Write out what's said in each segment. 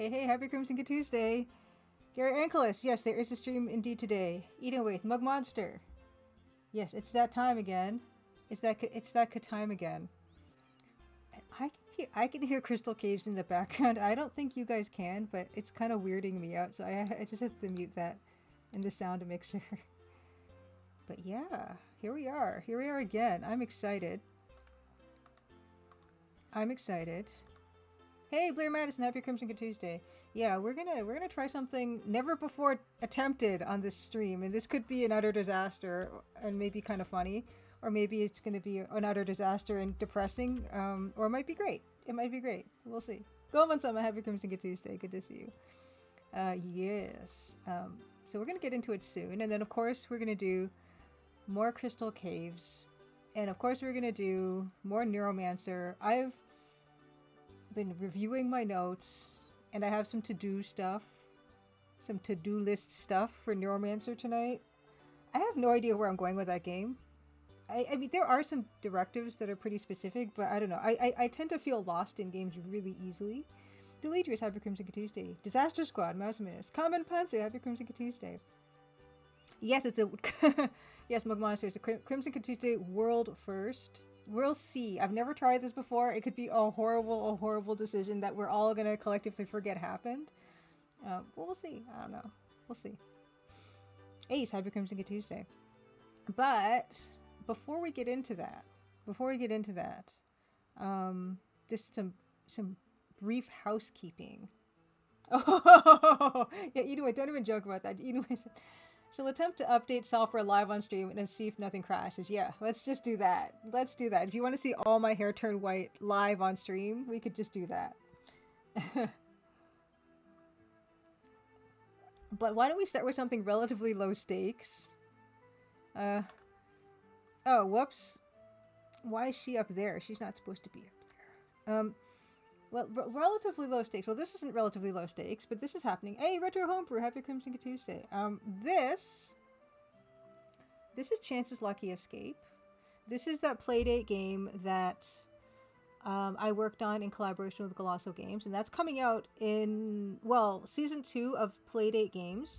Hey, happy Crimson Good Tuesday. Gary Ankelis, yes, there is a stream indeed today. Eating with Mug Monster. Yes, it's that time again. It's that time again. And I can hear crystal caves in the background. I don't think you guys can, but it's kind of weirding me out, so I just have to mute that in the sound mixer. But yeah, here we are. Here we are again. I'm excited. I'm excited. Hey, Blair Madison, happy Crimson Good Tuesday. Yeah, we're gonna try something never before attempted on this stream, and this could be an utter disaster and maybe kind of funny, or maybe it's gonna be an utter disaster and depressing, or it might be great. It might be great. We'll see. Go on, Summer. Happy Crimson Good Tuesday. Good to see you. Yes. So we're gonna get into it soon, and then of course we're gonna do more Crystal Caves, and of course we're gonna do more Neuromancer. I've been reviewing my notes, and I have some to-do stuff, some to-do list stuff for Neuromancer tonight. I have no idea where I'm going with that game. I mean, there are some directives that are pretty specific, but I don't know. I tend to feel lost in games really easily. Deletris, happy Crimson Tuesday. Disaster Squad, Mouse Miss. Common Panzer, happy Crimson Tuesday. Yes, it's a... yes, Mug Monster, it's a Crimson Tuesday world first. We'll see. I've never tried this before. It could be a horrible decision that we're all gonna collectively forget happened. But we'll see. I don't know. We'll see. Ace, happy Crimson Tuesday. But before we get into that, just some brief housekeeping. Oh, yeah. Anyway, don't even joke about that. Anyway, she'll attempt to update software live on stream and see if nothing crashes. Yeah, let's just do that. Let's do that. If you want to see all my hair turn white live on stream, we could just do that. But why don't we start with something relatively low stakes? Oh, whoops. Why is she up there? She's not supposed to be up there. Well, relatively low stakes. Well, this isn't relatively low stakes, but this is happening. Hey, Retro Homebrew, happy Crimson Tuesday. This is Chance's Lucky Escape. This is that Playdate game that I worked on in collaboration with Golasso Games, and that's coming out in, well, Season 2 of Playdate games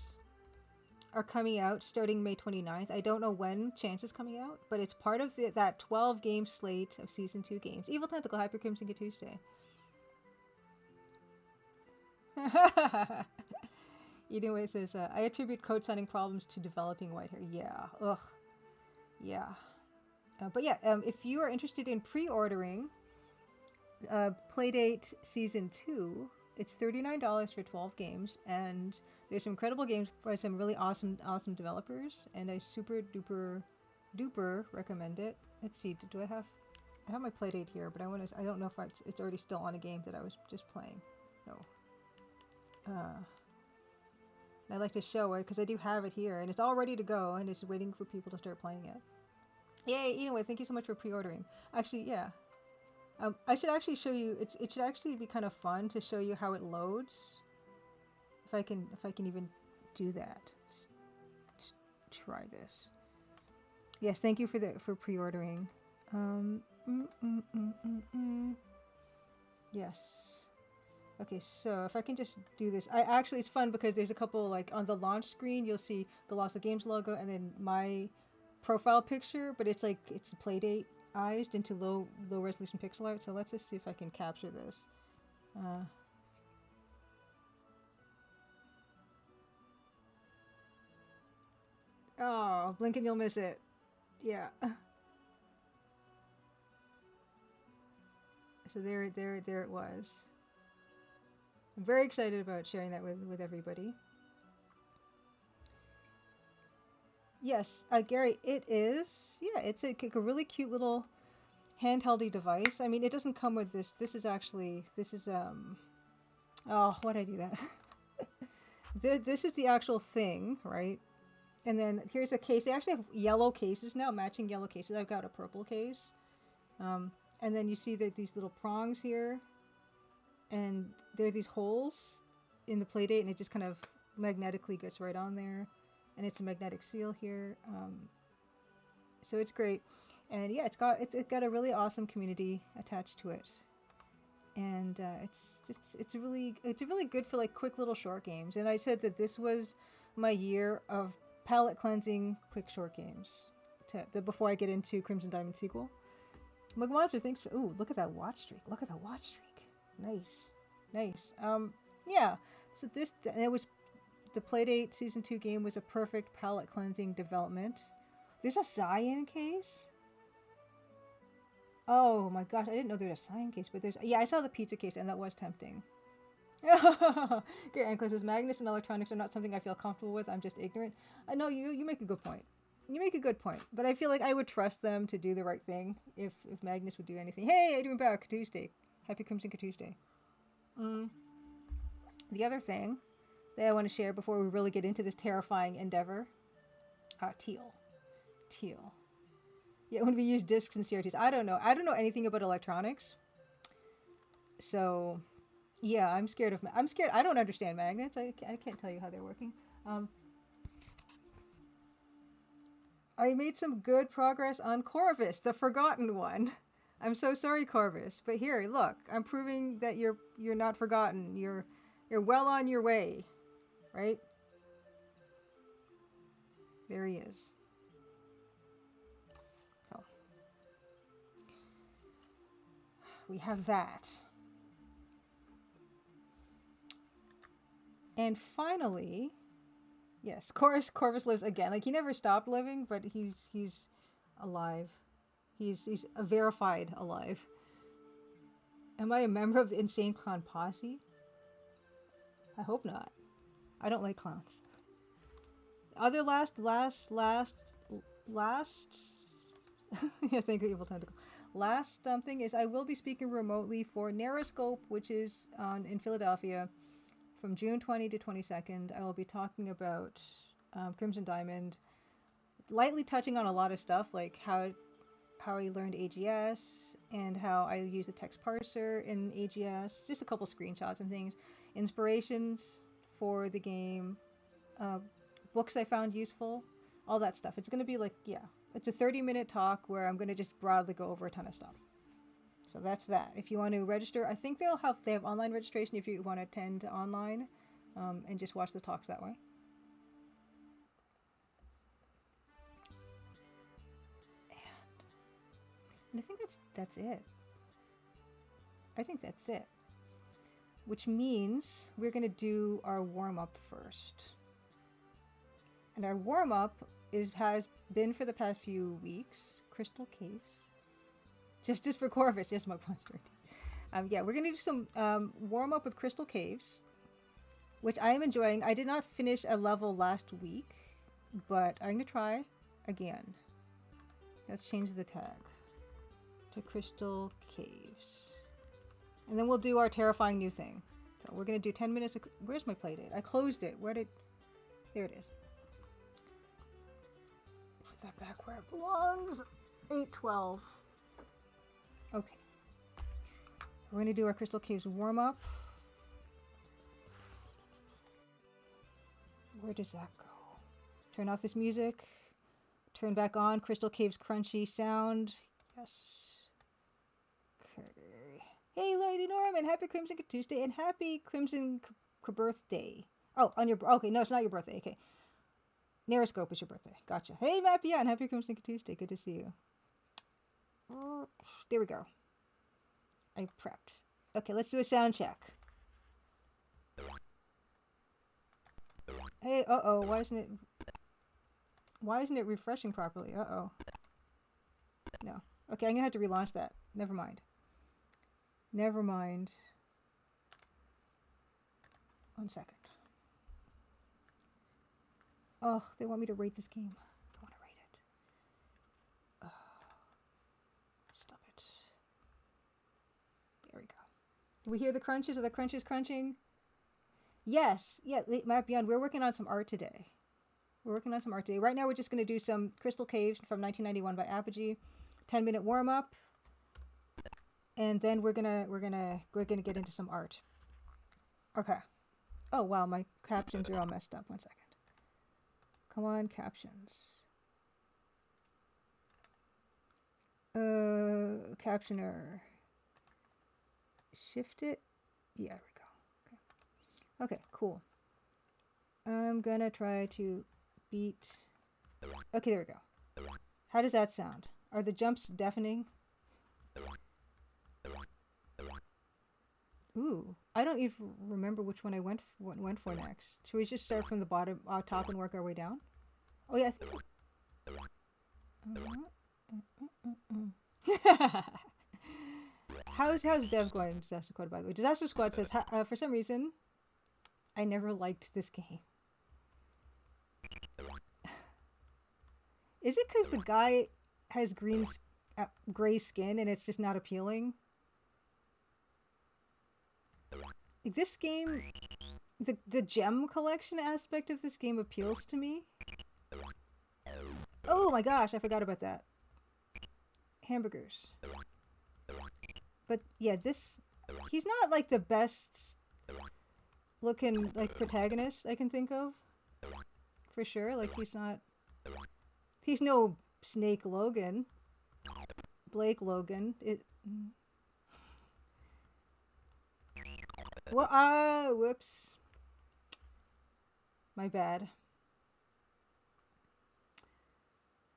are coming out starting May 29th. I don't know when Chance is coming out, but it's part of that 12-game slate of Season 2 games. Evil Tentacle, happy Crimson Tuesday. Anyway, it says, I attribute code signing problems to developing white hair. Yeah, ugh. Yeah. But yeah, if you are interested in pre-ordering Playdate Season 2, it's $39 for 12 games, and there's some incredible games by some really awesome developers, and I super duper recommend it. Let's see, do I have my Playdate here, but I don't know if it's already still on a game that I was just playing. No. I'd like to show it because I do have it here, and it's all ready to go, and it's waiting for people to start playing it. Yay! Anyway, thank you so much for pre-ordering. Actually, yeah. I should actually show you. It should actually be kind of fun to show you how it loads. If I can even do that. Let's try this. Yes, thank you for pre-ordering. Yes. Okay, so if I can just do this, it's fun because there's a couple, like, on the launch screen, you'll see the Golasso Games logo and then my profile picture, but it's Playdate-ized into low resolution pixel art. So let's just see if I can capture this. Oh, blink and you'll miss it. Yeah. So there it was. I'm very excited about sharing that with everybody. Yes, Gary, it is. Yeah, it's a really cute little handheldy device. I mean, it doesn't come with this. This is oh, why'd I do that? This is the actual thing, right? And then here's a case. They actually have yellow cases now, matching yellow cases. I've got a purple case. And then you see that these little prongs here, and there are these holes in the Playdate, and it just kind of magnetically gets right on there. And it's a magnetic seal here. So it's great. And yeah, it's got a really awesome community attached to it. and it's really good for like quick little short games. And I said that this was my year of palate cleansing quick short games before I get into Crimson Diamond sequel. Monster, thanks for ooh, look at that watch streak. Look at that watch streak. Nice. Nice. Yeah. So it was the Playdate Season 2 game was a perfect palate cleansing development. There's a Cyan case? Oh my gosh, I didn't know there was a Cyan case, but yeah, I saw the pizza case and that was tempting. Okay, Ankle says Magnus and electronics are not something I feel comfortable with. I'm just ignorant. I know you make a good point. You make a good point, but I feel like I would trust them to do the right thing if Magnus would do anything. Hey, Adrian back, Tuesday. Happy Crimson Tuesday. The other thing that I want to share before we really get into this terrifying endeavor, teal. Yeah, when we use discs and CRTs, I don't know anything about electronics, so yeah, I'm scared. I don't understand magnets. I can't tell you how they're working. I made some good progress on Corvus, the forgotten one. I'm so sorry, Corvus, but here, look, I'm proving that you're not forgotten. You're well on your way, right? There he is. Oh. We have that. And finally, yes, Corvus lives again. Like, he never stopped living, but he's alive. He's a verified alive. Am I a member of the Insane Clown Posse? I hope not. I don't like clowns. Other last yes, thank you, Evil Tentacle. Last thing is I will be speaking remotely for Neuroscope, which is in Philadelphia from June 20 to 22nd. I will be talking about Crimson Diamond, lightly touching on a lot of stuff like how I learned AGS and how I use the text parser in AGS, just a couple screenshots and things, inspirations for the game, books I found useful, all that stuff. It's going to be like, yeah, it's a 30-minute talk where I'm going to just broadly go over a ton of stuff. So that's that. If you want to register, I think they have online registration if you want to attend online and just watch the talks that way. And I think that's it. I think that's it. Which means we're going to do our warm-up first. And our warm-up has been for the past few weeks, Crystal Caves. Just for Corvus, just my monster. Yeah, we're going to do some warm-up with Crystal Caves, which I am enjoying. I did not finish a level last week, but I'm going to try again. Let's change the tag to Crystal Caves. And then we'll do our terrifying new thing. So we're going to do 10 minutes of... Where's my playdate? I closed it. There it is. Put that back where it belongs. 8:12. Okay. We're going to do our Crystal Caves warm-up. Where does that go? Turn off this music. Turn back on Crystal Caves crunchy sound. Yes. Okay. Hey, Lady Norman, happy Crimson Tuesday and happy Crimson birthday. Oh, on your... Okay, no, it's not your birthday. Okay. Neuroscope is your birthday. Gotcha. Hey, Matt Beyond, happy Crimson Tuesday. Good to see you. There we go. I prepped. Okay, let's do a sound check. Hey, uh-oh, why isn't it refreshing properly? Uh-oh. No. Okay, I'm gonna have to relaunch that. Never mind. Never mind. 1 second. Oh, they want me to rate this game. I want to rate it. Stop it. There we go. Do we hear the crunches? Are the crunches crunching? Yes. Yeah, Matt Beyond, we're working on some art today. Right now we're just going to do some Crystal Caves from 1991 by Apogee. 10-minute warm-up. And then we're gonna get into some art. Okay. Oh wow, my captions are all messed up. 1 second. Come on, captions. Captioner. shift it. Yeah, there we go. Okay, cool. I'm gonna try to beat... Okay, there we go. How does that sound? Are the jumps deafening? Ooh, I don't even remember which one I went for next. Should we just start from the bottom, top, and work our way down? Oh yeah, I think. How's Dev going in Disaster Squad, by the way? Disaster Squad says, for some reason, I never liked this game. Is it because the guy has gray skin and it's just not appealing? Like, this game, the gem collection aspect of this game appeals to me. Oh my gosh, I forgot about that. Hamburgers. But yeah, he's not like the best looking like protagonist I can think of. For sure, like he's no Snake Logan. Blake Logan. Well, whoops. My bad.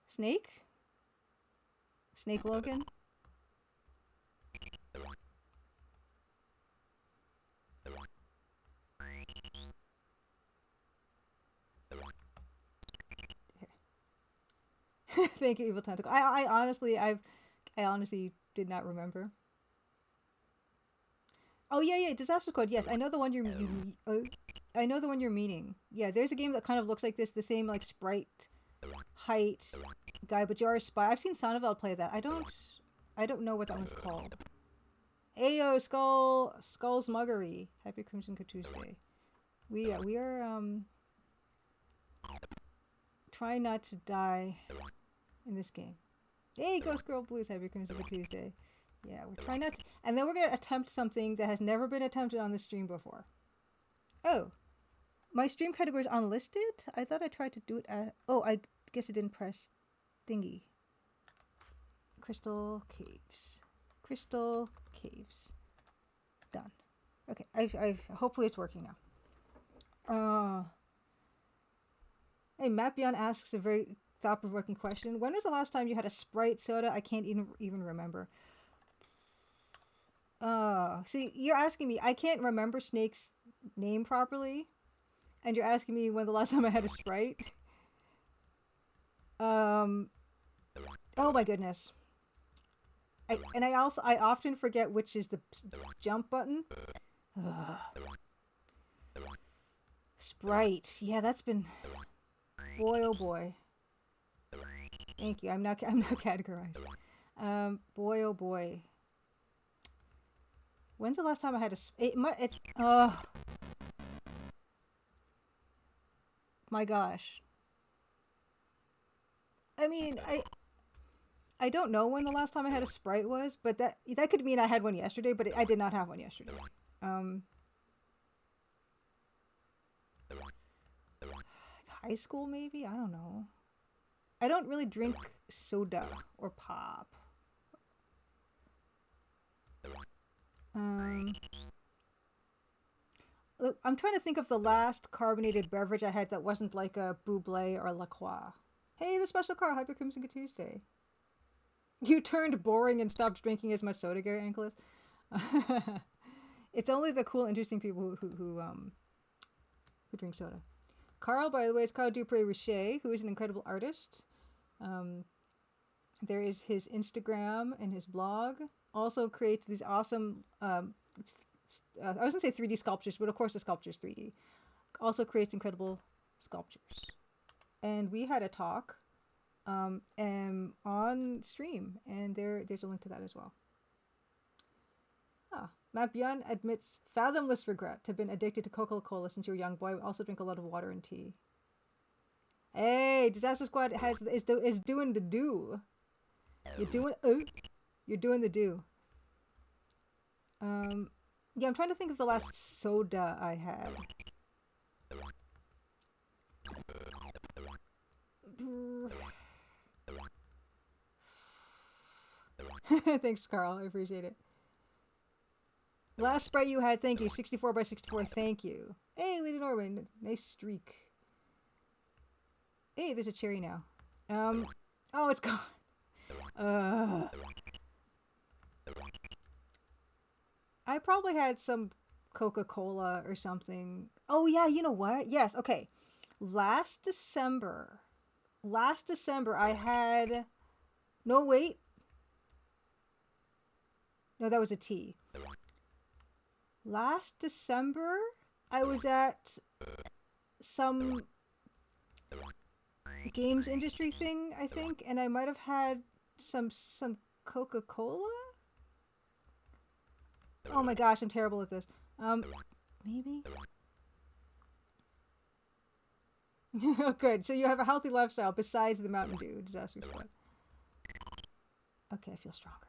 Snake Logan? Thank you, Evil Tentacle. I honestly did not remember. Oh yeah, Disaster Squad. Yes, I know the one I know the one you're meaning. Yeah, there's a game that kind of looks like this, the same like sprite, height, guy, but you're a spy. I've seen Sandoval play that. I don't know what that one's called. Ayo, Skull's Muggery. Happy Crimson Tuesday. We are trying not to die in this game. Hey, Ghost Girl Blues. Happy Crimson Tuesday. Yeah, we're trying not to, and then we're gonna attempt something that has never been attempted on the stream before. Oh, my stream category is unlisted? I thought I tried to do it at... Oh, I guess I didn't press thingy. Crystal Caves. Crystal Caves. Done. Okay, I've hopefully it's working now. Hey, Matt Beyond asks a very thought-provoking question. When was the last time you had a Sprite soda? I can't even remember. See, you're asking me. I can't remember Snake's name properly. And you're asking me when the last time I had a Sprite? Oh my goodness. I often forget which is the jump button. Sprite. Yeah, that's been... Boy, oh boy. Thank you. I'm not categorized. Boy, oh boy. When's the last time I had it's... My gosh. I mean, I don't know when the last time I had a Sprite was, but that could mean I had one yesterday, but I did not have one yesterday. High school maybe? I don't know. I don't really drink soda or pop. Look, I'm trying to think of the last carbonated beverage I had that wasn't like a Buble or La Croix. Hey, the special car, Hyper Crimson Tuesday. You turned boring and stopped drinking as much soda, Gary Angeles. It's only the cool, interesting people who drink soda. Carl, by the way, is Carl Dupré-Richer, who is an incredible artist. There is his Instagram and his blog. Also creates these awesome, I was going to say 3D sculptures, but of course the sculpture is 3D. Also creates incredible sculptures. And we had a talk on stream, and there's a link to that as well. Matt Bjorn admits fathomless regret to have been addicted to Coca-Cola since you were a young boy. We also drink a lot of water and tea. Hey, Disaster Squad is doing the do. You're doing the do. Yeah, I'm trying to think of the last soda I had. Thanks, Carl. I appreciate it. Last sprite you had, thank you. 64 by 64, thank you. Hey, Lady Norman, nice streak. Hey, there's a cherry now. Oh, it's gone. I probably had some Coca-Cola or something. Oh yeah, you know what? Yes, okay. Last December, I had. No, wait. No, that was a tea. Last December, I was at some games industry thing, I think, and I might have had some Coca-Cola. Oh my gosh, I'm terrible at this. Maybe. Oh, good. So you have a healthy lifestyle besides the Mountain Dew disaster squad. Okay, I feel stronger.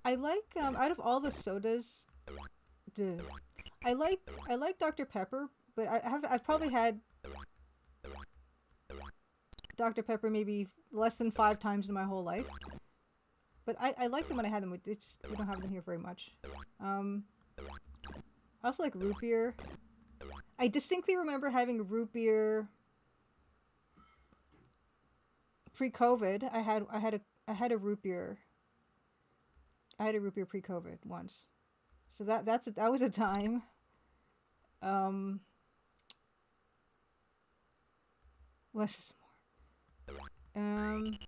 I like out of all the sodas, I like Dr. Pepper, but I've probably had Dr. Pepper maybe less than 5 times in my whole life. But I like them when I had them. We don't have them here very much. I also like root beer. I distinctly remember having root beer pre-COVID. I had a root beer. I had a root beer pre-COVID once. So that was a time. Less is more.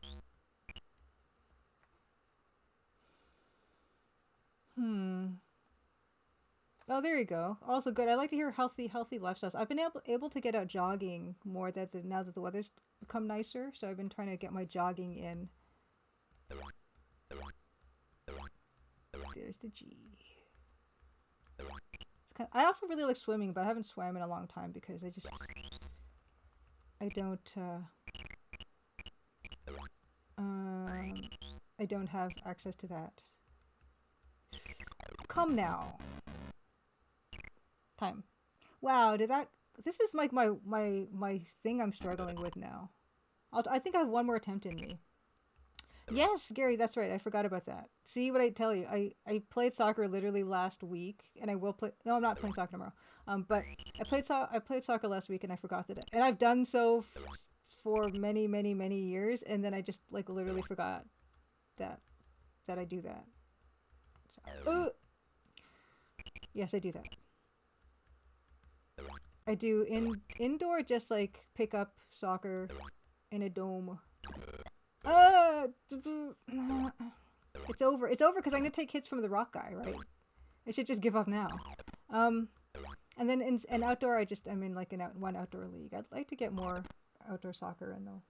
Oh, there you go. Also good. I like to hear healthy lifestyles. I've been able to get out jogging more now that the weather's become nicer. So I've been trying to get my jogging in. There's the G. I also really like swimming, but I haven't swam in a long time because I don't have access to that. Come now. Time. Wow, this is like my thing I'm struggling with now. I think I have one more attempt in me. Yes, Gary, that's right. I forgot about that. See what I tell you? I played soccer literally last week, and I will play. No, I'm not playing soccer tomorrow. But I played soccer last week, and I forgot that. And I've done so for many, many, many years, and then I just like literally forgot that I do that. So, yes, I do that. I do indoor, just like pick up soccer in a dome. It's over. It's over because I'm gonna take hits from the rock guy, right? I should just give up now. And then in outdoor, I'm in like one outdoor league. I'd like to get more outdoor soccer in though.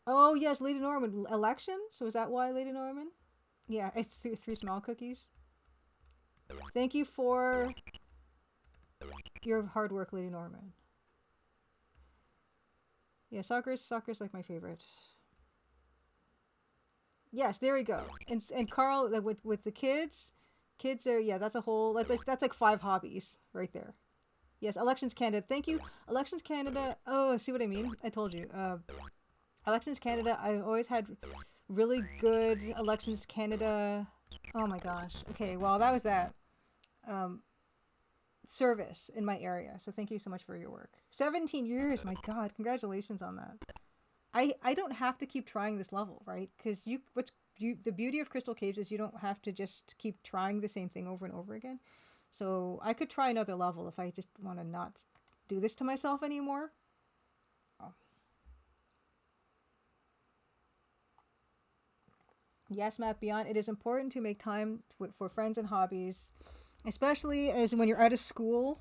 Oh yes, Lady Norman election. So is that why, Lady Norman? Yeah, it's three small cookies. Thank you for your hard work, Lady Norman. Yeah, soccer's like my favorite. Yes, there we go. And Carl, with the kids are, yeah, that's a whole that's like 5 hobbies right there. Yes, Elections Canada. Thank you, Elections Canada. Oh, see what I mean? I told you. Elections Canada. I always had really good Elections Canada. Oh my gosh. Okay, well that was that. Service in my area. So thank you so much for your work. 17 years. My God, congratulations on that. I don't have to keep trying this level, right? Because the beauty of Crystal Caves is you don't have to just keep trying the same thing over and over again. So I could try another level if I just want to not do this to myself anymore. Oh. Yes, Matt Beyond. It is important to make time for friends and hobbies, especially as when you're out of school,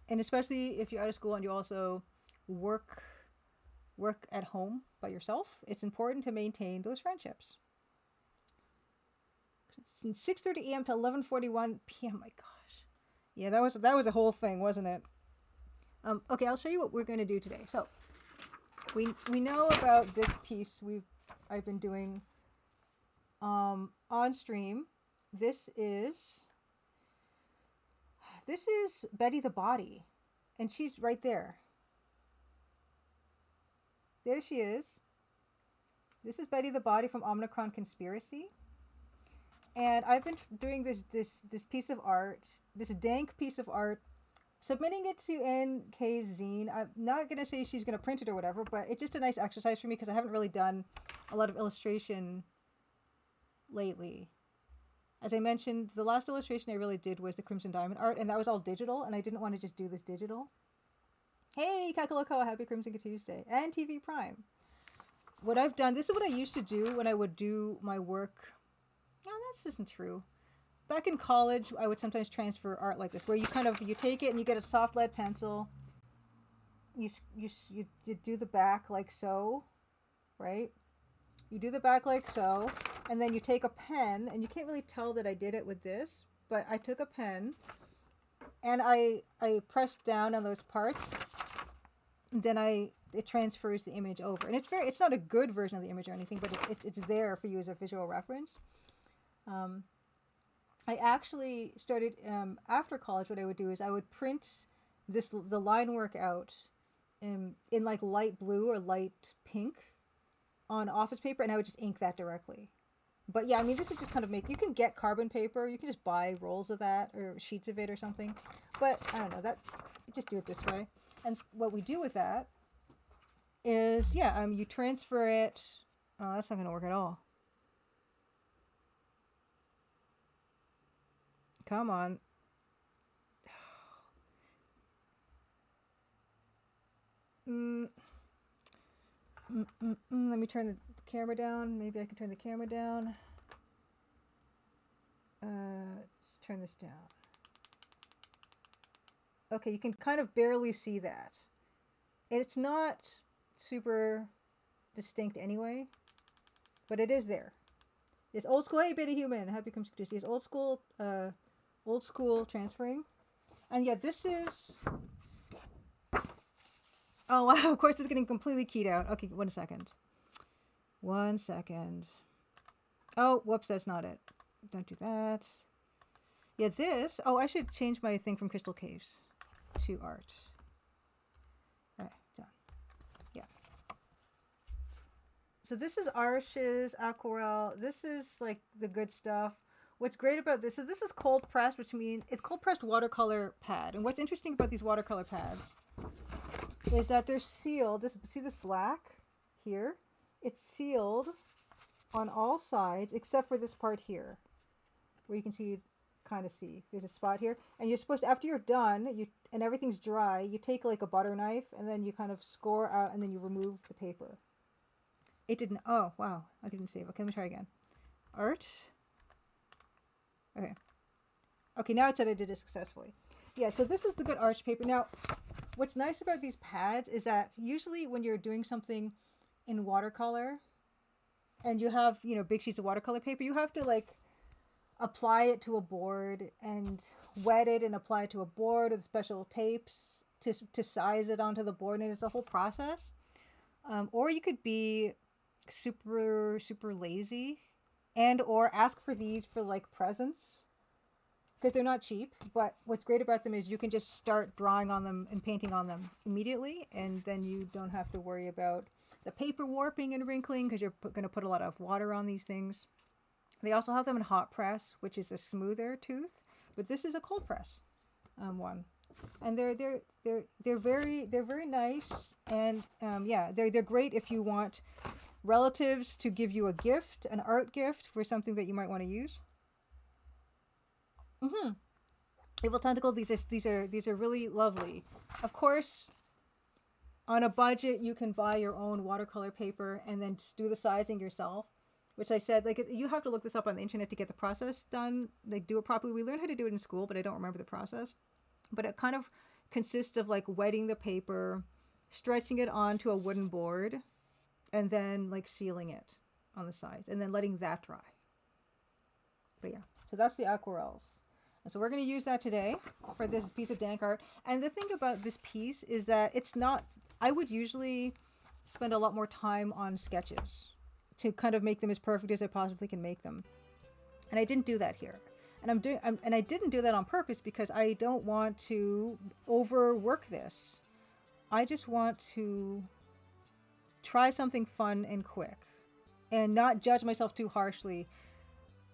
and especially if you're out of school and you also work at home by yourself. It's important to maintain those friendships. It's 6:30 a.m. to 11:41 p.m. My gosh, yeah, that was a whole thing, wasn't it? Okay, I'll show you what we're going to do today. So we know about this piece I've been doing on stream. This is Betty the Body, and she's right there. There she is. This is Betty the Body from Omnicron Conspiracy. And I've been doing this piece of art, this dank piece of art, submitting it to NK's zine. I'm not gonna say she's gonna print it or whatever, but it's just a nice exercise for me because I haven't really done a lot of illustration lately. As I mentioned, the last illustration I really did was the Crimson Diamond art, and that was all digital, and I didn't want to just do this digital. Hey, Kakaloko, happy Crimson Tuesday, and TV Prime. What I've done, this is what I used to do when I would do my work. No, this isn't true. Back in college, I would sometimes transfer art like this, where you take it and you get a soft lead pencil. You do the back like so, right? You do the back like so, and then you take a pen, and you can't really tell that I did it with this, but I took a pen, and I pressed down on those parts, and then it transfers the image over. And it's not a good version of the image or anything, but it's there for you as a visual reference. I actually started, after college, what I would do is I would print the line work out in like light blue or light pink on office paper, and I would just ink that directly. But yeah, I mean, this is just kind of you can get carbon paper, you can just buy rolls of that or sheets of it or something. But I don't know, just do it this way. And what we do with that is, yeah, you transfer it. Oh, that's not going to work at all. Come on. Let me turn the camera down. Maybe I can turn the camera down. Let's turn this down. Okay, you can kind of barely see that. It's not super distinct anyway, but it is there. It's old school. Hey, Beta Human, happy comes to see. It's old school transferring. And yeah, this is. Oh wow! Of course, it's getting completely keyed out. Okay, 1 second. 1 second. Oh, whoops, that's not it. Don't do that. Yeah, this. Oh, I should change my thing from Crystal Caves to art. Alright, done. Yeah. So this is Arches, Aquarelle. This is like the good stuff. What's great about this, so this is cold pressed, which means it's cold pressed watercolor pad. And what's interesting about these watercolor pads is that they're sealed. See this black here? It's sealed on all sides except for this part here, where you can kind of see there's a spot here, and you're supposed to, after you're done and everything's dry, you take like a butter knife and then you kind of score out and then you remove the paper. It didn't. Oh wow, I didn't save. Okay, let me try again. Art. Okay, now it said I did it successfully. Yeah, so this is the good arch paper. Now what's nice about these pads is that usually when you're doing something in watercolor and you have, big sheets of watercolor paper, you have to like apply it to a board and wet it and apply it to a board with special tapes to size it onto the board, and it's a whole process. Or you could be super lazy or ask for these for like presents, because they're not cheap. But what's great about them is you can just start drawing on them and painting on them immediately, and then you don't have to worry about the paper warping and wrinkling because you're going to put a lot of water on these things. They also have them in hot press, which is a smoother tooth, but this is a cold press one, and they're very nice, and yeah, they're great if you want relatives to give you a gift, an art gift for something that you might want to use. Evil Tentacle, these are really lovely. Of course, on a budget, you can buy your own watercolor paper and then do the sizing yourself, which I said, like, you have to look this up on the internet to get the process done, like, do it properly. We learned how to do it in school, but I don't remember the process. But it kind of consists of, like, wetting the paper, stretching it onto a wooden board, and then, like, sealing it on the sides, and then letting that dry. But yeah, so that's the aquarelles. And so we're going to use that today for this piece of dank art. And the thing about this piece is that it's not, I would usually spend a lot more time on sketches to kind of make them as perfect as I possibly can make them. And I didn't do that here. And I didn't do that on purpose because I don't want to overwork this. I just want to try something fun and quick. and not judge myself too harshly.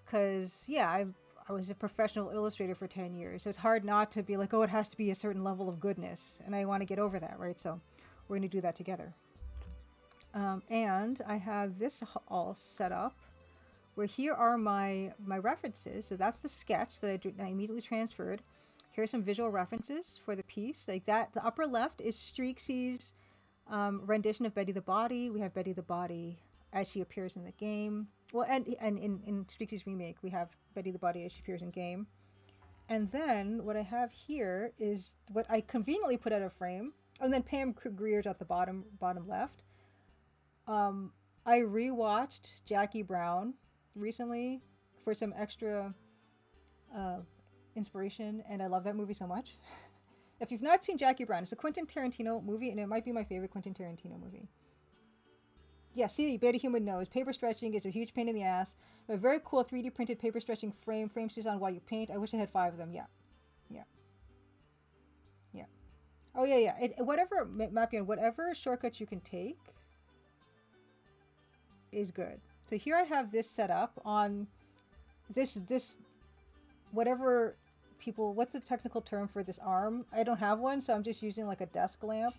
Because, yeah, I was a professional illustrator for 10 years, so it's hard not to be like, oh, it has to be a certain level of goodness, and I want to get over that, right? So we're going to do that together. And I have this all set up, where here are my references. So that's the sketch that I immediately transferred. Here are some visual references for the piece. Like that, the upper left is Streaksy's rendition of Betty the Body. We have Betty the Body as she appears in the game. Well, and in Streaksy's remake, we have Betty the Body as she appears in game. And then what I have here is what I conveniently put out of frame. And then Pam Grier's at the bottom left. I rewatched Jackie Brown recently for some extra inspiration, and I love that movie so much. If you've not seen Jackie Brown, it's a Quentin Tarantino movie, and it might be my favorite Quentin Tarantino movie. Yeah, see, you bet a human knows. Paper stretching is a huge pain in the ass. A very cool 3D printed paper stretching frame stays on while you paint. I wish I had 5 of them. Yeah. Oh yeah. Whatever, Mapian, whatever shortcuts you can take is good. So here I have this set up on this whatever people, what's the technical term for this arm? I don't have one, so I'm just using like a desk lamp.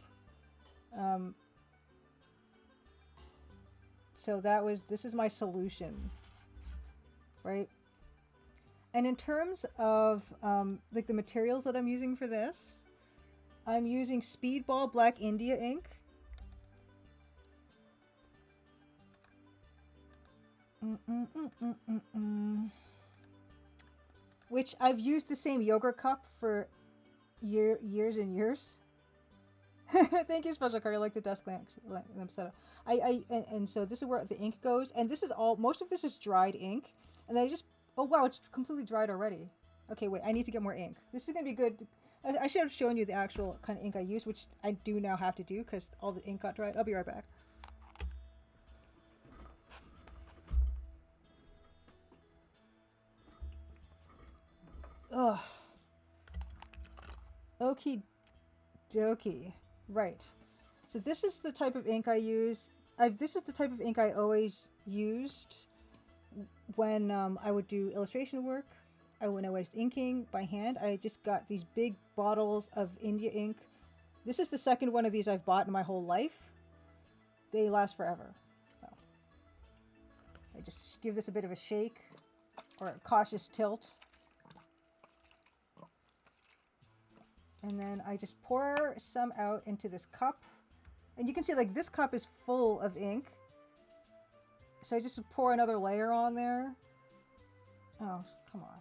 So this is my solution, right? And in terms of like the materials that I'm using for this, I'm using Speedball Black India ink. Which I've used the same yogurt cup for years and years. Thank you, Special Car. I like the desk lamp setup. And so this is where the ink goes, and this is most of this is dried ink, and then I just, oh wow, it's completely dried already. Okay, wait, I need to get more ink. This is gonna be good. I should have shown you the actual kind of ink I use, which I do now have to do because all the ink got dried. I'll be right back. Ugh. Okie dokie. Right. So this is the type of ink I use. This is the type of ink I always used when I would do illustration work. When I was inking by hand, I just got these big bottles of India ink. This is the second one of these I've bought in my whole life. They last forever. So I just give this a bit of a shake or a cautious tilt. And then I just pour some out into this cup. And you can see like this cup is full of ink. So I just pour another layer on there. Oh, come on.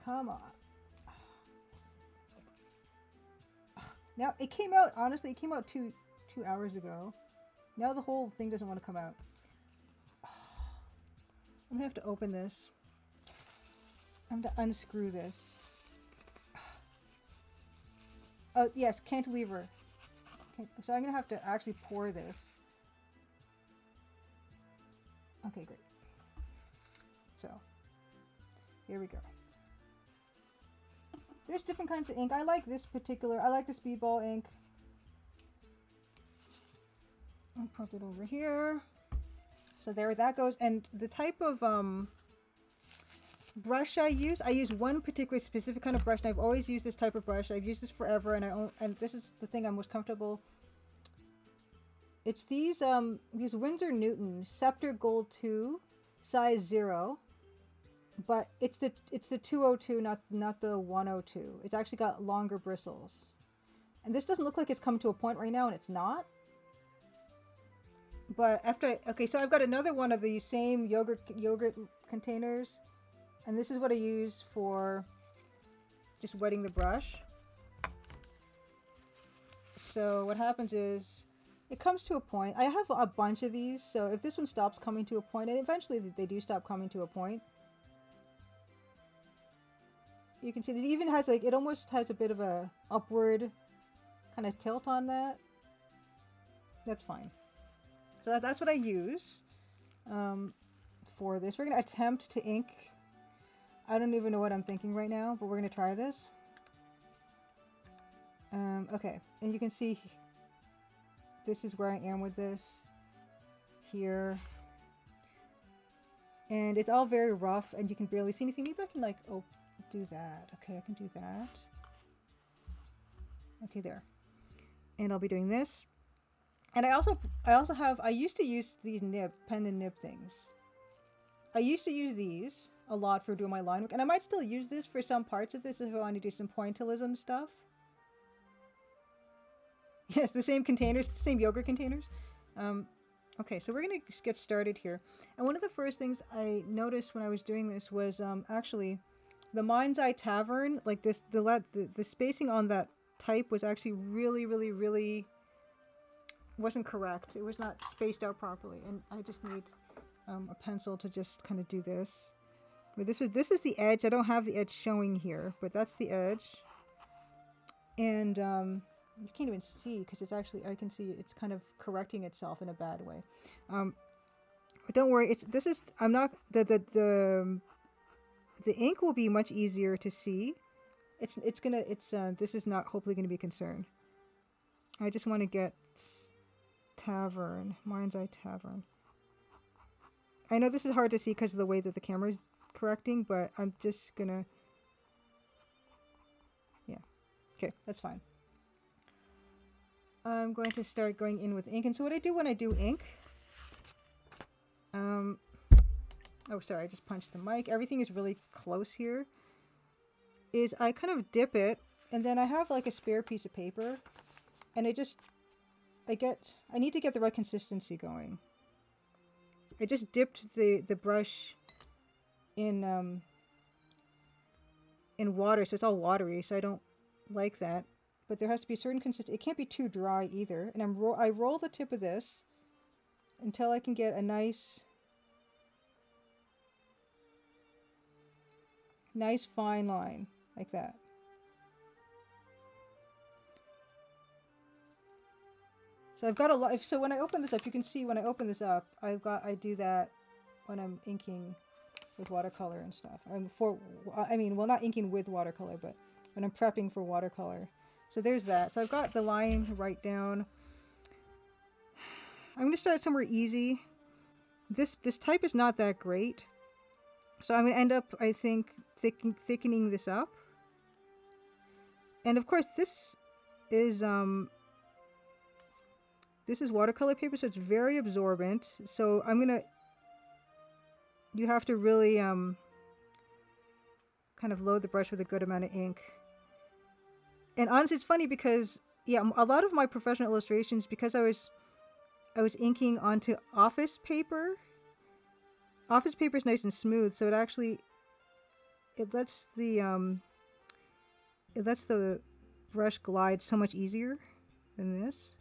Come on. Now it came out, honestly, it came out two hours ago. Now the whole thing doesn't want to come out. I'm gonna have to open this. I'm gonna unscrew this. Oh yes, cantilever. Okay, so I'm gonna have to actually pour this. Okay, great. So here we go. There's different kinds of ink. I like this particular. I like the Speedball ink. I'll put it over here. So there that goes. And the type of brush I use one particularly specific kind of brush, and I've always used this type of brush. I've used this forever, and this is the thing I'm most comfortable. It's these Winsor Newton Scepter Gold 2, size 0, but it's the 202, not the 102. It's actually got longer bristles, and this doesn't look like it's come to a point right now, and it's not. But okay, so I've got another one of these same yogurt containers. And this is what I use for just wetting the brush. So what happens is it comes to a point. I have a bunch of these, so if this one stops coming to a point, and eventually they do stop coming to a point, you can see that it even has like, it almost has a bit of a upward kind of tilt on that. That's fine. So that's what I use for this. We're going to attempt to ink. I don't even know what I'm thinking right now, but we're going to try this. Okay, and you can see this is where I am with this. Here. And it's all very rough and you can barely see anything. Maybe I can like, oh, do that. Okay, I can do that. Okay, there. And I'll be doing this. And I also have, I used to use these pen and nib things. I used to use these a lot for doing my line work. And I might still use this for some parts of this if I want to do some pointillism stuff. Yes, the same containers, the same yogurt containers. Okay, so we're going to get started here. And one of the first things I noticed when I was doing this was actually the Mind's Eye Tavern, like this, the spacing on that type was actually really wasn't correct. It was not spaced out properly. And I just need a pencil to just kind of do this. But this is the edge. I don't have the edge showing here, but that's the edge. And you can't even see because it's actually, I can see it's kind of correcting itself in a bad way. But don't worry, I'm not, the ink will be much easier to see. This is not hopefully going to be a concern. I just want to get Tavern, Mind's Eye Tavern. I know this is hard to see because of the way that the camera is correcting, but I'm just gonna, yeah, okay, that's fine. I'm going to start going in with ink. And so what I do when I do ink, oh sorry, I just punched the mic. Everything is really close here. Is I kind of dip it, and then I have like a spare piece of paper, and I need to get the right consistency going. I just dipped the brush in water, so it's all watery, so I don't like that. But there has to be a certain consistency. It can't be too dry either. And I roll the tip of this until I can get a nice fine line like that. So I've got a lot. So when I open this up, you can see when I open this up, I do that when I'm inking with watercolor and stuff. Well, not inking with watercolor, but when I'm prepping for watercolor. So there's that. So I've got the line right down. I'm going to start somewhere easy. This type is not that great. So I'm going to end up, I think, thickening this up. And of course, this is watercolor paper, so it's very absorbent. So you have to really kind of load the brush with a good amount of ink. And honestly, it's funny because, yeah, a lot of my professional illustrations, because I was inking onto office paper. Office paper is nice and smooth, so it lets the brush glide so much easier than this.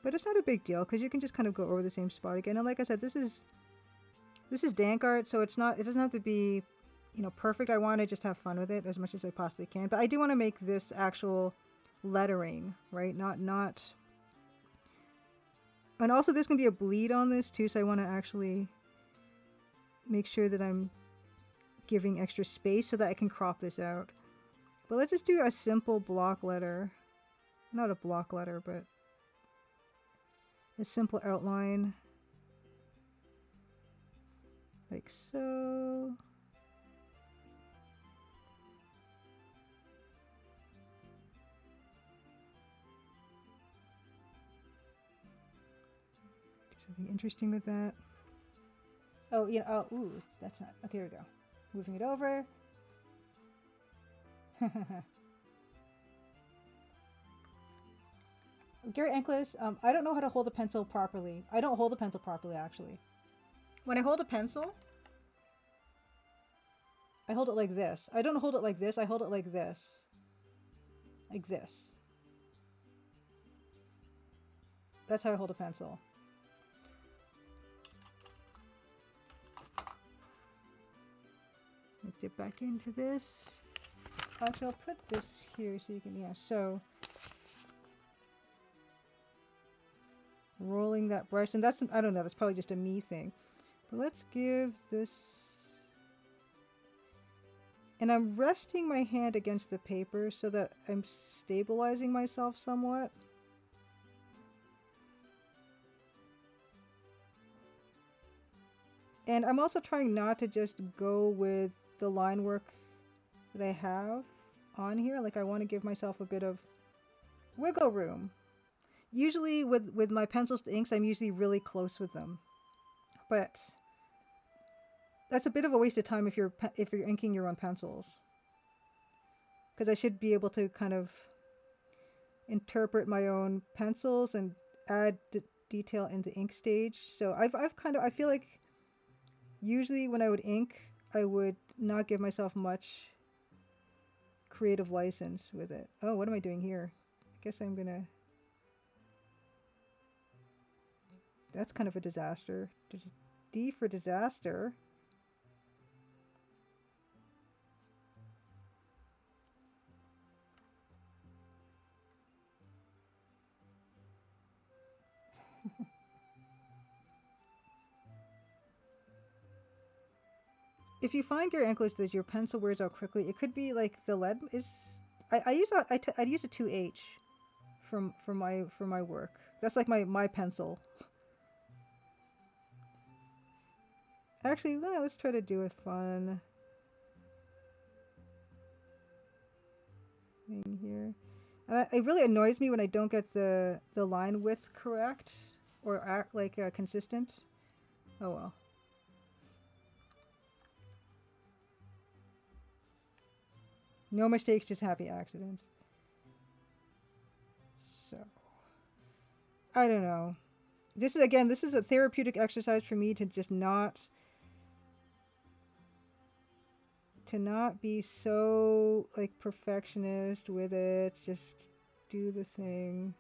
But it's not a big deal because you can just kind of go over the same spot again. And like I said, this is dank art, so it doesn't have to be, perfect. I want to just have fun with it as much as I possibly can. But I do want to make this actual lettering, right? Not. And also there's going to be a bleed on this too, so I want to actually make sure that I'm giving extra space so that I can crop this out. But let's just do a simple block letter. Not a block letter, but a simple outline. Like so. Something interesting with that. Oh, ooh, that's not, okay, here we go. Moving it over. Gary Enklis, I don't know how to hold a pencil properly. I don't hold a pencil properly, actually. When I hold a pencil, I hold it like this. I don't hold it like this, I hold it like this. Like this. That's how I hold a pencil. Dip back into this. Actually, I'll put this here so you can, so rolling that brush, and that's, I don't know, that's probably just a me thing. But let's give this, and I'm resting my hand against the paper so that I'm stabilizing myself somewhat. And I'm also trying not to just go with the line work that I have on here. Like I want to give myself a bit of wiggle room. Usually with my pencils to inks, I'm usually really close with them. But that's a bit of a waste of time if you're inking your own pencils. Because I should be able to kind of interpret my own pencils and add detail in the ink stage. So I've kind of, I feel like usually when I would ink, I would not give myself much creative license with it. Oh, what am I doing here? I guess I'm gonna, that's kind of a disaster. There's D for disaster. If you find your ink list that your pencil wears out quickly, it could be like the lead is. I use I use a 2H for my work. That's like my pencil. Actually, let's try to do a fun thing here. And it really annoys me when I don't get the line width correct or act like consistent. Oh well. No mistakes, just happy accidents. So, I don't know. This is a therapeutic exercise for me to just not be so like perfectionist with it. Just do the thing.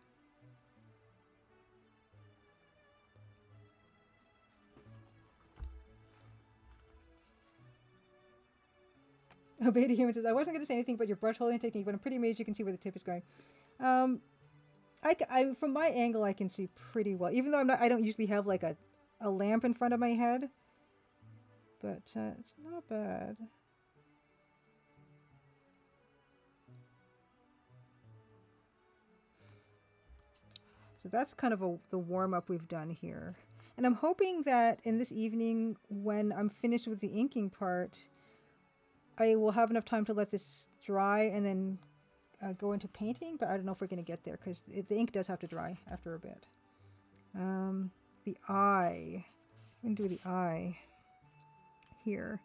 Oh, Beta Human says, I wasn't going to say anything about your brush holding technique, but I'm pretty amazed you can see where the tip is going. Um, from my angle, I can see pretty well, even though I don't usually have like a lamp in front of my head, but it's not bad. So that's kind of the warm-up we've done here. And I'm hoping that in this evening, when I'm finished with the inking part, I will have enough time to let this dry and then go into painting, but I don't know if we're going to get there because the ink does have to dry after a bit. The eye. I'm going to do the eye here.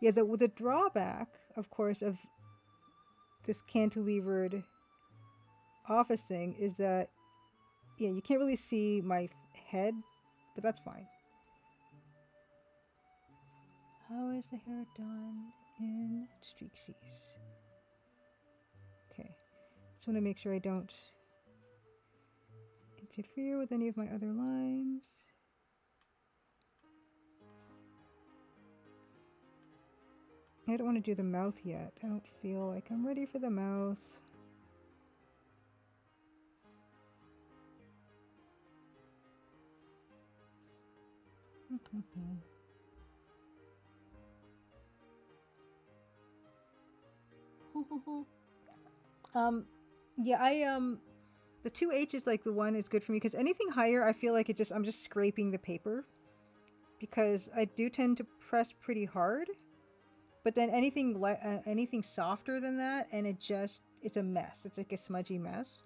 Yeah, the drawback, of course, of this cantilevered office thing is that, yeah, you can't really see my head, but that's fine. How is the hair done in Streaksies? Okay, just want to make sure I don't interfere with any of my other lines. I don't want to do the mouth yet. I don't feel like I'm ready for the mouth. Yeah, the 2H is like the one is good for me because anything higher, I feel like I'm just scraping the paper because I do tend to press pretty hard. But then anything softer than that, and it's a mess. It's like a smudgy mess.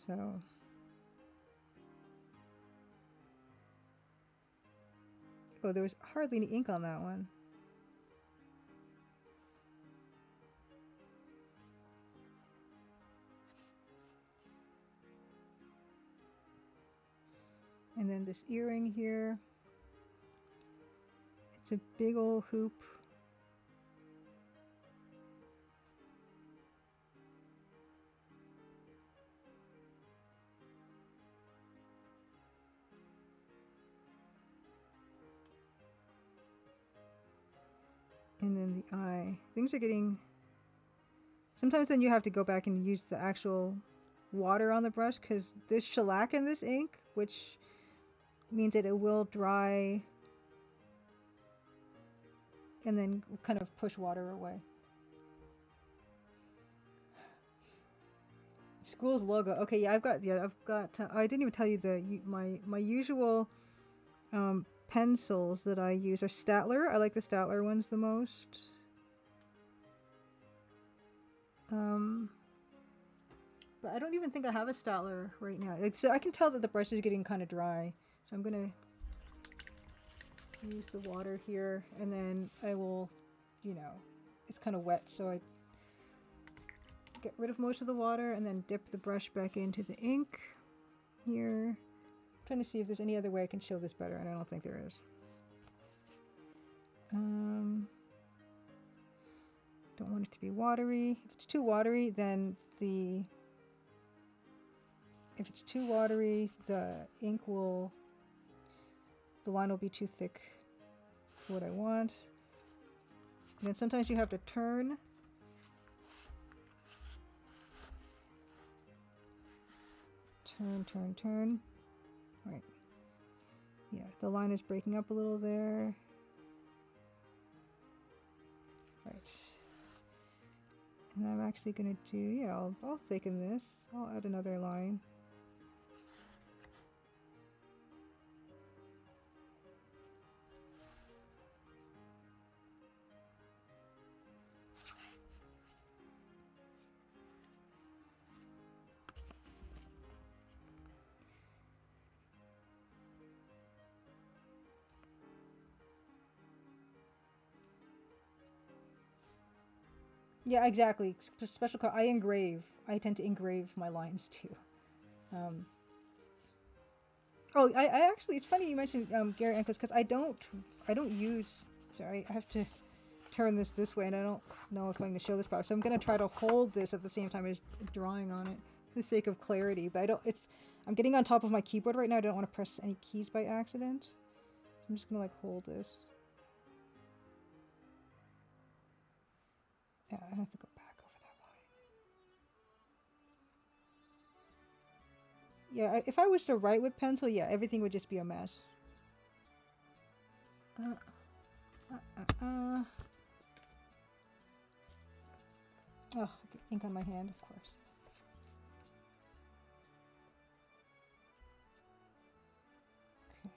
So. Oh, there was hardly any ink on that one. And then this earring here. It's a big old hoop. And then the eye. Things are getting... Sometimes then you have to go back and use the actual water on the brush because there's shellac in this ink, which means that it will dry and then kind of push water away. School's logo. Okay, yeah, I've got. I didn't even tell you my usual pencils that I use are Statler. I like the Statler ones the most. But I don't even think I have a Statler right now. Like, so I can tell that the brush is getting kind of dry. So I'm gonna use the water here, and then I will, you know, it's kind of wet, so I get rid of most of the water and then dip the brush back into the ink here. I'm trying to see if there's any other way I can show this better, and I don't think there is. Don't want it to be watery. If it's too watery, then the ink will, the line will be too thick for what I want. And then sometimes you have to turn. Turn. Right. Yeah, the line is breaking up a little there. Right. And I'm actually gonna do, yeah, I'll thicken this. I'll add another line. Yeah, exactly. Special card. I engrave. I tend to engrave my lines too. Oh, I actually, it's funny you mentioned Gary Ankles, because I don't use. Sorry, I have to turn this way, and I don't know if I'm going to show this part. So I'm going to try to hold this at the same time as drawing on it, for the sake of clarity. But I don't. I'm getting on top of my keyboard right now. I don't want to press any keys by accident. So I'm just going to like hold this. Yeah, I have to go back over that line. Yeah, if I was to write with pencil, yeah, everything would just be a mess. Oh, ink on my hand, of course. Okay.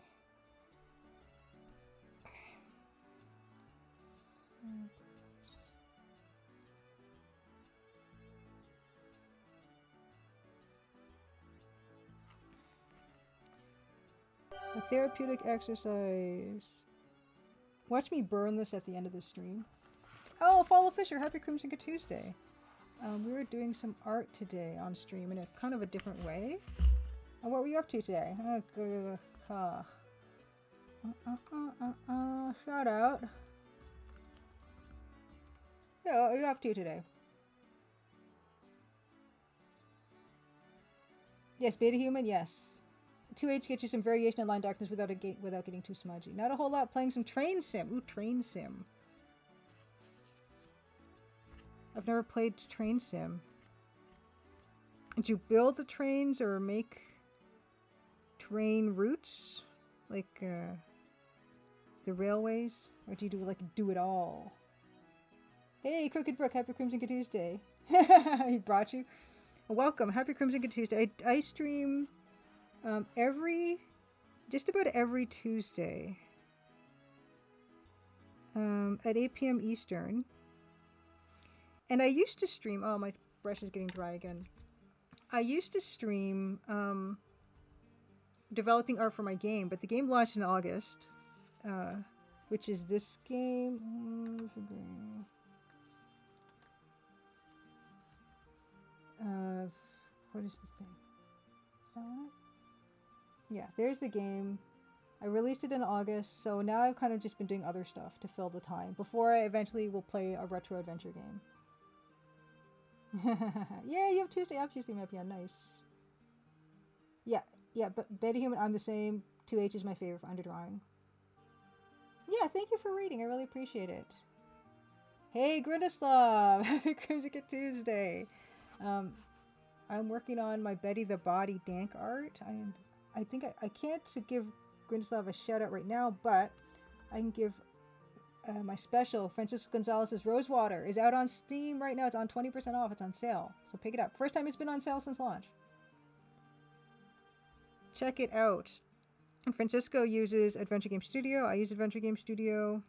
A therapeutic exercise. Watch me burn this at the end of the stream. Oh, Follow Fisher, happy Crimson Tuesday. We were doing some art today on stream in a kind of a different way. What were you up to today? Shout out. Yeah, what are you up to today? Yes, Beta Human, yes. 2H gets you some variation in line darkness without getting too smudgy. Not a whole lot. Playing some Train Sim. Ooh, Train Sim. I've never played Train Sim. Did you build the trains or make train routes? Like, the railways? Or do you do it all? Hey, Crooked Brook, happy Crimson Tuesday. He brought you. Welcome, happy Crimson Tuesday. I stream just about every Tuesday at 8 p.m. Eastern. And I used to stream, oh, my brush is getting dry again. I used to stream developing art for my game, but the game launched in August, which is this game. What is this thing? Is that one? Yeah, there's the game. I released it in August, so now I've kind of just been doing other stuff to fill the time before I eventually will play a retro adventure game. Yeah, you have Tuesday map. Yeah, nice. Yeah, but Beta Human, I'm the same. 2H is my favorite for underdrawing. Yeah, thank you for reading. I really appreciate it. Hey, Grindaslav! Happy Crimson Tuesday! I'm working on my Betty the Body Dank art. I think I can't give Grindaslav a shout out right now, but I can give My special, Francisco Gonzalez's Rosewater, is out on Steam right now. It's on 20% off. It's on sale. So pick it up. First time it's been on sale since launch. Check it out. Francisco uses Adventure Game Studio. I use Adventure Game Studio.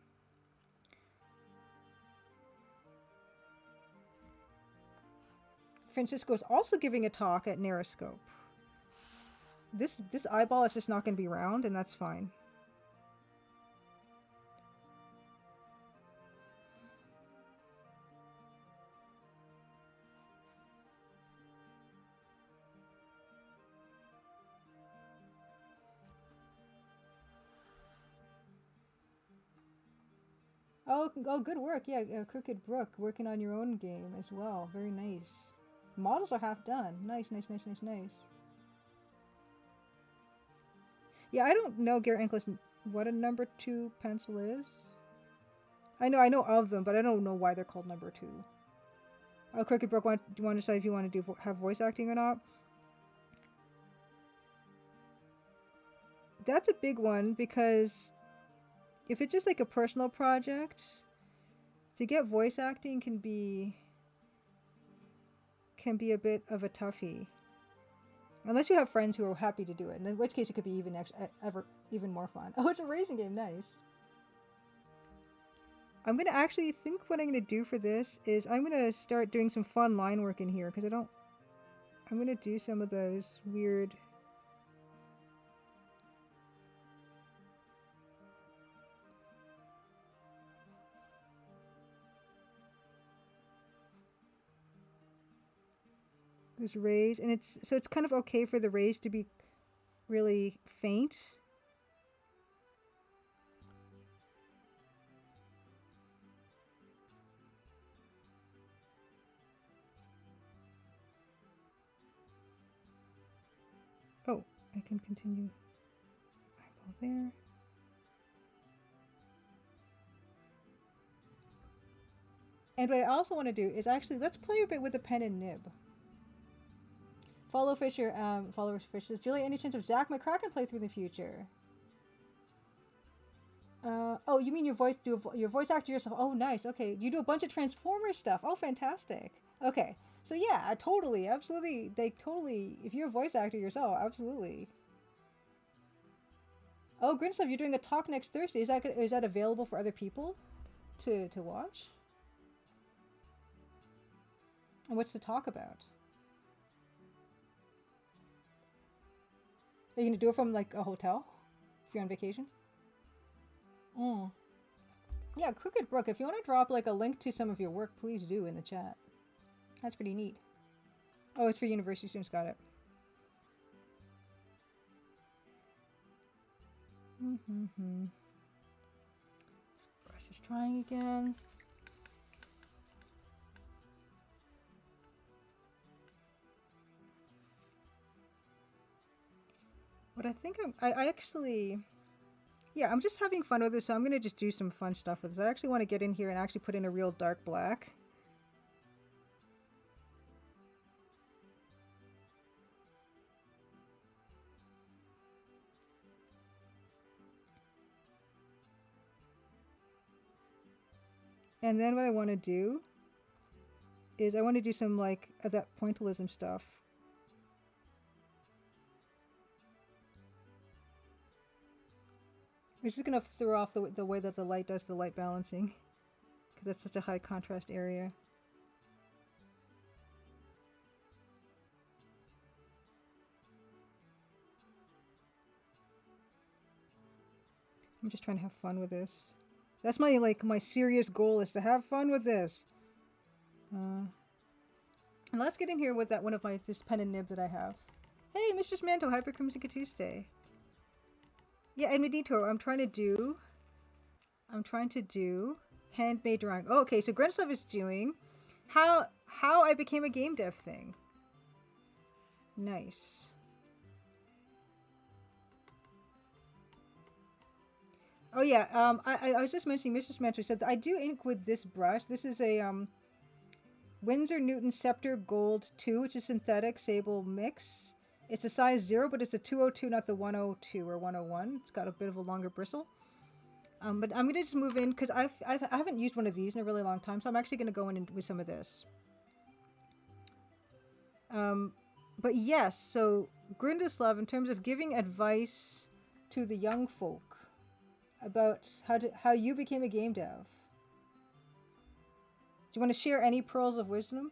Francisco is also giving a talk at Narroscope. This eyeball is just not going to be round, and that's fine. Oh, good work. Yeah, Crooked Brook, working on your own game as well. Very nice. Models are half done. Nice. Yeah, I don't know, Garrett Enkless, what a number 2 pencil is. I know of them, but I don't know why they're called number 2. Oh, Crooked Brook, do you want to decide if you want to have voice acting or not? That's a big one, because if it's just like a personal project, to get voice acting can be a bit of a toughie. Unless you have friends who are happy to do it, in which case it could be even more fun. Oh, it's a racing game, nice. I'm gonna actually think what I'm gonna do for this is I'm gonna start doing some fun line work in here, because I'm gonna do some of those weird. There's rays, and it's kind of okay for the rays to be really faint. Oh, I can continue. Eyeball there. And what I also want to do is actually, let's play a bit with the pen and nib. Follow Fisher, says, Julia, any chance of Zach McCracken play through the future? Oh, you mean your voice actor yourself? Oh, nice. Okay, you do a bunch of Transformers stuff. Oh, fantastic. Okay, so yeah, absolutely. If you're a voice actor yourself, absolutely. Oh, Grinstuff, you're doing a talk next Thursday. Is that available for other people to watch? And what's the talk about? Are you gonna do it from like a hotel if you're on vacation? Yeah, Crooked Brook, if you want to drop like a link to some of your work, please do in the chat. That's pretty neat. Oh, it's for university students, got it. This brush is trying again. What I think I actually, yeah, I'm just having fun with this, so I'm gonna just do some fun stuff with this. I actually want to get in here and actually put in a real dark black. And then what I want to do is I want to do some like that pointillism stuff. I'm just gonna throw off the way that the light does the light balancing, because that's such a high contrast area. I'm just trying to have fun with this. That's my serious goal, is to have fun with this. And let's get in here with that one of this pen and nib that I have. Hey, Mistress Manto, Hyper Crimson Tuesday. Yeah, and Medito, I'm trying to do handmade drawing. Oh, okay, so Grenslov is doing how I became a game dev thing. Nice. Oh yeah, I was just mentioning, Mistress Manto said that I do ink with this brush. This is a Winsor Newton Scepter Gold 2, which is synthetic sable mix. It's a size 0, but it's a 202, not the 102 or 101. It's got a bit of a longer bristle. But I'm gonna just move in because I haven't used one of these in a really long time, so I'm actually gonna go in with some of this. But yes, so Grindislav, in terms of giving advice to the young folk about how you became a game dev, do you want to share any pearls of wisdom?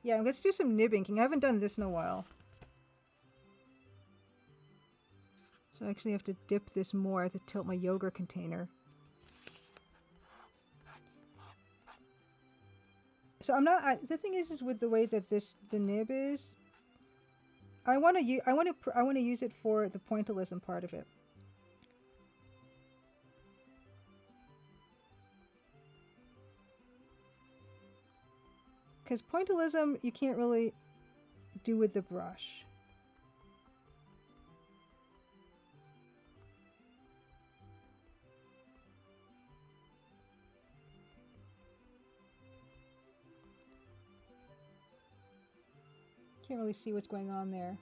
Yeah, let's do some nib inking. I haven't done this in a while. So I actually have to dip this more. I have to tilt my yogurt container. So I'm not. The thing is with the way that the nib is, I want to use it for the pointillism part of it. Because pointillism you can't really do with the brush. Can't really see what's going on there.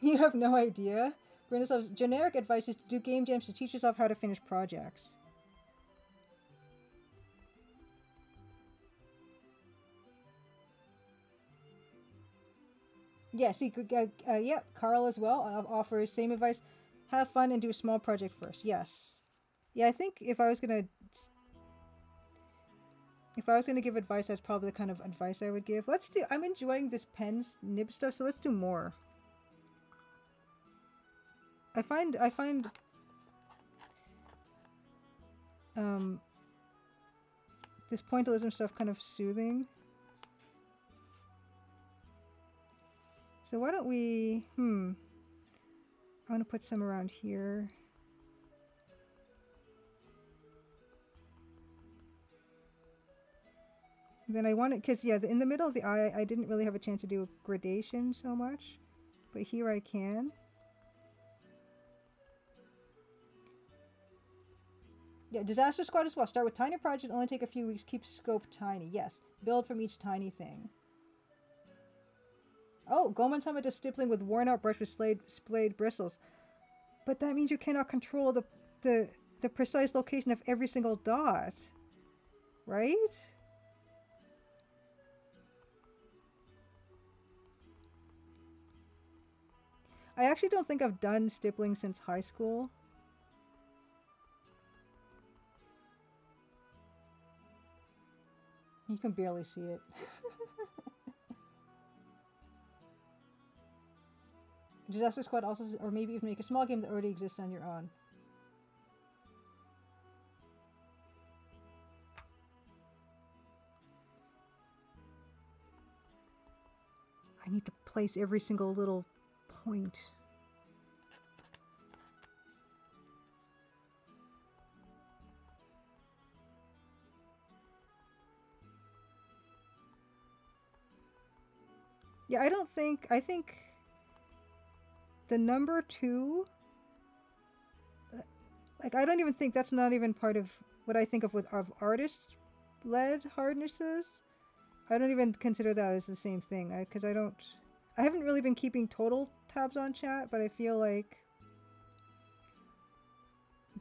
You have no idea? Grinaslav's generic advice is to do game jams to teach yourself how to finish projects. Yeah, see, yep, Carl as well offers same advice. Have fun and do a small project first. Yes. Yeah, I think if I was gonna give advice, that's probably the kind of advice I would give. Let's do. I'm enjoying this pen's nib stuff, so let's do more. I find this pointillism stuff kind of soothing. So why don't we? I want to put some around here. Then I want it because yeah, in the middle of the eye, I didn't really have a chance to do a gradation so much, but here I can. Yeah, Disaster Squad as well. Start with tiny projects, only take a few weeks, keep scope tiny. Yes, build from each tiny thing. Oh, Goman Summit does stippling with worn out brush with splayed bristles. But that means you cannot control the precise location of every single dot. Right? I actually don't think I've done stippling since high school. You can barely see it. Disaster Squad also, or maybe even make a small game that already exists on your own. I need to place every single little point. Yeah, I think the number 2, like I don't even think that's not even part of what I think of artist-led hardnesses. I don't even consider that as the same thing, because I haven't really been keeping total tabs on chat, but I feel like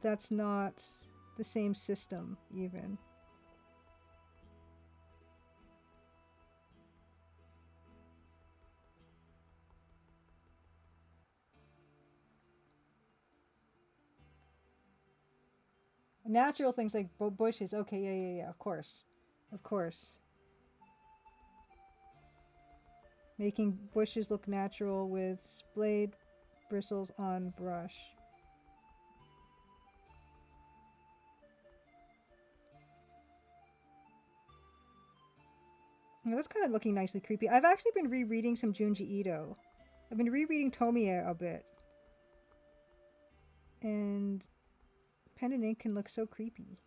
that's not the same system even. Natural things like bushes. Okay, yeah, of course. Of course. Making bushes look natural with splayed bristles on brush. Now that's kind of looking nicely creepy. I've actually been rereading some Junji Ito. I've been rereading Tomie a bit. And pen and ink can look so creepy.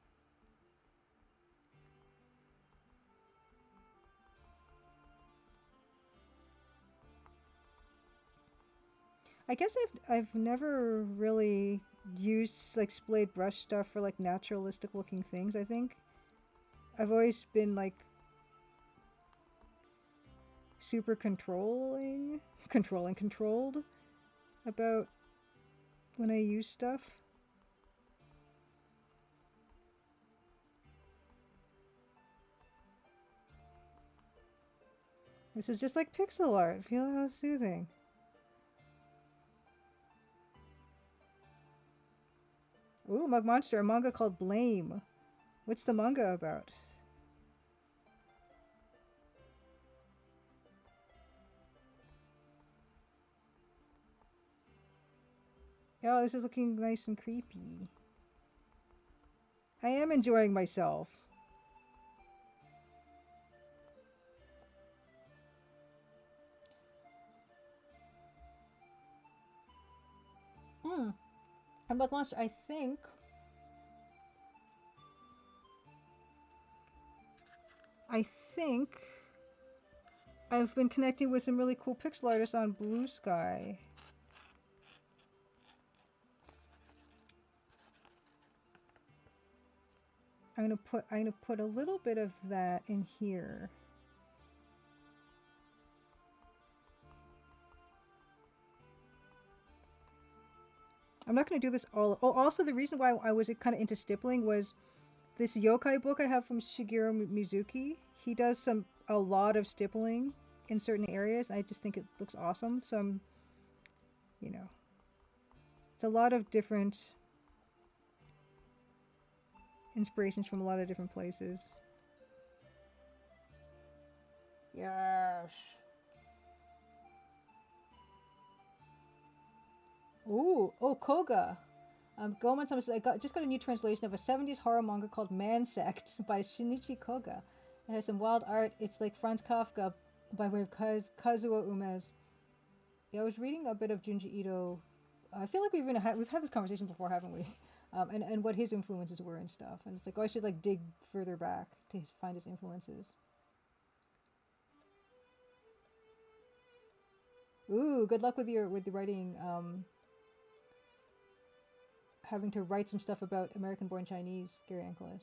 I guess I've never really used like splayed brush stuff for like naturalistic looking things, I think. I've always been like super controlled about when I use stuff. This is just like pixel art. Feel how soothing. Ooh, Mug Monster, a manga called Blame. What's the manga about? Oh, this is looking nice and creepy. I am enjoying myself. And Mug Monster, I think I've been connecting with some really cool pixel artists on Blue Sky. I'm gonna put a little bit of that in here. I'm not gonna do this all. Oh, also the reason why I was kind of into stippling was this yokai book I have from Shigeru Mizuki. He does a lot of stippling in certain areas, and I just think it looks awesome. So I'm, you know, it's a lot of different inspirations from a lot of different places. Yes. Ooh, oh, Koga. Goman says I just got a new translation of a 70s horror manga called Man Sect by Shinichi Koga. It has some wild art. It's like Franz Kafka by way of Kazuo Umez. Yeah, I was reading a bit of Junji Ito. I feel like we've had this conversation before, haven't we? And what his influences were and stuff. And it's like, oh, I should like dig further back to find his influences. Ooh, good luck with the writing. Having to write some stuff about American-born Chinese, Gary Angeles.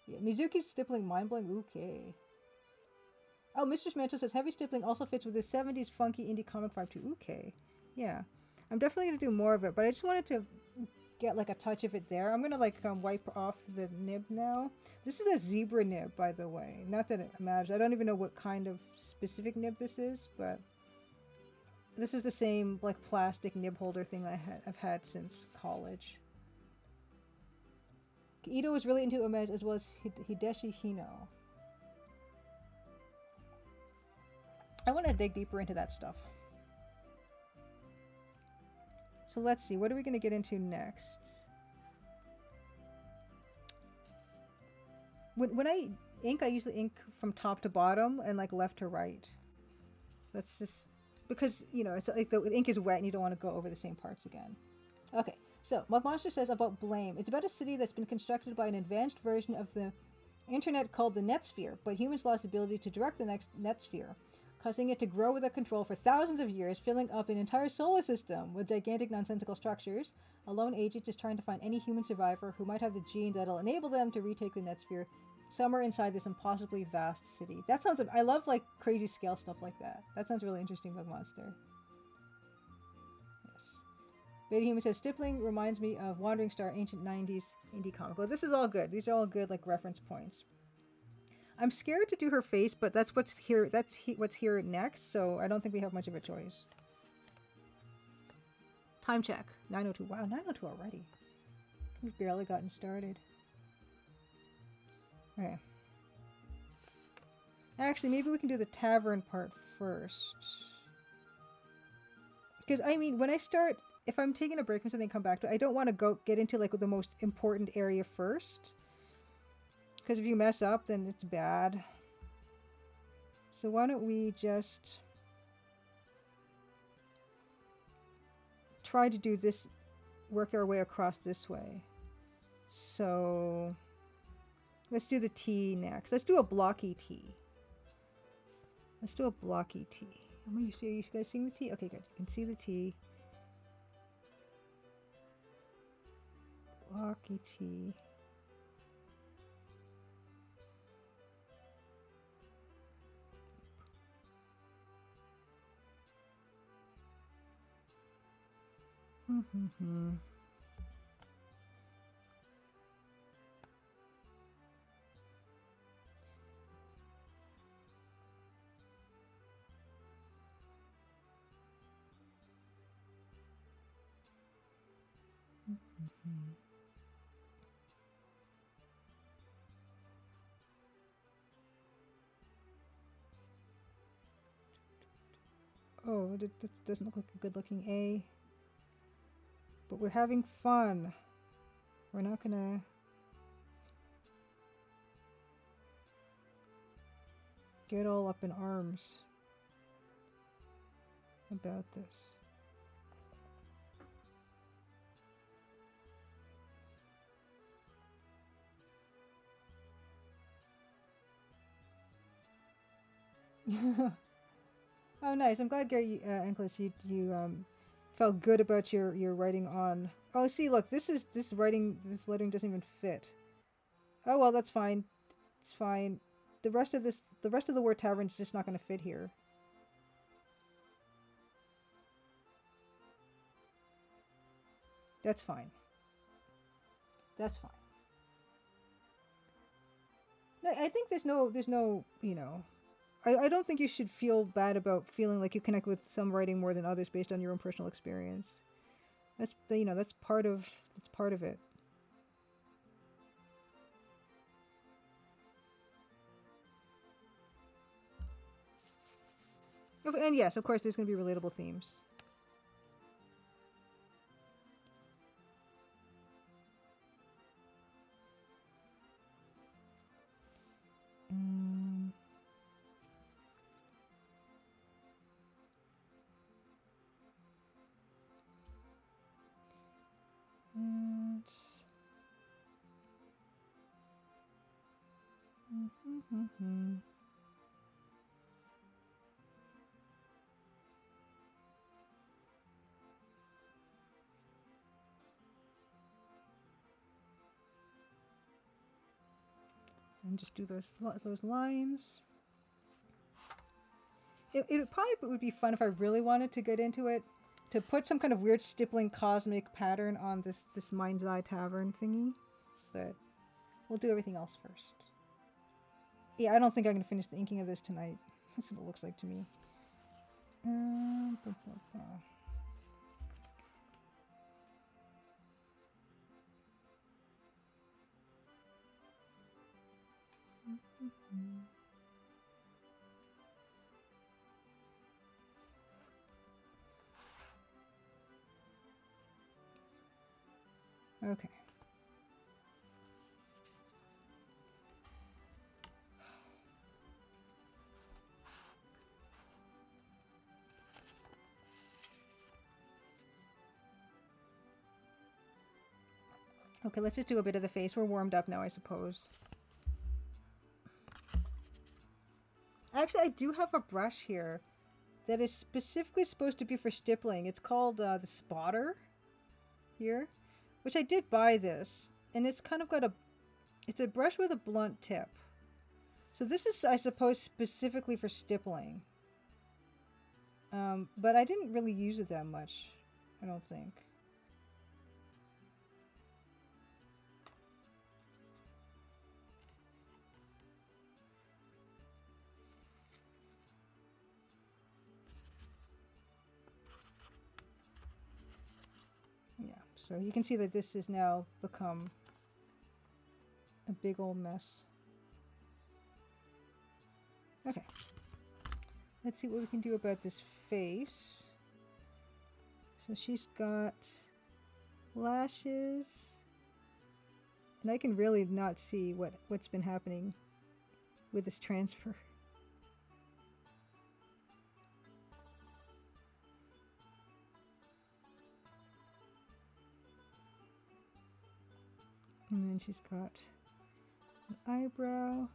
Yeah, Mizuki's stippling mind-blowing. Okay. Oh, Mr. Schmanto says heavy stippling also fits with the 70s funky indie comic vibe too. Okay. Yeah. I'm definitely going to do more of it, but I just wanted to get like a touch of it there. I'm going to like wipe off the nib now. This is a zebra nib, by the way. Not that it matters. I don't even know what kind of specific nib this is, but this is the same like plastic nib holder thing I've had since college. Ito was really into Umez as well as Hideshi Hino. I want to dig deeper into that stuff. So let's see, what are we going to get into next? When I ink, I usually ink from top to bottom and like left to right. That's just because, you know, it's like the ink is wet and you don't want to go over the same parts again. Okay, so Mug Monster says about Blame. It's about a city that's been constructed by an advanced version of the internet called the Netsphere, but humans lost the ability to direct the next Netsphere, causing it to grow without control for thousands of years, filling up an entire solar system with gigantic nonsensical structures. A lone agent is trying to find any human survivor who might have the gene that'll enable them to retake the Netsphere somewhere inside this impossibly vast city. That sounds... I love, like, crazy scale stuff like that. That sounds really interesting, Bug Monster. Yes. Beta Human says, stippling reminds me of Wandering Star, ancient 90s indie comic. Well, this is all good. These are all good, like, reference points. I'm scared to do her face, but that's what's here. What's here next, so I don't think we have much of a choice. Time check. 9:02. Wow, 9:02 already. We've barely gotten started. Okay. Actually, maybe we can do the tavern part first. Because, I mean, when I start, if I'm taking a break from something and come back to it, I don't want to get into, like, the most important area first. Because if you mess up, then it's bad. So why don't we just try to do this, work our way across this way. So let's do the T next. Let's do a blocky T. Let's do a blocky T. Are you guys seeing the T? Okay, good. You can see the T. Blocky T. Oh, that doesn't look like a good looking A. But we're having fun. We're not gonna... get all up in arms about this. Oh, nice. I'm glad, Gary Enclis, you felt good about your writing on. Oh, see, look, this lettering doesn't even fit. Oh well, that's fine. It's fine. The rest of the word tavern is just not going to fit here. That's fine. That's fine. No, I think there's no, you know, I don't think you should feel bad about feeling like you connect with some writing more than others based on your own personal experience. That's that's part of it. And yes, of course, there's going to be relatable themes. And just do those lines. It probably would be fun if I really wanted to get into it, to put some kind of weird stippling cosmic pattern on this Mind's Eye Tavern thingy, but we'll do everything else first. Yeah, I don't think I'm going to finish the inking of this tonight. That's what it looks like to me. Okay. Okay, let's just do a bit of the face. We're warmed up now, I suppose. Actually, I do have a brush here that is specifically supposed to be for stippling. It's called the Spotter here, which I did buy this, and it's kind of got it's a brush with a blunt tip. So this is, I suppose, specifically for stippling. But I didn't really use it that much, I don't think. Yeah, so you can see that this has now become a big old mess. Okay. Let's see what we can do about this face. So she's got lashes. And I can really not see what's been happening with this transfer. And then she's got an eyebrow.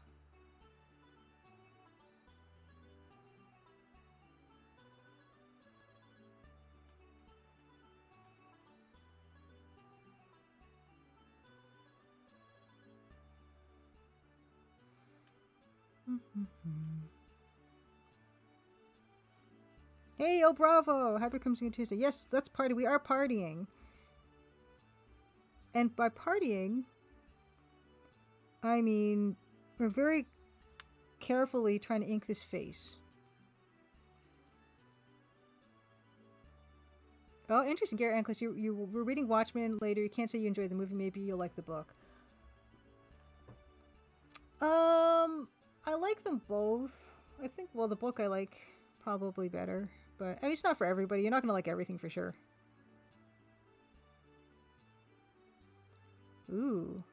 Hey, oh bravo! Happy Crimson Tuesday. Yes, let's party. We are partying. And by partying, I mean we're very carefully trying to ink this face. Oh, interesting, Garrett Ankles. You were reading Watchmen later. You can't say you enjoyed the movie. Maybe you'll like the book. I like them both. I think, well, the book I like probably better. But, I mean, it's not for everybody. You're not going to like everything for sure. Ooh.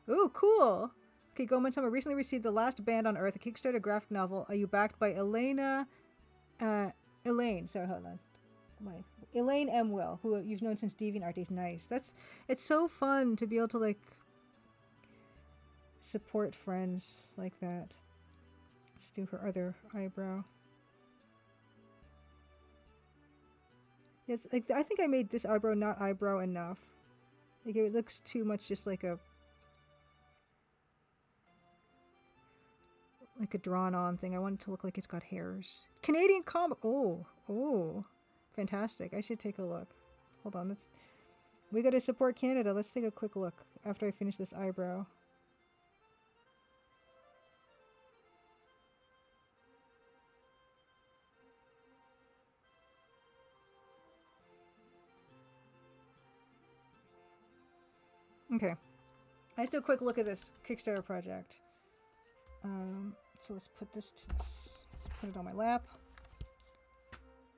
Ooh, cool. Okay, Goman Summer recently received The Last Band on Earth, a Kickstarter graphic novel. Are you backed by Elaine. Sorry, hold on. Elaine M. Will, who you've known since DeviantArt is nice. It's so fun to be able to, like, support friends like that. Let's do her other eyebrow. Yes, like, I think I made this eyebrow not eyebrow enough. Like, it looks too much just like a drawn on thing. I want it to look like it's got hairs. Canadian comic. Oh, fantastic. I should take a look. Hold on. We got to support Canada. Let's take a quick look after I finish this eyebrow. Okay. Let's do a quick look at this Kickstarter project. So let's put this to this. Let's put it on my lap.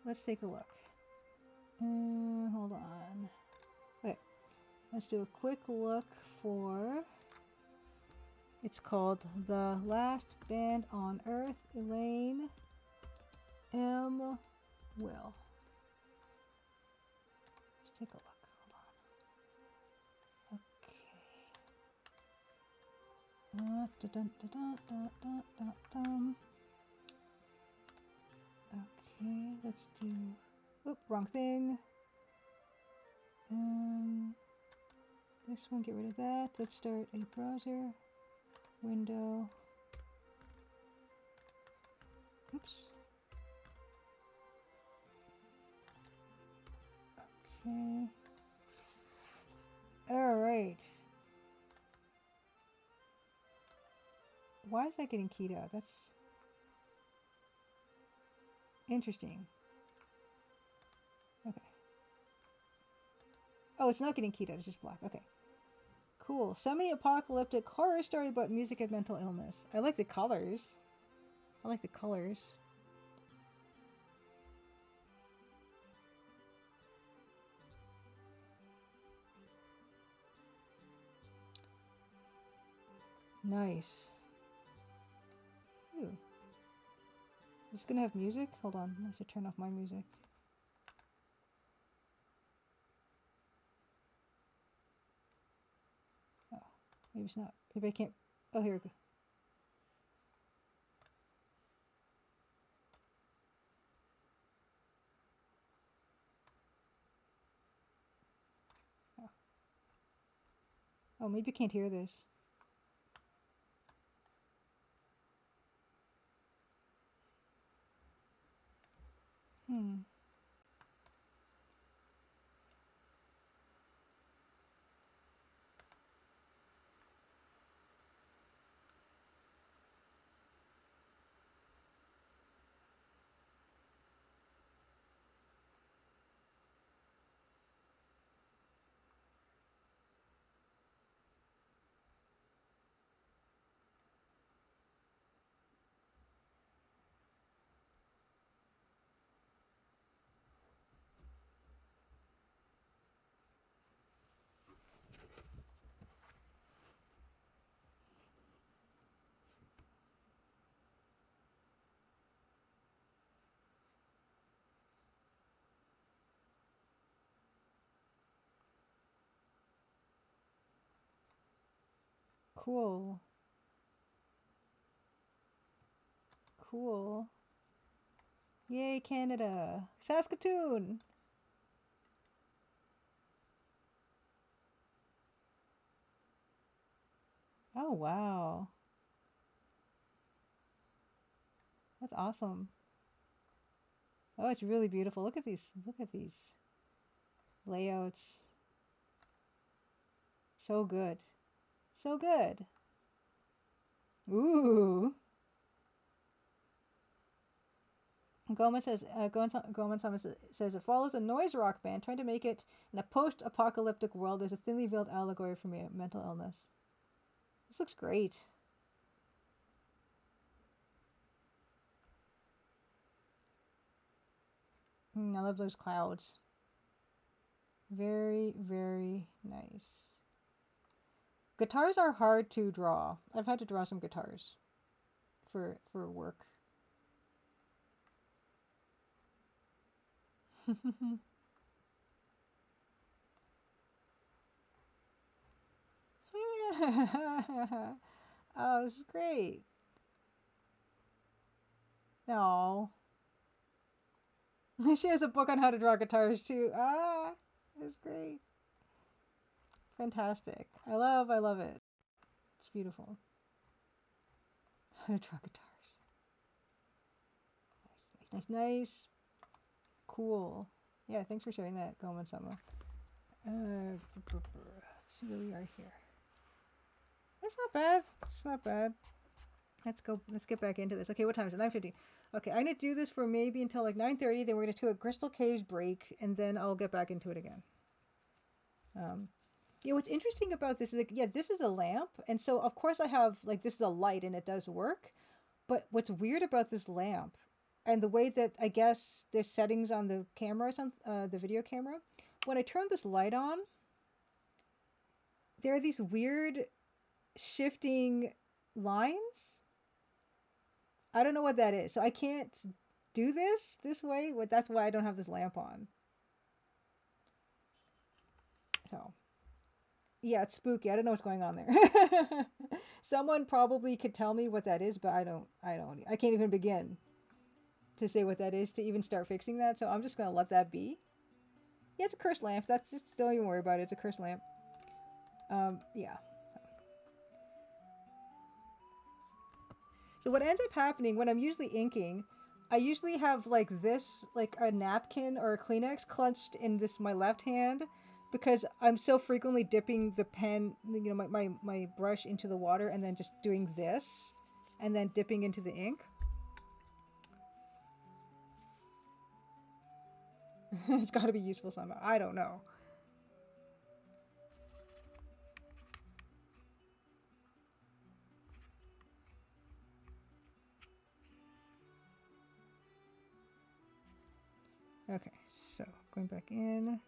Let's take a look. Hold on. Okay. Let's do a quick look for... It's called The Last Band on Earth, Elaine M. Will. Let's take a look. Hold on. Okay, let's do... Oop, wrong thing. This one, get rid of that. Let's start a browser. Window. Oops. Okay. Alright. Why is that getting keyed out? That's interesting. Okay. Oh, it's not getting keyed out. It's just black. Okay. Cool. Semi-apocalyptic horror story about music and mental illness. I like the colors. Nice. Ooh. Is this gonna have music? Hold on. I should turn off my music. Oh, maybe it's not. Maybe I can't. Oh, here we go. Oh, maybe I can't hear this. Cool. Cool. Yay, Canada. Saskatoon. Oh, wow. That's awesome. Oh, it's really beautiful. Look at these. Look at these layouts. So good. So good. Ooh. Goman says it follows a noise rock band trying to make it in a post-apocalyptic world. There's a thinly veiled allegory for mental illness. This looks great. I love those clouds. Very, very nice. Guitars are hard to draw. I've had to draw some guitars for work. Oh, this is great. No. She has a book on how to draw guitars too. Ah, it's great. Fantastic. I love it. It's beautiful. How to draw guitars. Nice, nice, nice. Cool. Yeah, thanks for sharing that, Goman-sama. Let's see where we are here. That's not bad. It's not bad. Let's go. Let's get back into this. Okay, what time is it? 9:50. Okay, I'm gonna do this for maybe until like 9:30. Then we're gonna do a Crystal Caves break, and then I'll get back into it again. Yeah, what's interesting about this is like, yeah, this is a lamp, and so of course I have like this is a light, and it does work. But what's weird about this lamp, and the way that I guess there's settings on the camera, the video camera, when I turn this light on, there are these weird shifting lines. I don't know what that is. So I can't do this way. That's why I don't have this lamp on. So yeah, it's spooky. I don't know what's going on there. Someone probably could tell me what that is, but I can't even begin to say what that is to even start fixing that. So I'm just gonna let that be. Yeah, it's a cursed lamp. That's just, don't even worry about it. It's a cursed lamp. Yeah. So what ends up happening when I'm usually inking, I usually have like this, like a napkin or a Kleenex clenched in my left hand, because I'm so frequently dipping the pen, my brush into the water and then just doing this and then dipping into the ink. It's got to be useful somehow. I don't know. Okay, so going back in.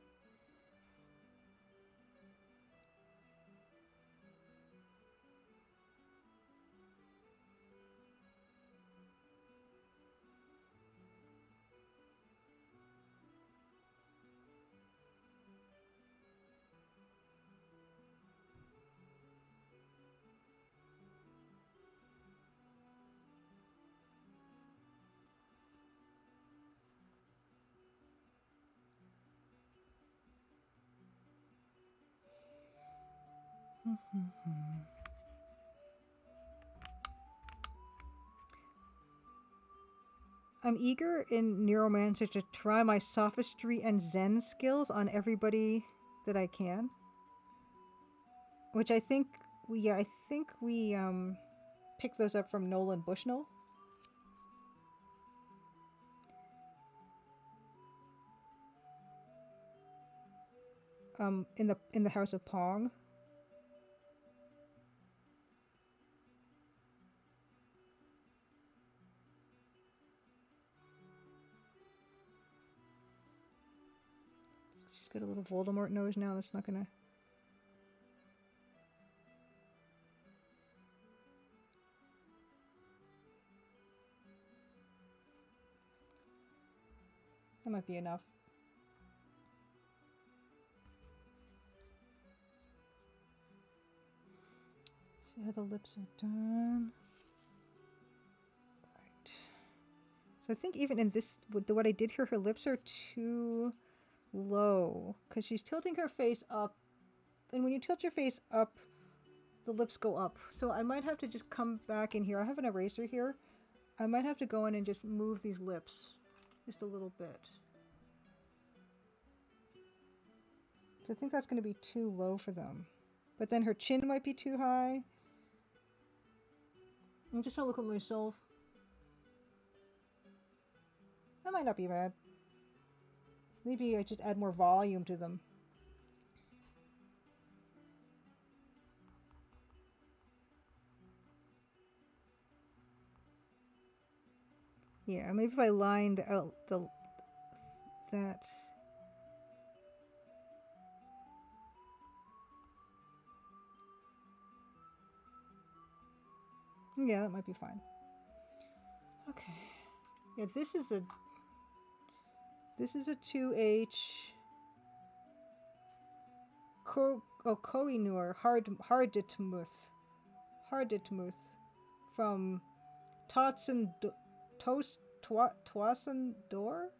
I'm eager in Neuromancer to try my sophistry and Zen skills on everybody that I can. Which I think we picked those up from Nolan Bushnell. In the House of Pong. She's got a little Voldemort nose now. That's not gonna. That might be enough. See how the lips are done. Right. So I think even in this, what I did here, her lips are too low because she's tilting her face up, and when you tilt your face up, the lips go up. So I might have to just come back in here. I have an eraser here. I might have to go in and just move these lips. Just a little bit. So I think that's going to be too low for them. But then her chin might be too high. I'm just trying to look at myself. That might not be bad. Maybe I just add more volume to them. Yeah, maybe if I line that. Yeah, that might be fine. Okay. Yeah, this is a 2H. Koinur, Harditmuth from Twassen Door.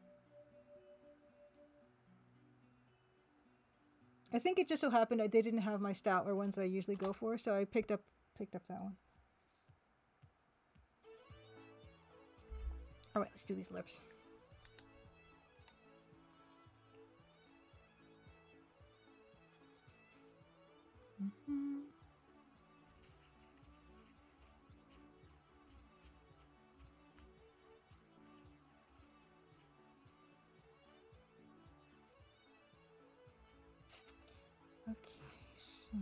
I think it just so happened they didn't have my Statler ones that I usually go for, so I picked up that one. All right, let's do these lips. Okay, so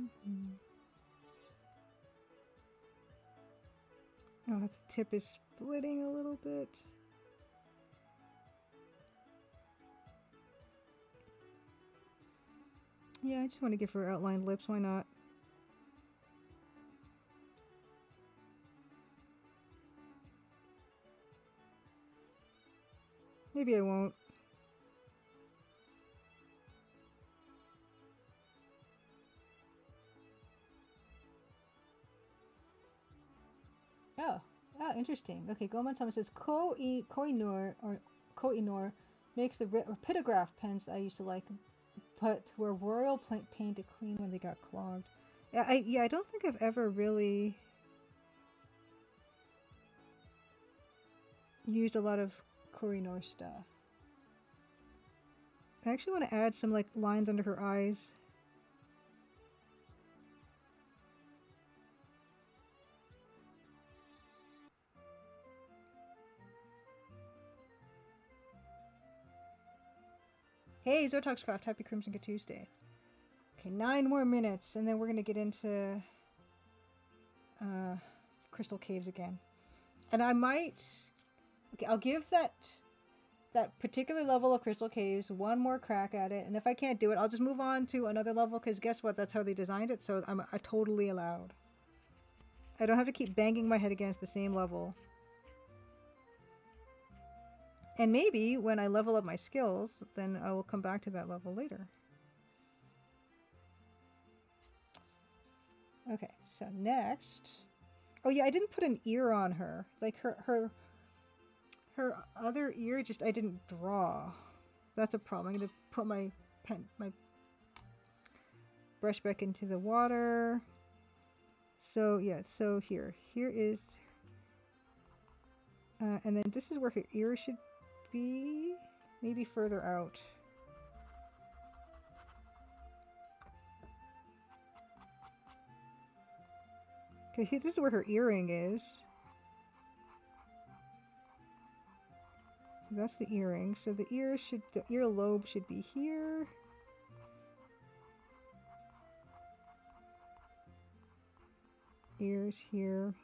just gonna... Oh, the tip is splitting a little bit. Yeah, I just want to give her outlined lips. Why not? Maybe I won't. Oh, interesting. Okay, Goman-sama says Koinur makes the pictograph pens I used to like, but were royal painted clean when they got clogged. Yeah, I don't think I've ever really used a lot of Koinur stuff. I actually want to add some like lines under her eyes. Hey, Zotoxcraft, happy Crimson Good Tuesday. Okay, 9 more minutes, and then we're gonna get into Crystal Caves again. And I might... Okay, I'll give that particular level of Crystal Caves one more crack at it, and if I can't do it, I'll just move on to another level, because guess what? That's how they designed it, so I'm totally allowed. I don't have to keep banging my head against the same level. And maybe when I level up my skills, then I will come back to that level later. Okay, so next... Oh yeah, I didn't put an ear on her. Like her other ear, just I didn't draw. That's a problem. I'm gonna put my brush back into the water. So yeah, so here is, and then this is where her ear should be, maybe further out. Okay, this is where her earring is. So that's the earring. So the earlobe should be here. Ears here.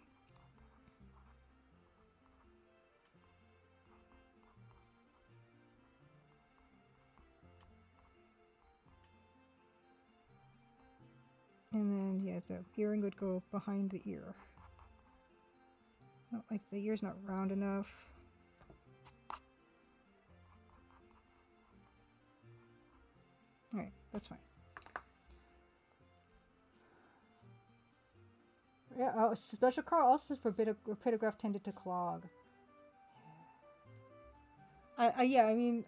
And then, yeah, the earring would go behind the ear. Not like the ear's not round enough. Alright, that's fine. Yeah, oh, special car also for pictograph tended to clog. Yeah, I mean,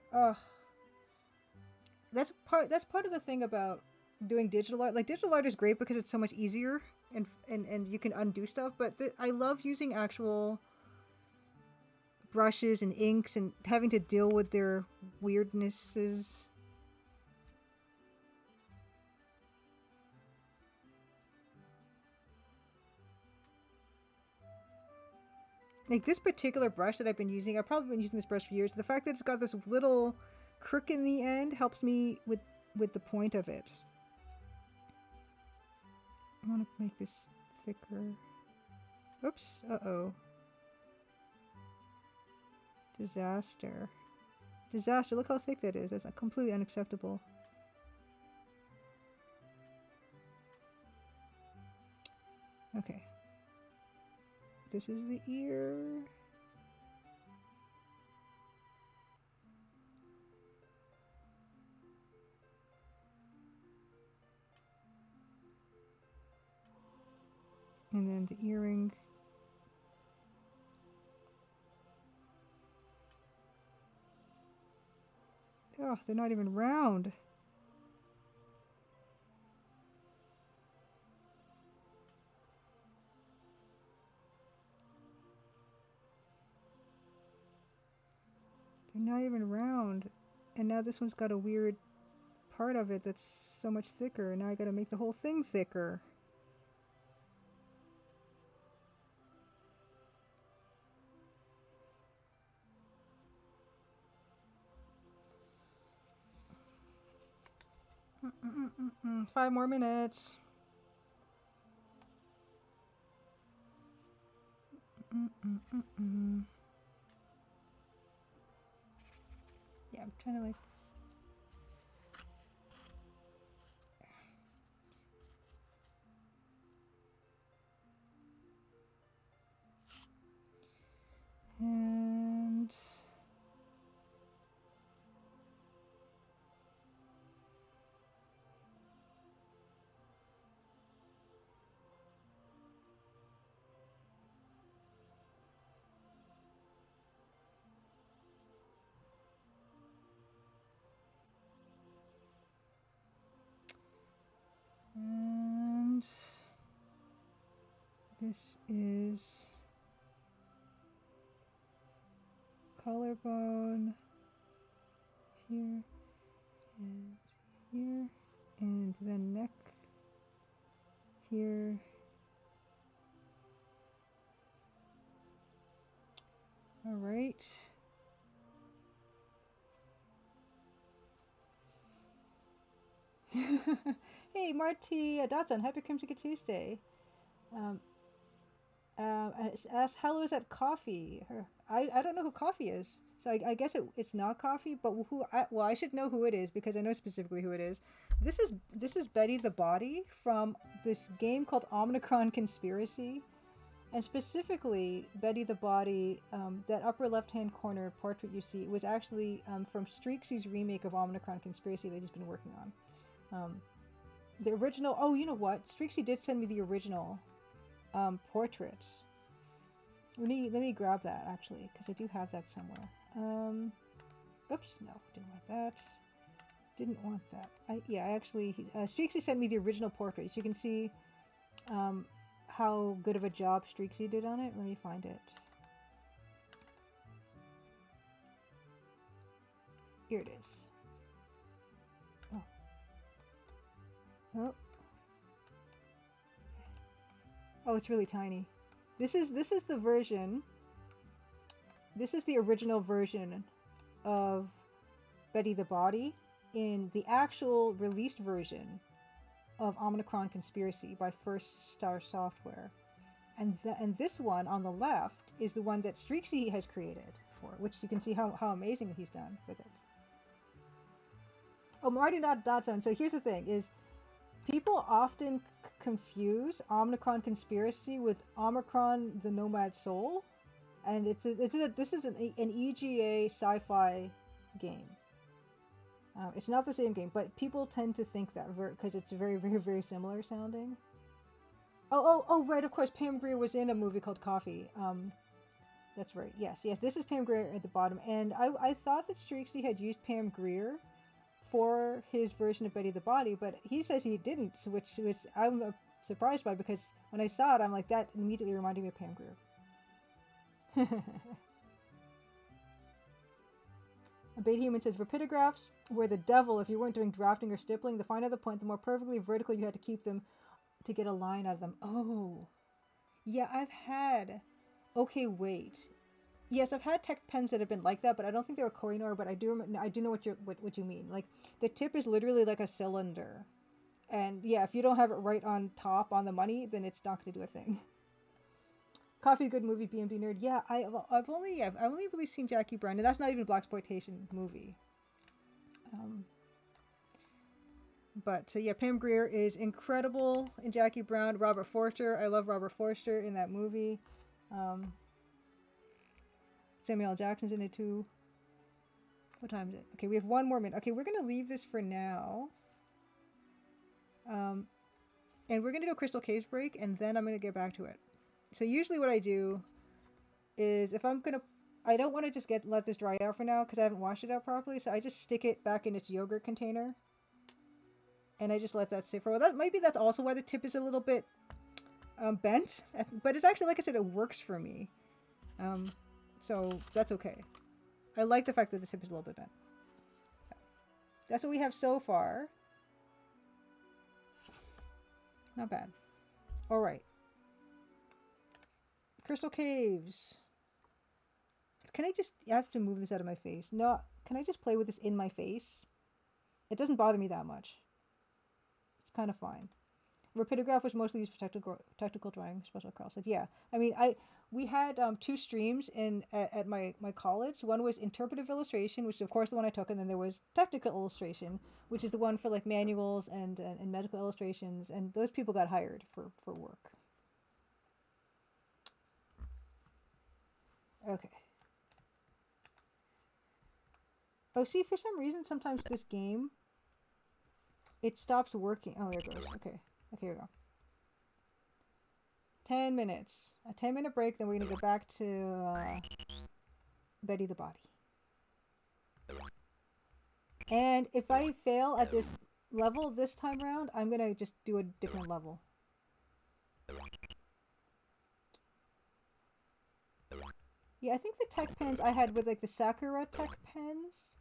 that's part of the thing about doing digital art. Like digital art is great because it's so much easier and you can undo stuff. But I love using actual brushes and inks and having to deal with their weirdnesses. Like this particular brush that I've been using, I've probably been using this brush for years. The fact that it's got this little crook in the end helps me with the point of it. I want to make this thicker. Oops. Uh-oh. Disaster. Disaster. Look how thick that is. That's completely unacceptable. Okay. This is the ear. And then the earring. Oh, they're not even round. They're not even round. And now this one's got a weird part of it that's so much thicker. Now I gotta make the whole thing thicker. Mm-mm-mm-mm. 5 more minutes. Mm-mm-mm-mm. Yeah, I'm trying to like... And... And... This is... Collarbone. Here. And here. And then neck. Here. Alright. Hey, Marty Dotson, happy Crimson Tuesday. Um, asked, hello, is that Coffee? I don't know who Coffee is. So I guess it's not Coffee, but well, I should know who it is because I know specifically who it is. This is Betty the Body from this game called Omnicron Conspiracy. And specifically, Betty the Body, that upper left-hand corner portrait you see was actually from Streaksy's remake of Omnicron Conspiracy that he's been working on. The original, oh, you know what? Streaksy did send me the original portrait. Let me grab that actually, because I do have that somewhere. Oops, no, didn't want that. Didn't want that. I actually, Streaksy sent me the original portrait, so you can see how good of a job Streaksy did on it. Let me find it. Here it is. Oh. Oh. Oh, it's really tiny. This is the version. This is the original version of Betty the Body in the actual released version of Omnicron Conspiracy by First Star Software. And this one on the left is the one that Streaksy has created for, which you can see how amazing he's done with it. Oh, Marty Dotson. So here's the thing: is people often confuse Omnicron Conspiracy with Omicron the Nomad Soul, and this is an EGA sci-fi game. It's not the same game, but people tend to think that because it's very, very, very similar sounding. Oh, right, of course, Pam Grier was in a movie called Coffee, That's right. Yes, yes. This is Pam Grier at the bottom, and I thought that Streaksy had used Pam Grier for his version of Betty the Body, but he says he didn't, which I'm surprised by, because when I saw it, I'm like, that immediately reminded me of Pam Grier. A Beta Human says, rapidographs were the devil if you weren't doing drafting or stippling. The finer the point, the more perfectly vertical you had to keep them to get a line out of them. Oh, yeah, I've had... Okay, wait. Yes, I've had tech pens that have been like that, but I don't think they were Koh-i-Noor, but I do know what you mean. Like, the tip is literally like a cylinder. And yeah, if you don't have it right on top on the money, then it's not going to do a thing. Coffee Good Movie, BMD Nerd. Yeah, I've only really seen Jackie Brown, and that's not even a blaxploitation movie. But yeah, Pam Grier is incredible in Jackie Brown. Robert Forster, I love Robert Forster in that movie. Samuel L. Jackson's in it too. What time is it? Okay, we have 1 more minute. Okay, we're gonna leave this for now. And we're gonna do a Crystal Caves break, and then I'm gonna get back to it. So usually what I do is, if I'm gonna, I don't want to just let this dry out for now because I haven't washed it out properly. So I just stick it back in its yogurt container, and I just let that sit for a while. Maybe that's also why the tip is a little bit bent, but it's actually, like I said, it works for me. So that's okay. I like the fact that the tip is a little bit bent. That's what we have so far. Not bad. All right. Crystal Caves. Can I just... I have to move this out of my face. No, can I just play with this in my face? It doesn't bother me that much. It's kind of fine. Rapidograph was mostly used for technical drawing, special Carl said. Yeah, I mean, we had 2 streams at my college. One was interpretive illustration, which is of course the one I took, and then there was technical illustration, which is the one for like manuals and medical illustrations, and those people got hired for work. Okay. Oh, see, for some reason, sometimes this game, it stops working. Oh, there it goes. Okay. Okay, here we go. 10 minutes. A 10-minute break, then we're going to go back to Betty the Body. And if I fail at this level this time around, I'm going to just do a different level. Yeah, I think the tech pens I had were like the Sakura tech pens,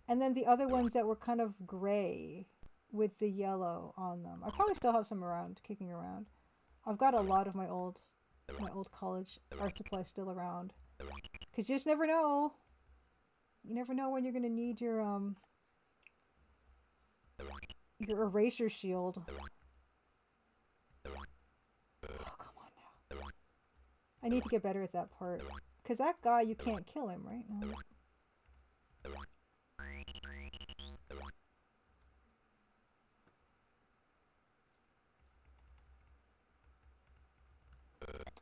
and then the other ones that were kind of gray with the yellow on them. I probably still have some around, kicking around. I've got a lot of my old college art supplies still around. Cause you just never know. You never know when you're gonna need your eraser shield. Oh, come on now. I need to get better at that part. Cause that guy, you can't kill him, right? No.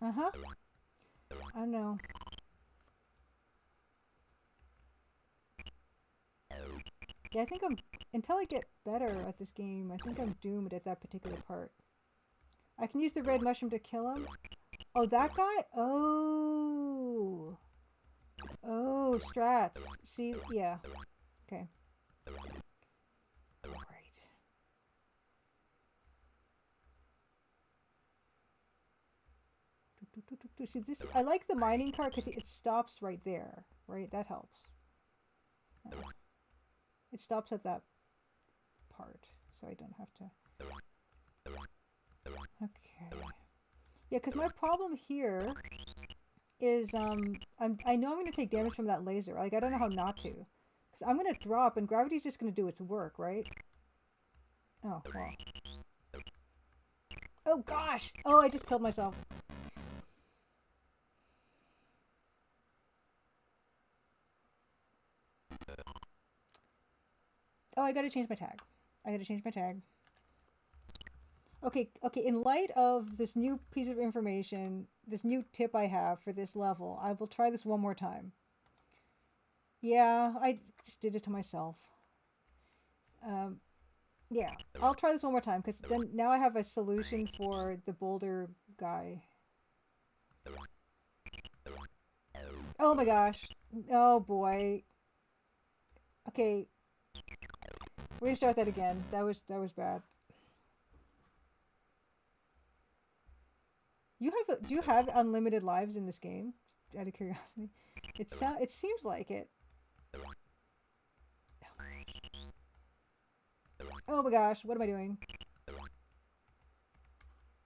Uh-huh. I don't know. Yeah, I think until I get better at this game, I think I'm doomed at that particular part. I can use the red mushroom to kill him. Oh, that guy? Oh. Oh, strats. See, yeah. Okay. All right. See, this, I like the mining cart because it stops right there, right? That helps. It stops at that part, so I don't have to... Okay. Yeah, because my problem here is, I know I'm going to take damage from that laser. Like, I don't know how not to. Because I'm going to drop, and gravity's just going to do its work, right? Oh, well. Oh, gosh! Oh, I just killed myself. Oh, I gotta change my tag. Okay, in light of this new piece of information, this new tip I have for this level, I will try this one more time. Yeah, I just did it to myself. Yeah, I'll try this one more time, because then now I have a solution for the boulder guy. Oh my gosh. Oh boy. Okay, we're gonna start that again. That was bad. Do you have unlimited lives in this game? Out of curiosity. It seems like it. Oh my gosh, what am I doing?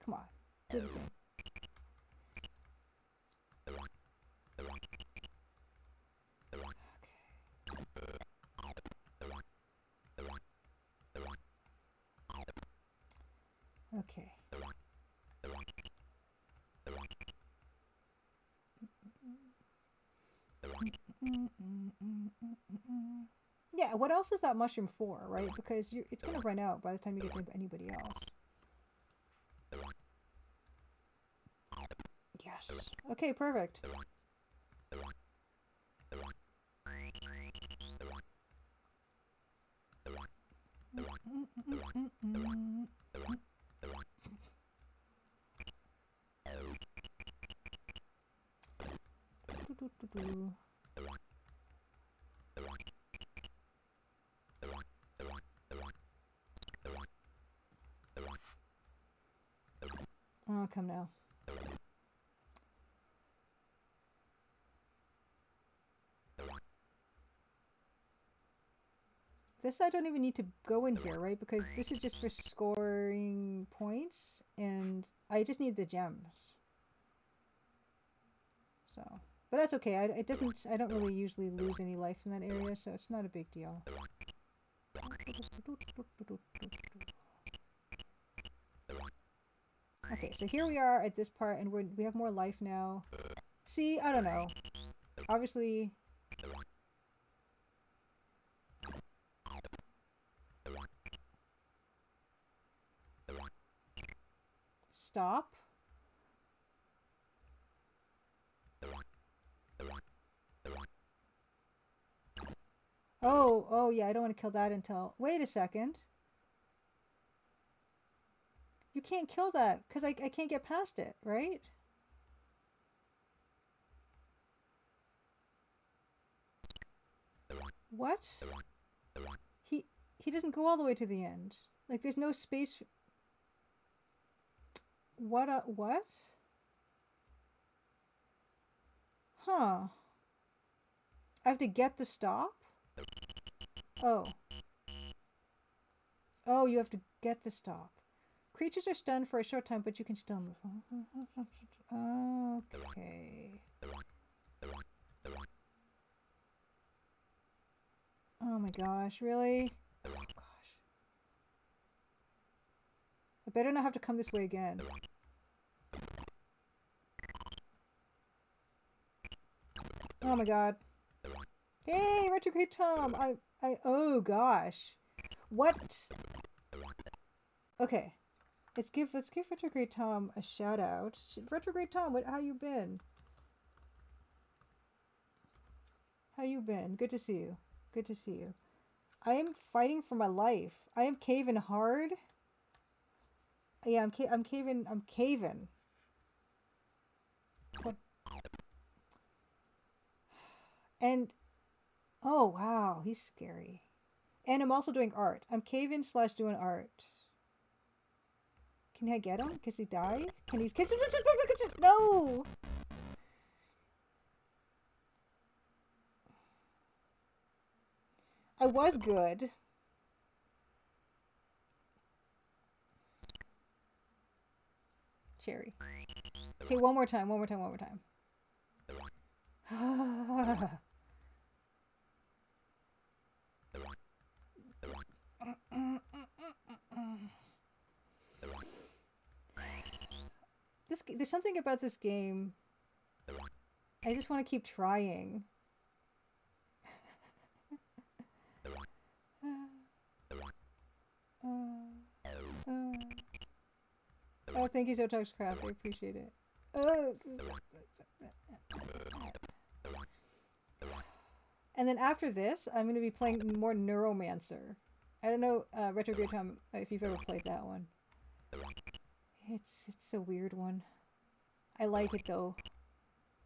Come on. Do the thing. Okay. Yeah, what else is that mushroom for, right? Because it's gonna run out by the time you get to anybody else. Yes. Okay, perfect. Oh, come now. This I don't even need to go in here, right? Because this is just for scoring points, and I just need the gems. So, but that's okay. It doesn't. I don't really usually lose any life in that area, so it's not a big deal. Okay, so here we are at this part, and we have more life now. See, I don't know. Obviously, stop. Oh yeah, I don't want to kill that until... Wait a second. You can't kill that, because I can't get past it, right? What? He he doesn't go all the way to the end. Like, there's no space... What? What? Huh. I have to get the stop? Oh. Oh, you have to get the stop. Creatures are stunned for a short time, but you can still move. Okay. Oh my gosh, really? Oh gosh. I better not have to come this way again. Oh my god. Hey, Retrograde Tom! Oh gosh. What? Okay. Let's give Retrograde Tom a shout out. Retrograde Tom, how you been? How you been? Good to see you. Good to see you. I am fighting for my life. I am caving hard. Yeah, I'm caving. I'm caving. What? And oh wow, he's scary. And I'm also doing art. I'm caving slash doing art. Can I get him? Can he die? Can he? No. I was good. Cherry. Okay, one more time. One more time. One more time. There's something about this game. I just want to keep trying. Oh, thank you, Zotoxcraft. I appreciate it. Oh. And then after this, I'm going to be playing more Neuromancer. I don't know, Retrograde Tom, if you've ever played that one. It's a weird one. I like it though.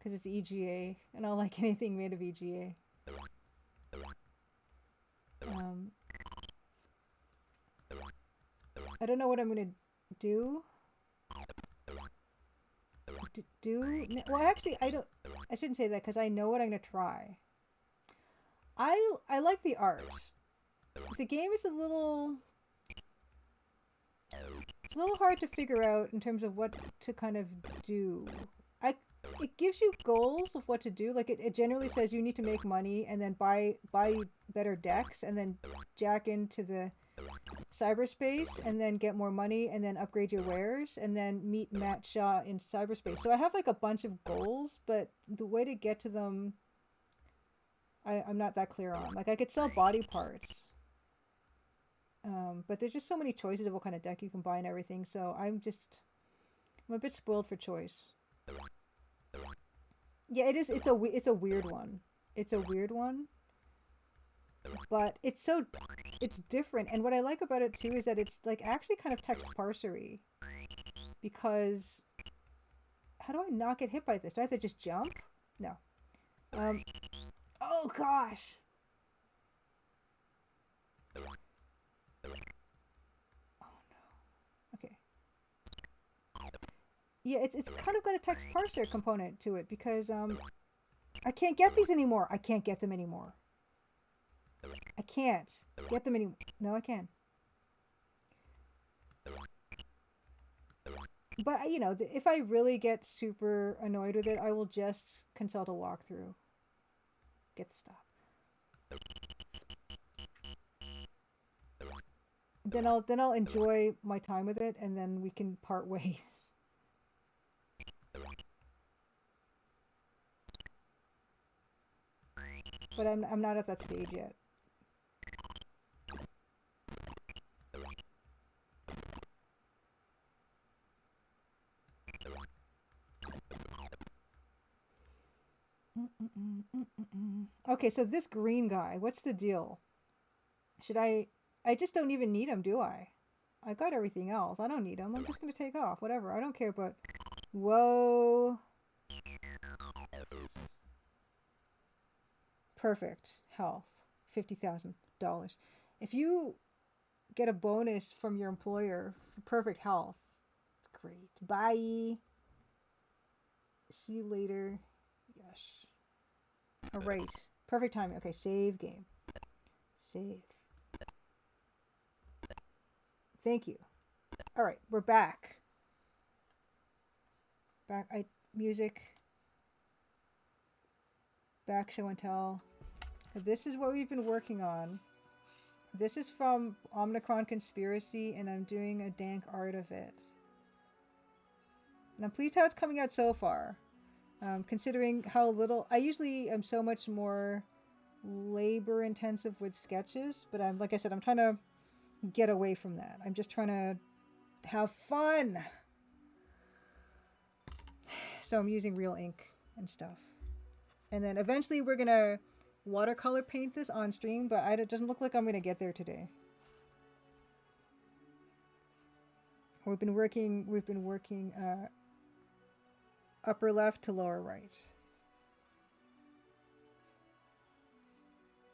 because it's EGA, and I'll like anything made of EGA. I don't know what I'm gonna do. Well, actually, I don't. I shouldn't say that because I know what I'm gonna try. I like the art. The game is a little. It's a little hard to figure out in terms of what to kind of do. It gives you goals of what to do. Like it generally says you need to make money and then buy better decks and then jack into the cyberspace and then get more money and then upgrade your wares and then meet Matt Shaw in cyberspace. So I have like a bunch of goals, but the way to get to them, I'm not that clear on. Like I could sell body parts. But there's just so many choices of what kind of deck you can buy and everything, so I'm a bit spoiled for choice. Yeah, it is. It's a weird one. It's a weird one, but it's different. And what I like about it too is that it's like actually kind of text parsery, because how do I not get hit by this? Do I have to just jump? No. Oh gosh. Yeah, it's kind of got a text parser component to it because I can't get these anymore. I can't get them anymore. I can't get them anymore. No, I can. But you know, if I really get super annoyed with it, I will just consult a walkthrough. Get the stuff. Then I'll enjoy my time with it, and then we can part ways. But I'm not at that stage yet. Okay, so this green guy, what's the deal? Should I just don't even need him, do I? I got everything else. I don't need him. I'm just gonna take off. Whatever. I don't care about... Whoa. Perfect. Health. $50,000. If you get a bonus from your employer for perfect health, it's great. Bye. See you later. Yes. Alright. Perfect timing. Okay, save game. Save. Thank you. Alright, we're back. Music. Back show and tell. This is what we've been working on. This is from Omnicron Conspiracy, and I'm doing a dank art of it. And I'm pleased how it's coming out so far. Considering how little... I usually am so much more labor intensive with sketches, but like I said, I'm trying to get away from that. I'm just trying to have fun. So I'm using real ink and stuff. And then eventually we're gonna watercolor paint this on stream, but it doesn't look like I'm gonna get there today. We've been working upper left to lower right.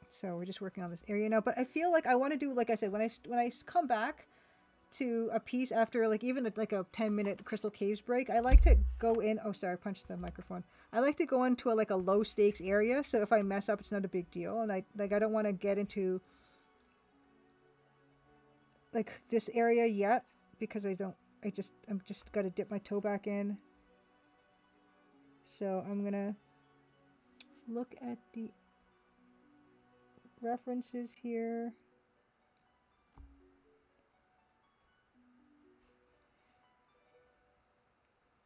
So we're just working on this area now, but I feel like I want to do, like I said, when I come back to a piece after like even like a 10-minute Crystal Caves break, I like to go in... Oh, sorry, I punched the microphone. I like to go into like a low stakes area, so if I mess up, it's not a big deal. And I don't want to get into like this area yet because I'm just got to dip my toe back in. So I'm gonna look at the references here.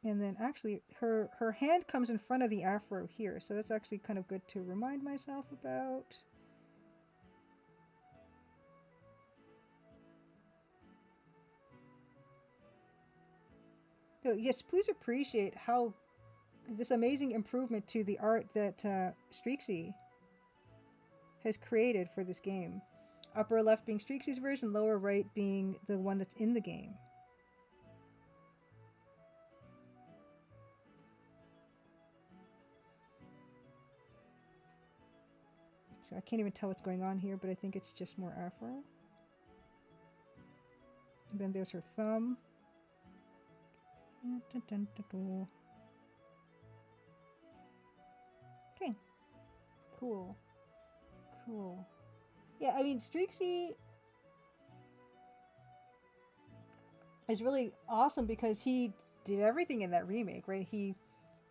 And then actually her hand comes in front of the afro here, so that's actually kind of good to remind myself about. So yes, please appreciate how this amazing improvement to the art that Streaksy has created for this game. Upper left being Streaksy's version, lower right being the one that's in the game. So I can't even tell what's going on here, but I think it's just more afro. And then there's her thumb. Okay. Cool. Cool. Yeah, I mean, Streaksy is really awesome because he did everything in that remake, right? He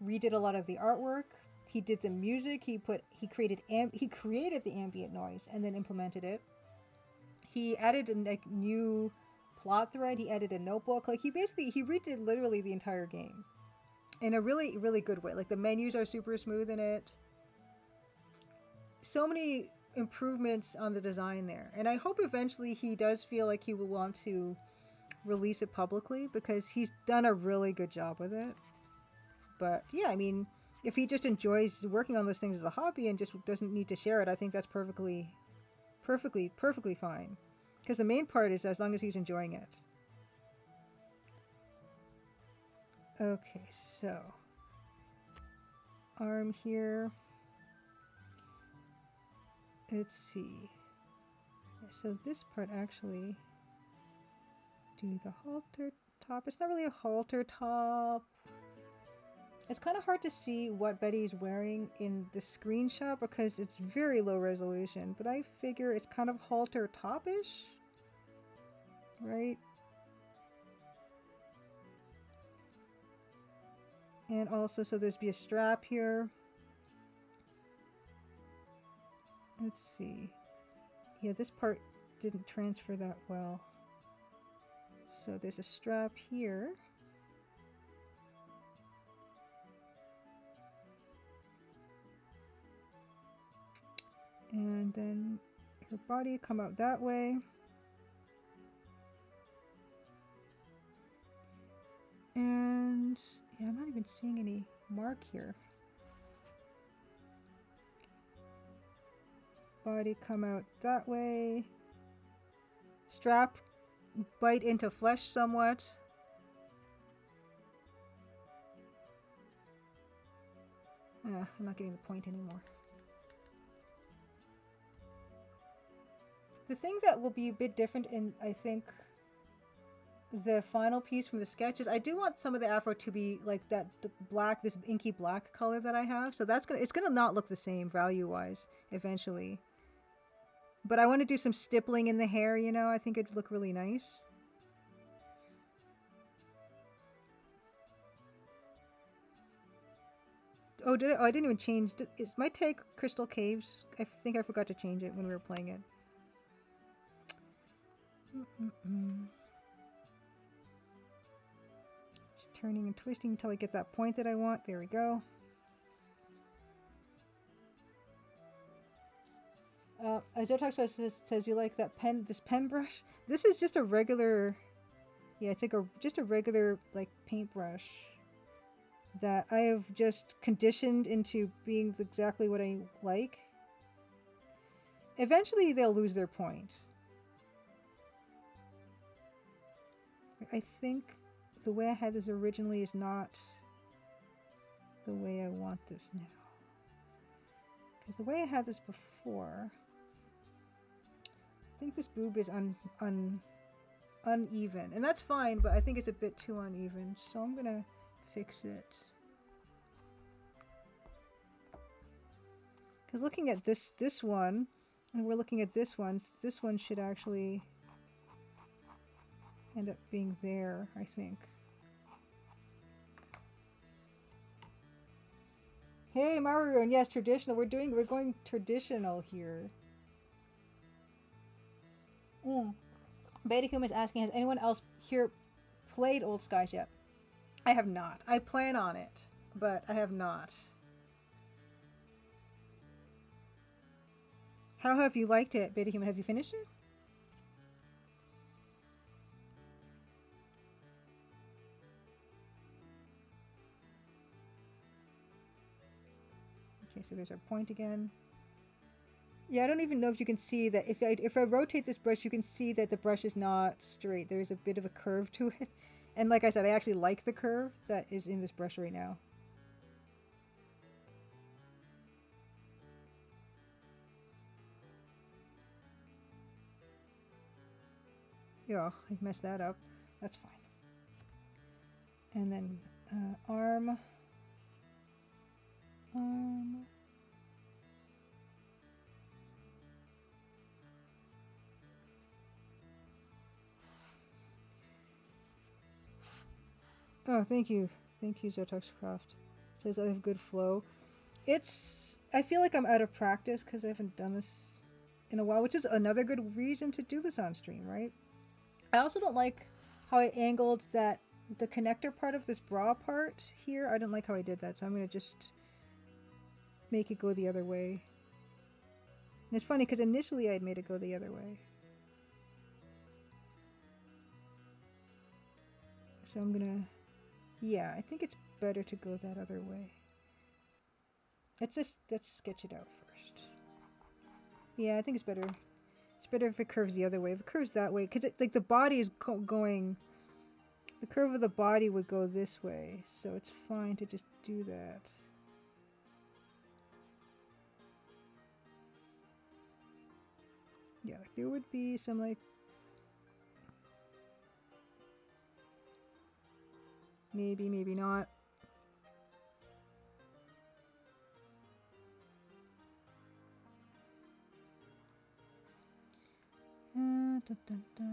redid a lot of the artwork. He did the music. He created the ambient noise and then implemented it. He added a like new plot thread. He added a notebook. Like he redid literally the entire game in a really, really good way. Like the menus are super smooth in it. So many improvements on the design there. And I hope eventually he does feel like he will want to release it publicly because he's done a really good job with it. But yeah, I mean, if he just enjoys working on those things as a hobby and just doesn't need to share it, I think that's perfectly fine. Because the main part is as long as he's enjoying it. Okay, so arm here. Let's see. So this part actually do the halter top. It's not really a halter top. It's kind of hard to see what Betty's wearing in the screenshot because it's very low resolution, but I figure it's kind of halter top-ish, right? And also, so there's be a strap here. Let's see. Yeah, this part didn't transfer that well. So there's a strap here. And then her body come out that way. And yeah, I'm not even seeing any mark here. Body come out that way. Strap bite into flesh somewhat. I'm not getting the point anymore. The thing that will be a bit different in, I think, the final piece from the sketches, I do want some of the afro to be like that black, this inky black color that I have. So it's gonna not look the same value-wise eventually. But I want to do some stippling in the hair, you know. I think it'd look really nice. Oh, oh, I didn't even change. Is my tag Crystal Caves? I think I forgot to change it when we were playing it. Just turning and twisting until I get that point that I want. There we go. Azotox says you like that pen, this pen brush? This is just a regular, yeah, it's like just a regular like paintbrush that I have just conditioned into being exactly what I like. Eventually they'll lose their point. I think the way I had this originally is not the way I want this now. Because the way I had this before, I think this boob is uneven. And that's fine, but I think it's a bit too uneven. So I'm gonna fix it. Because looking at this one, and we're looking at this one should actually end up being there, I think. Hey Mario, and yes, traditional. We're going traditional here. Betacum is asking, has anyone else here played Old Skies yet? I have not. I plan on it, but I have not. How have you liked it, Betacum? Have you finished it? Okay, so there's our point again. Yeah, I don't even know if you can see that. If I rotate this brush, you can see that the brush is not straight. There's a bit of a curve to it. And like I said, I actually like the curve that is in this brush right now. Yeah, I messed that up. That's fine. And then arm. Oh, thank you. Thank you, Zotoxcraft. Says I have good flow. I feel like I'm out of practice because I haven't done this in a while, which is another good reason to do this on stream, right? I also don't like how I angled the connector part of this bra part here. I don't like how I did that, so I'm going to just make it go the other way. And it's funny because initially I had made it go the other way. So I'm going to... Yeah, I think it's better to go that other way. Let's sketch it out first. Yeah, I think it's better. It's better if it curves the other way. If it curves that way, because like the body is going... The curve of the body would go this way, so it's fine to just do that. Yeah, like there would be some like... Maybe, maybe not. Da, da, da.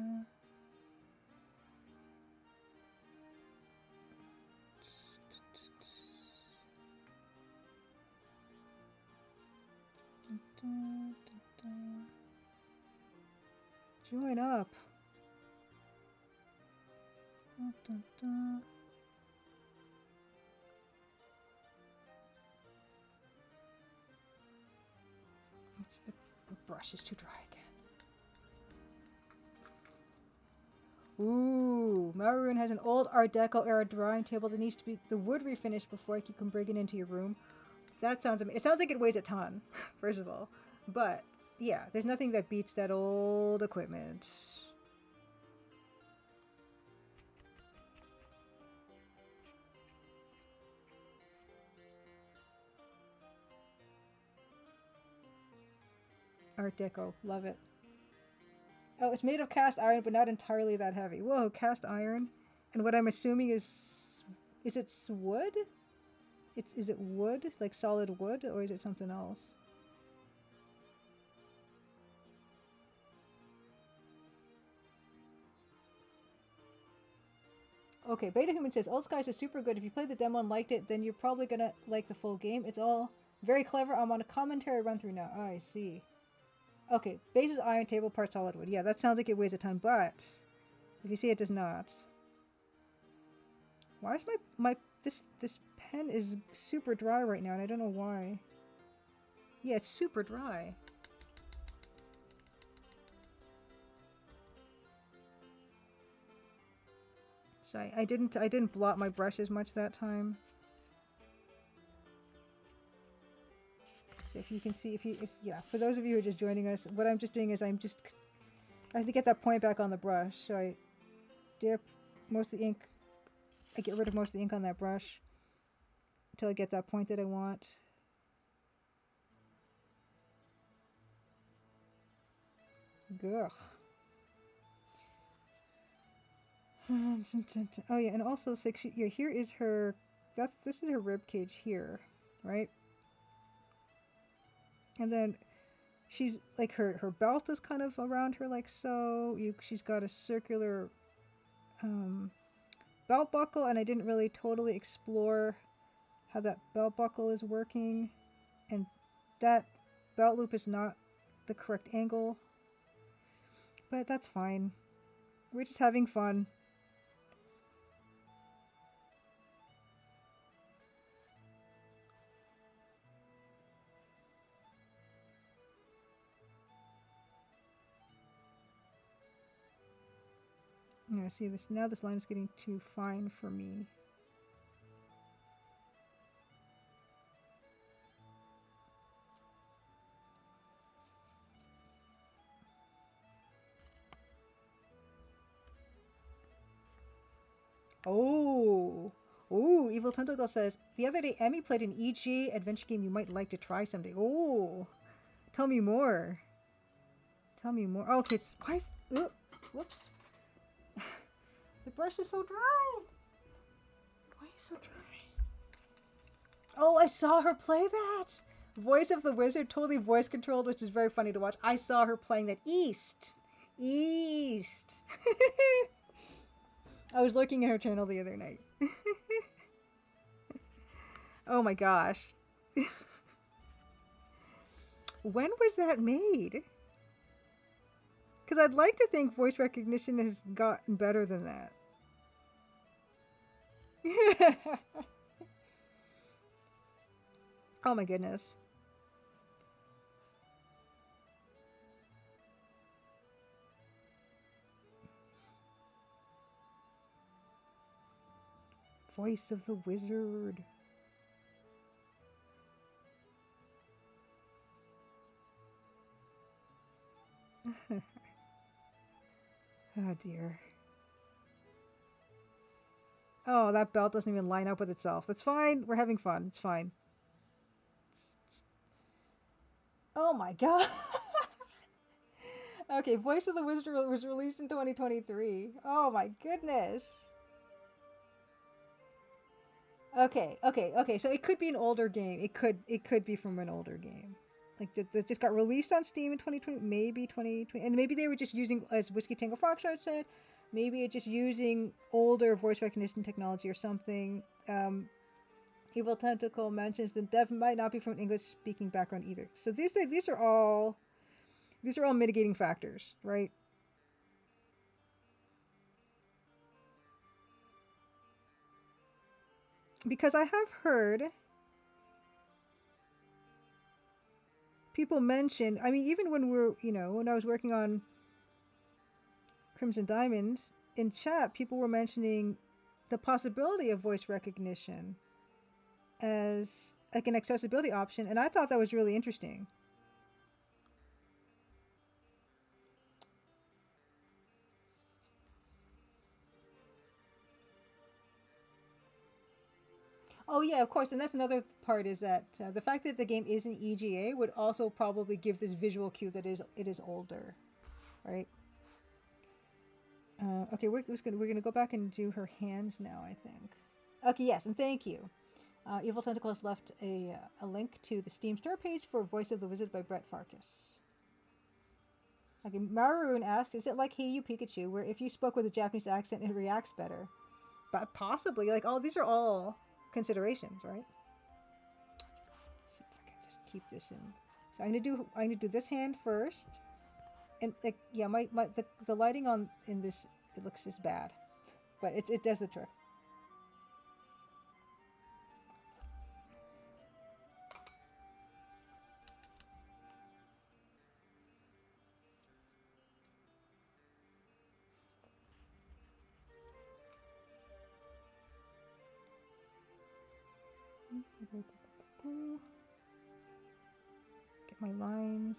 Join up. The brush is too dry again. Ooh, Maroon has an old Art Deco era drawing table that needs to be the wood refinished before you can bring it into your room. That sounds amazing. It sounds like it weighs a ton, first of all. But yeah, there's nothing that beats that old equipment. Art Deco, love it. Oh, it's made of cast iron, but not entirely that heavy. Whoa, cast iron. And what I'm assuming is it wood? Is it wood, like solid wood, or is it something else? Okay, Beta Human says, Old Skies is super good. If you played the demo and liked it, then you're probably gonna like the full game. It's all very clever. I'm on a commentary run through now. Oh, I see. Okay, base is iron, table part solid wood. Yeah, that sounds like it weighs a ton, but if you see it does not. Why is this pen is super dry right now, and I don't know why. Yeah, it's super dry. So I didn't blot my brushes much that time. So if you can see, yeah, for those of you who are just joining us, what I'm just doing is I have to get that point back on the brush. So I dip most of the ink. I get rid of most of the ink on that brush until I get that point that I want. Gugh. Oh yeah, and also yeah, here is her. This is her rib cage here, right? And then she's like her belt is kind of around her like so. She's got a circular belt buckle, and I didn't really totally explore how that belt buckle is working, and that belt loop is not the correct angle, but that's fine. We're just having fun. Yeah, see this now. This line is getting too fine for me. Oh, ooh! Evil Tentacle says the other day Emmy played an EGA adventure game you might like to try someday. Oh, tell me more. Tell me more. Oh, okay, it's why is, whoops. The brush is so dry. Why is it so dry? Oh, I saw her play that. Voice of the Wizard, totally voice controlled, which is very funny to watch. I saw her playing that. East. I was looking at her channel the other night. Oh my gosh. When was that made? Because I'd like to think voice recognition has gotten better than that. Oh my goodness. Voice of the Wizard. Oh dear. Oh, that belt doesn't even line up with itself. That's fine. We're having fun. It's fine. Oh my god. Okay, Voice of the Wizard was released in 2023. Oh my goodness. Okay. So it could be an older game. It could be from an older game. Like that just got released on Steam in 2020, maybe 2020, and maybe they were just using, as Whiskey Tango Foxtrot said, maybe it's just using older voice recognition technology or something. Evil Tentacle mentions the dev might not be from an English-speaking background either. So these are all mitigating factors, right? Because I have heard people mention, I mean, even when when I was working on Crimson Diamonds, in chat, people were mentioning the possibility of voice recognition as like an accessibility option, and I thought that was really interesting. Oh yeah, of course, and that's another part is that the fact that the game is an EGA would also probably give this visual cue that it is older, right? Okay, we're gonna go back and do her hands now, I think. Okay, yes, and thank you. Evil Tentacle has left a link to the Steam store page for Voice of the Wizard by Brett Farkas. Okay, Maroon asked, is it like Hey You Pikachu, where if you spoke with a Japanese accent, it reacts better? But possibly, like, these are all considerations, right? Let's see if I can just keep this in. So I'm gonna do this hand first, and like, yeah, the lighting on in this, it looks just bad, but it does the trick. Get my lines.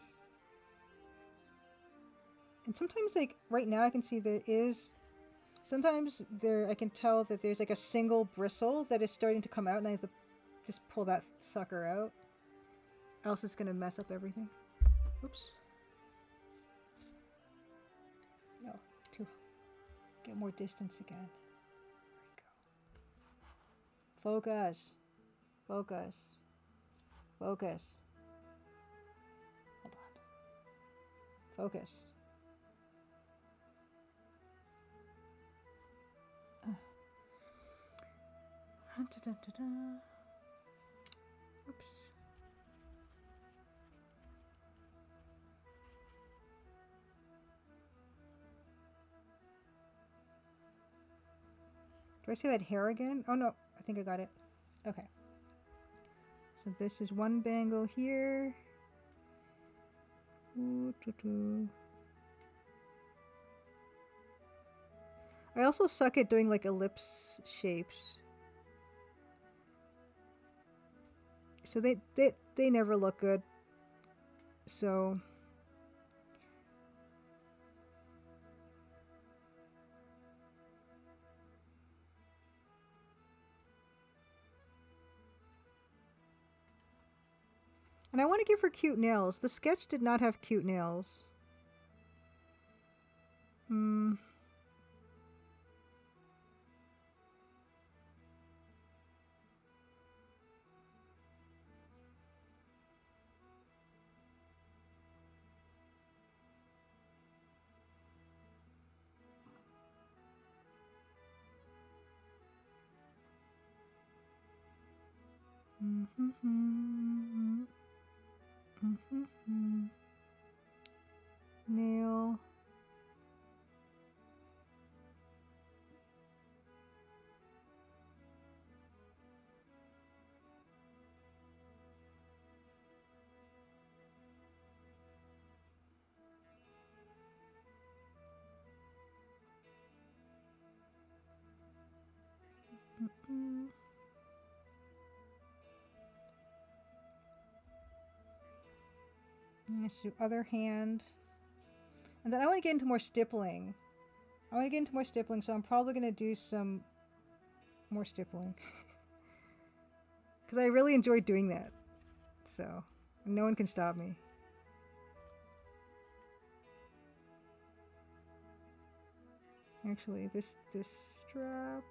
And sometimes, like, right now I can see sometimes I can tell that there's like a single bristle that is starting to come out, and I have to just pull that sucker out. Else it's gonna mess up everything. Oops. No, to get more distance again. There we go. Focus. Focus. Focus. Hold on. Focus. Oops. Do I say that hair again? Oh no, I think I got it. Okay. So this is one bangle here. I also suck at doing like ellipse shapes. So they never look good. So and I want to give her cute nails. The sketch did not have cute nails. Nail. Let's do other hand. And then I want to get into more stippling. So I'm probably going to do some more stippling. Because I really enjoy doing that. So, no one can stop me. Actually, this strap.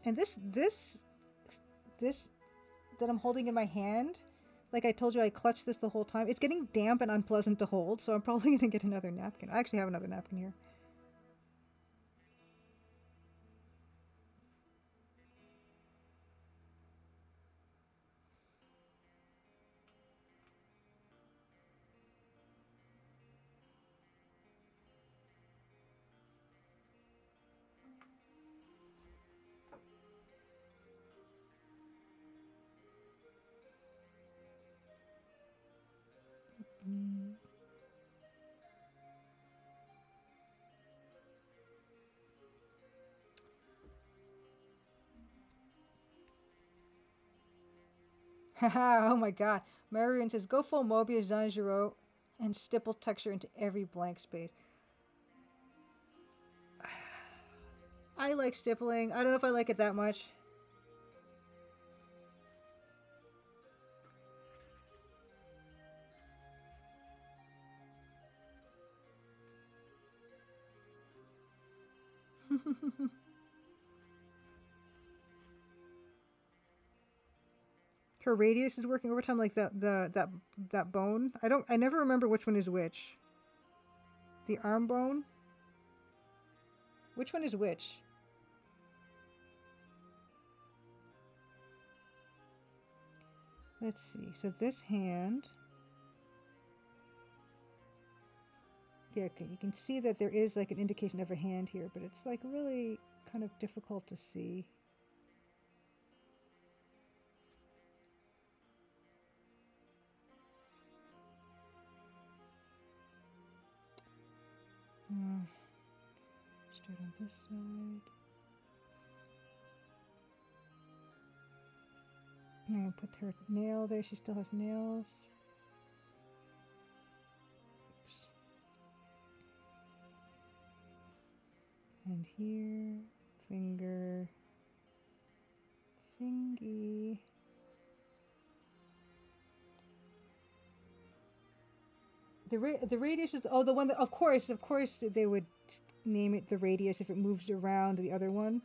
And this that I'm holding in my hand, like I told you, I clutched this the whole time. It's getting damp and unpleasant to hold, so I'm probably gonna get another napkin. I actually have another napkin here. Haha, oh my god. Marion says, go full Mobius Zanjiro and stipple texture into every blank space. I like stippling. I don't know if I like it that much. Her radius is working overtime like that bone. I never remember which one is which. The arm bone? Which one is which? Let's see. So this hand. Yeah, okay, you can see that there is like an indication of a hand here, but it's like really kind of difficult to see. Straight on this side. I'm gonna put her nail there. She still has nails. Oops. And here, finger, fingy. The radius is the one that of course they would name it the radius if it moves around the other one.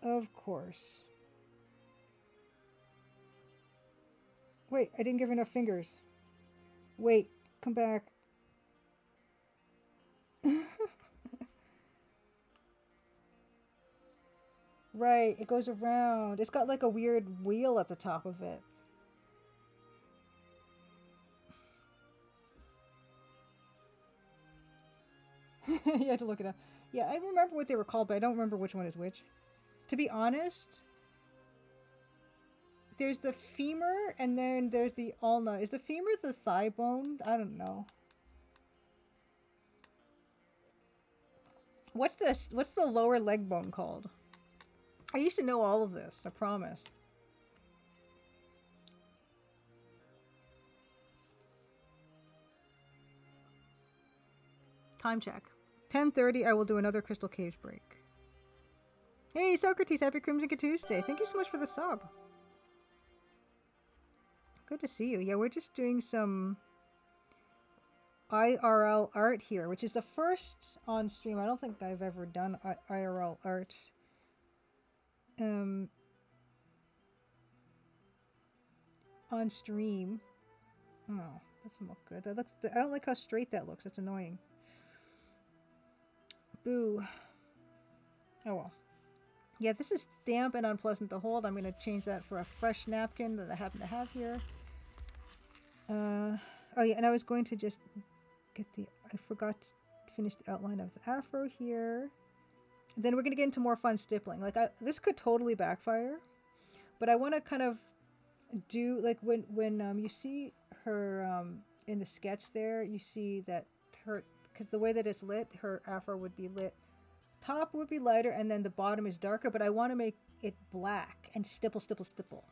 Of course. Wait, I didn't give her enough fingers. Wait, come back. Right, it goes around. It's got like a weird wheel at the top of it. You had to look it up. Yeah, I remember what they were called, but I don't remember which one is which. To be honest, there's the femur and then there's the ulna. Is the femur the thigh bone? I don't know. What's the lower leg bone called? I used to know all of this, I promise. Time check. 10:30, I will do another Crystal Caves break. Hey, Socrates, happy Crimson Tuesday. Thank you so much for the sub. Good to see you. Yeah, we're just doing some IRL art here, which is the first on stream. I don't think I've ever done IRL art. On stream. Oh, that doesn't look good. That looks. I don't like how straight that looks. That's annoying. Boo. Oh well. Yeah, this is damp and unpleasant to hold. I'm going to change that for a fresh napkin that I happen to have here. Oh yeah, and I was going to just get I forgot to finish the outline of the afro here. And then we're going to get into more fun stippling. Like, this could totally backfire, but I want to kind of do, like, when you see her in the sketch there, you see that because the way that it's lit, her afro would be lit. Top would be lighter, and then the bottom is darker, but I want to make it black and stipple, stipple, stipple.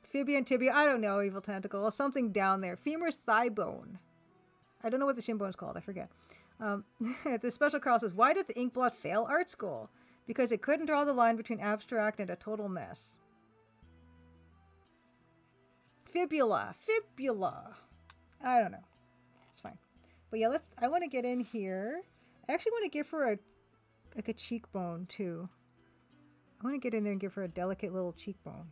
Fibia and tibia, I don't know, evil tentacle. Something down there. Femur's thigh bone. I don't know what the shin bone is called. I forget. The special Carl says, why did the inkblot fail art school? Because it couldn't draw the line between abstract and a total mess. Fibula. Fibula. I don't know. It's fine. But yeah, I want to get in here. I actually want to give her a cheekbone too. I want to get in there and give her a delicate little cheekbone.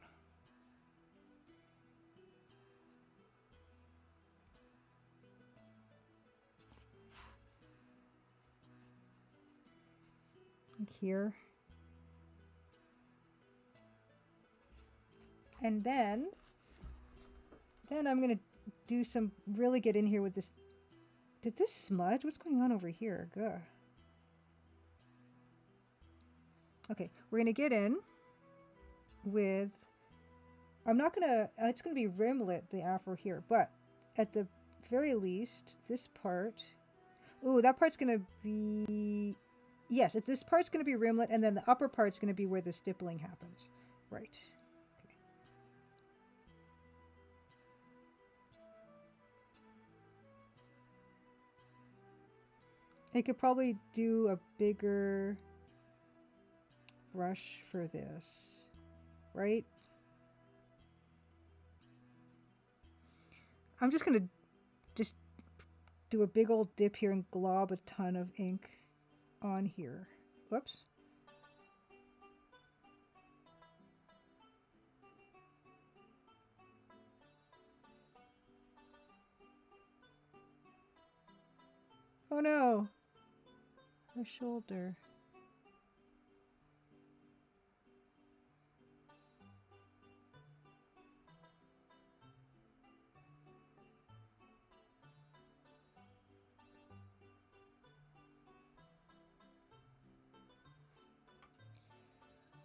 Like here. And then I'm going to do some, really get in here with this. Did this smudge? What's going on over here? Gah. Okay, we're going to get in with, I'm not going to, it's going to be rimlet, the afro here, but at the very least, this part, ooh, that part's going to be, yes, this part's going to be rimlet, and then the upper part's going to be where the stippling happens. Right. I could probably do a bigger brush for this, right? I'm just going to just do a big old dip here and glob a ton of ink on here. Whoops. Oh no! Her shoulder.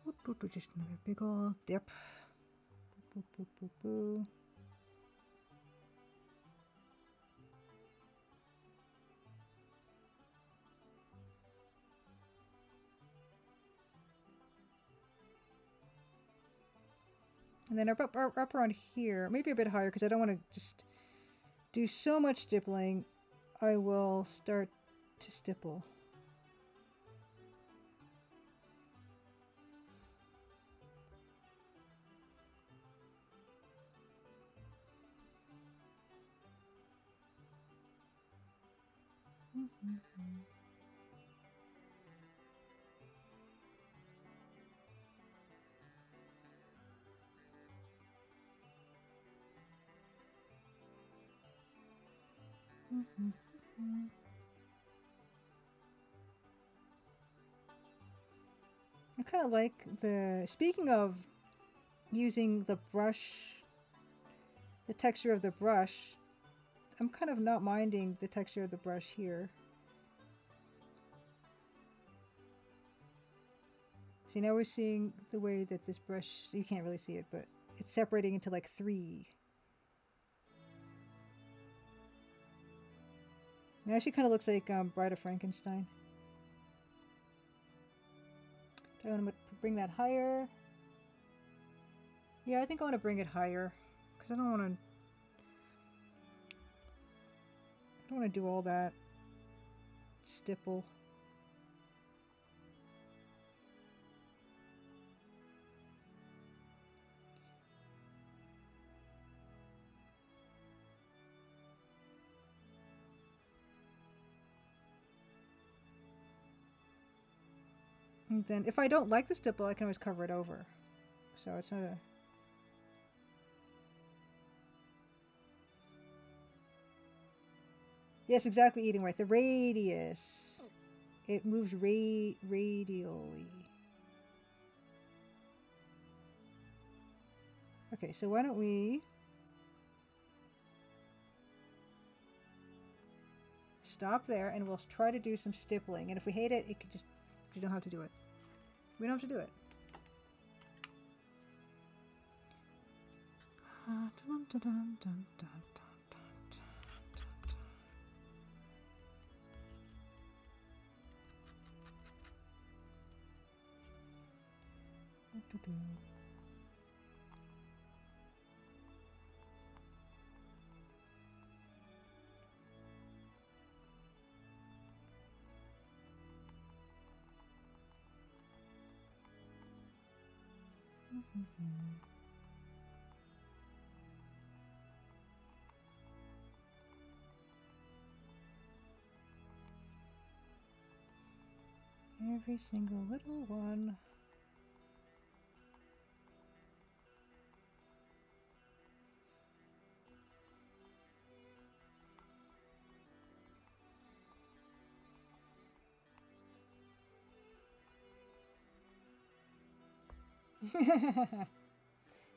Boop, boop, boop, just another big old dip. Boop, boop, boop, boop, boop. And then up around here, maybe a bit higher because I don't want to just do so much stippling. I will start to stipple. I kind of like speaking of using the brush, the texture of the brush, I'm kind of not minding the texture of the brush here. See, now we're seeing the way that this brush, you can't really see it, but it's separating into like 3. It actually kind of looks like Bride of Frankenstein. Do I want to bring that higher? Yeah, I think I want to bring it higher because I don't want to do all that stipple. And then if I don't like the stipple, I can always cover it over. So it's not a... Yes, exactly, eating right. The radius. It moves radially. Okay, so why don't we stop there and we'll try to do some stippling. And if we hate it, it could just, you don't have to do it. We don't have to do it. Every single little one.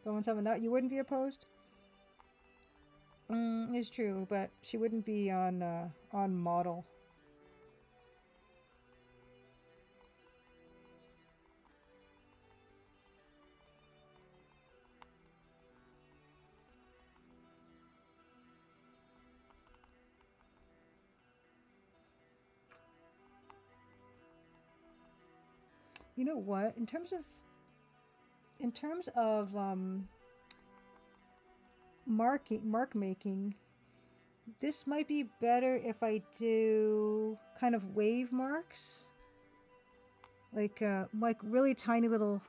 Going someone out, you wouldn't be opposed? It's true, but she wouldn't be on model. You know what? In terms of mark making, this might be better if I do kind of wave marks, like really tiny little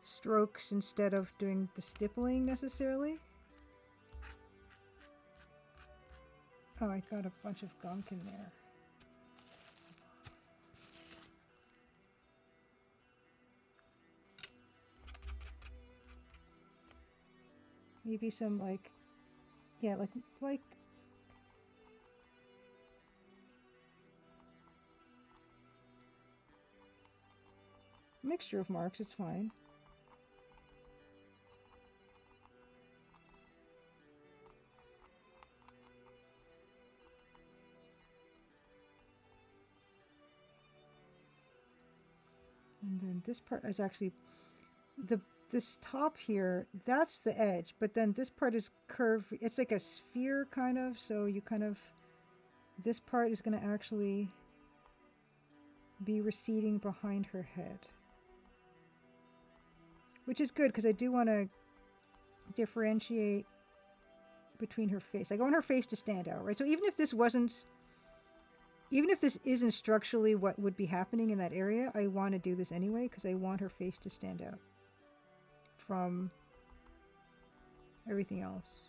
strokes instead of doing the stippling necessarily. Oh, I got a bunch of gunk in there. Maybe some yeah, like mixture of marks, it's fine. And then this part is actually this top here, that's the edge, but then this part is curved. It's like a sphere kind of, so you kind of, this part is going to actually be receding behind her head. Which is good because I do want to differentiate between her face. I want her face to stand out, right? So even if this isn't structurally what would be happening in that area, I want to do this anyway because I want her face to stand out from everything else.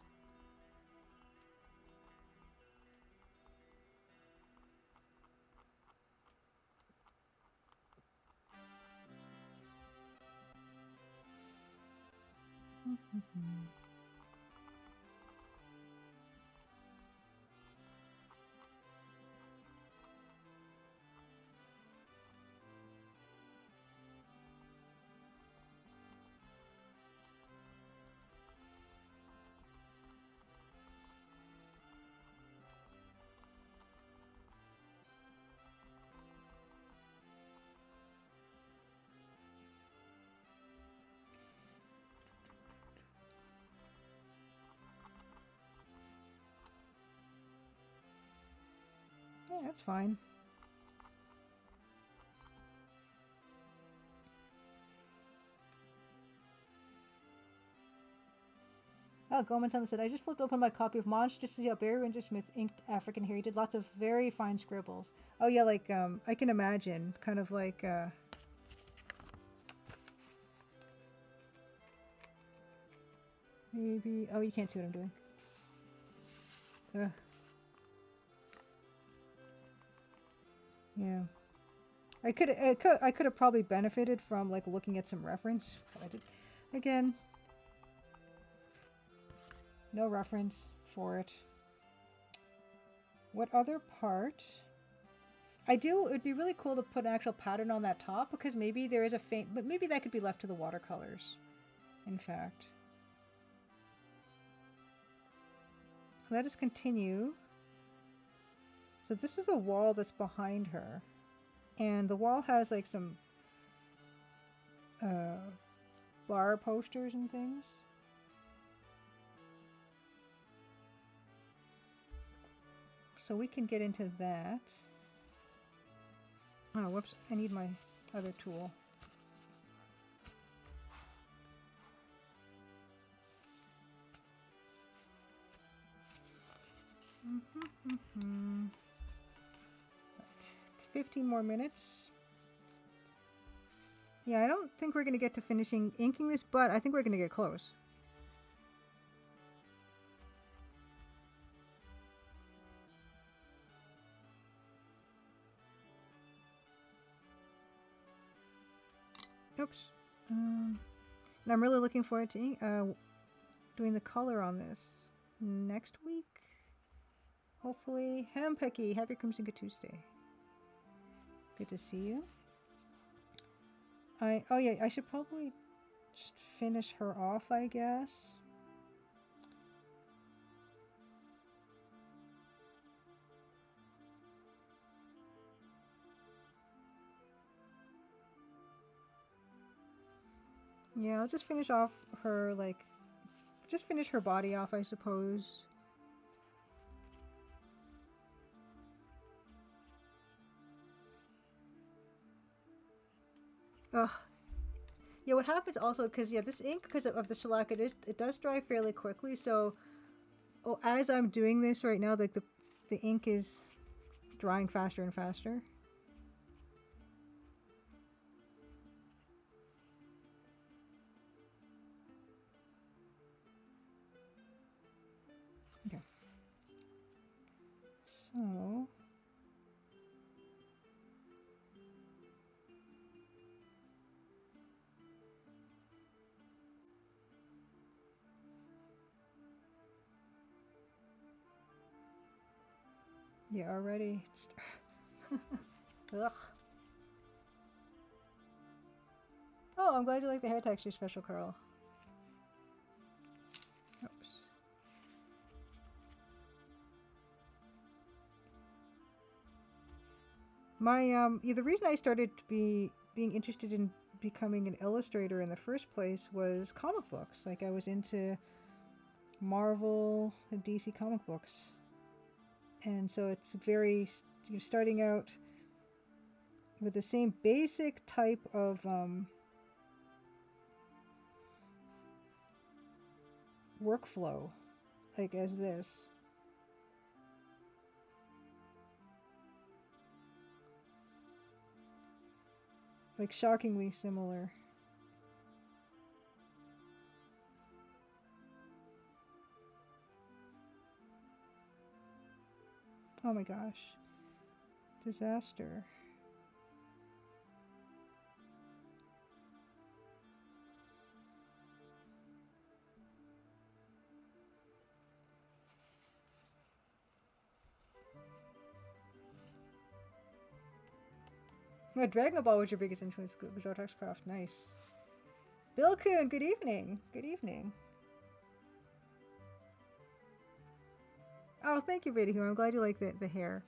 Yeah, that's fine. Oh, Goldman Summit said, I just flipped open my copy of Monster to see how Barry Windsor Smith inked African Hair. He did lots of very fine scribbles. Oh yeah, like I can imagine, kind of like maybe. Oh, you can't see what I'm doing. Yeah, I could have probably benefited from like looking at some reference, but I did. Again, no reference for it. What other part? It would be really cool to put an actual pattern on that top because maybe there is a faint, but maybe that could be left to the watercolors, in fact. Let us continue. So this is a wall that's behind her. And the wall has like some bar posters and things. So we can get into that. Oh, whoops, I need my other tool. Right. It's 15 more minutes. Yeah, I don't think we're going to get to finishing inking this, but I think we're going to get close. Oops. And I'm really looking forward to doing the color on this next week. Hopefully. Hampecky, happy Crimson Good Tuesday. Good to see you. Oh yeah, I should probably just finish her off, I guess. Yeah, I'll just finish off her, like, just finish her body off, I suppose. Ugh. Yeah, what happens also, because, yeah, this ink, because of the shellac, it does dry fairly quickly, so as I'm doing this right now, like, the ink is drying faster and faster. Okay. So... yeah, already. Ugh. Oh, I'm glad you like the hair texture special, Carl. Oops. My yeah, the reason I started being interested in becoming an illustrator in the first place was comic books. Like I was into Marvel and DC comic books, and so it's very you're starting out with the same basic type of workflow, like as this. Like shockingly similar. Oh my gosh. Disaster. Yeah, Dragon Ball was your biggest influence with Zotax Craft. Nice. Bill Kuhn, good evening. Good evening. Oh, thank you, Beta. I'm glad you like the hair.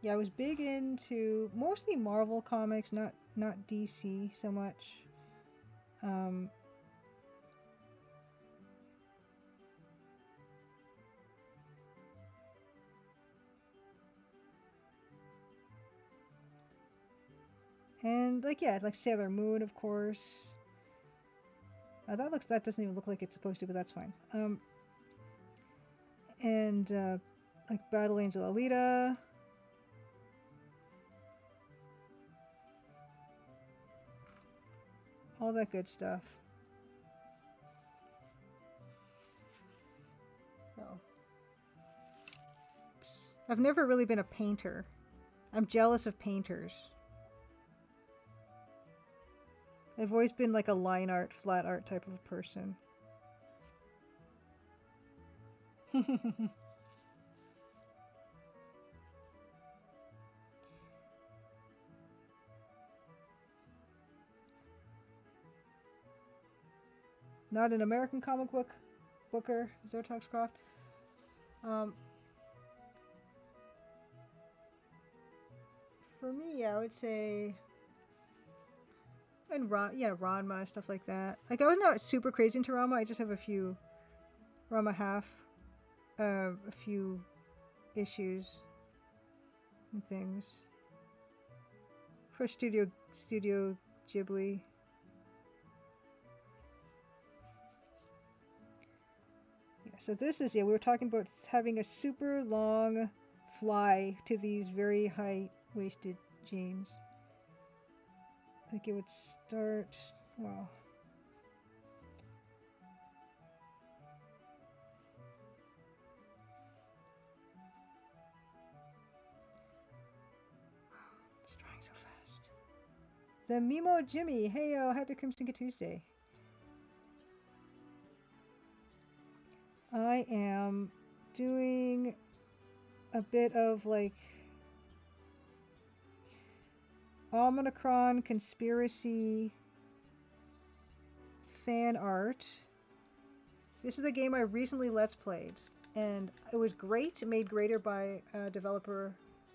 Yeah, I was big into mostly Marvel comics, not DC so much. Um, and like yeah, like Sailor Moon, of course. That doesn't even look like it's supposed to, but that's fine. And like Battle Angel Alita. All that good stuff. Oh. I've never really been a painter. I'm jealous of painters. I've always been like a line art, flat art type of person. Not an American comic book booker, Zotoxcroft. For me, yeah, I would say, and Ranma, stuff like that. Like, I was not super crazy into Ranma. I just have a few Ranma half, a few issues and things for Studio Ghibli. Yeah, so this is, yeah, we were talking about having a super long fly to these very high-waisted jeans. I think it would start, well, it's drawing so fast. The Mimo Jimmy, heyo, happy Crimson Tuesday. I am doing a bit of like Omnicron Conspiracy fan art. This is a game I recently Let's Played, and it was great, made greater by a developer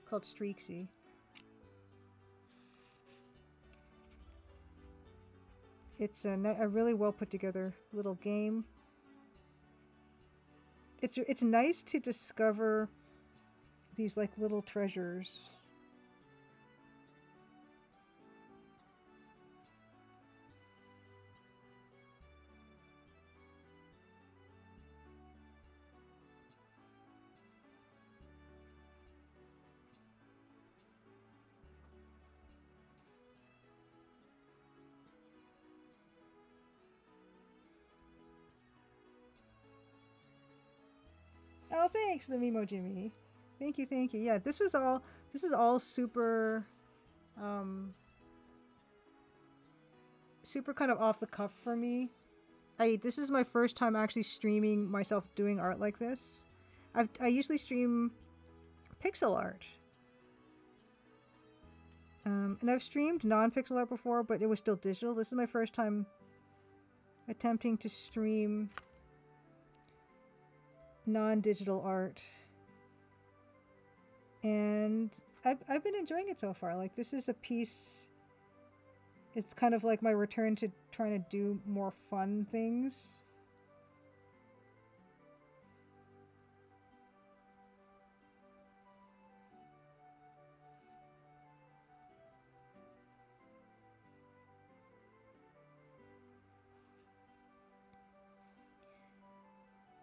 called Streaksy. It's a really well put together little game. It's nice to discover these like little treasures. Oh, thanks, the Mimo Jimmy. Thank you, thank you. Yeah, this is all super, super kind of off the cuff for me. This is my first time actually streaming myself doing art like this. I usually stream pixel art. And I've streamed non-pixel art before, but it was still digital. This is my first time attempting to stream non-digital art. And I've been enjoying it so far. Like, this is a piece, it's kind of like my return to trying to do more fun things.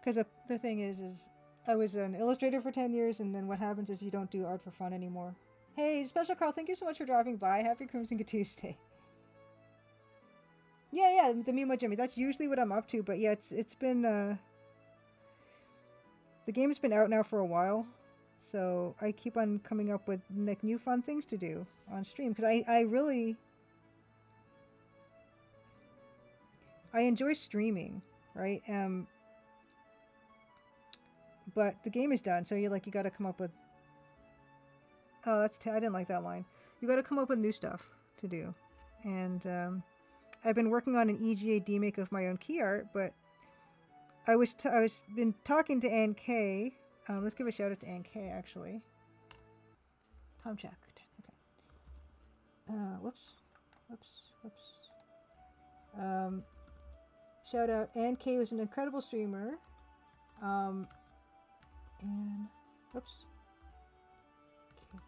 Because the thing is I was an illustrator for 10 years, and then what happens is you don't do art for fun anymore. Hey, Special Carl, thank you so much for dropping by. Happy Crimson Tuesday. Yeah, the Mimo Jimmy. That's usually what I'm up to, but yeah, it's been the game's been out now for a while, so I keep on coming up with like new fun things to do on stream because I really enjoy streaming, right? But the game is done, so you got to come up with. Oh, I didn't like that line. You got to come up with new stuff to do, and I've been working on an EGA demake of my own key art, but I was been talking to Ann K. Let's give a shout out to Ann K. Actually. Time check. Okay. Whoops. Shout out, Ann K. was an incredible streamer. And whoops. Okay.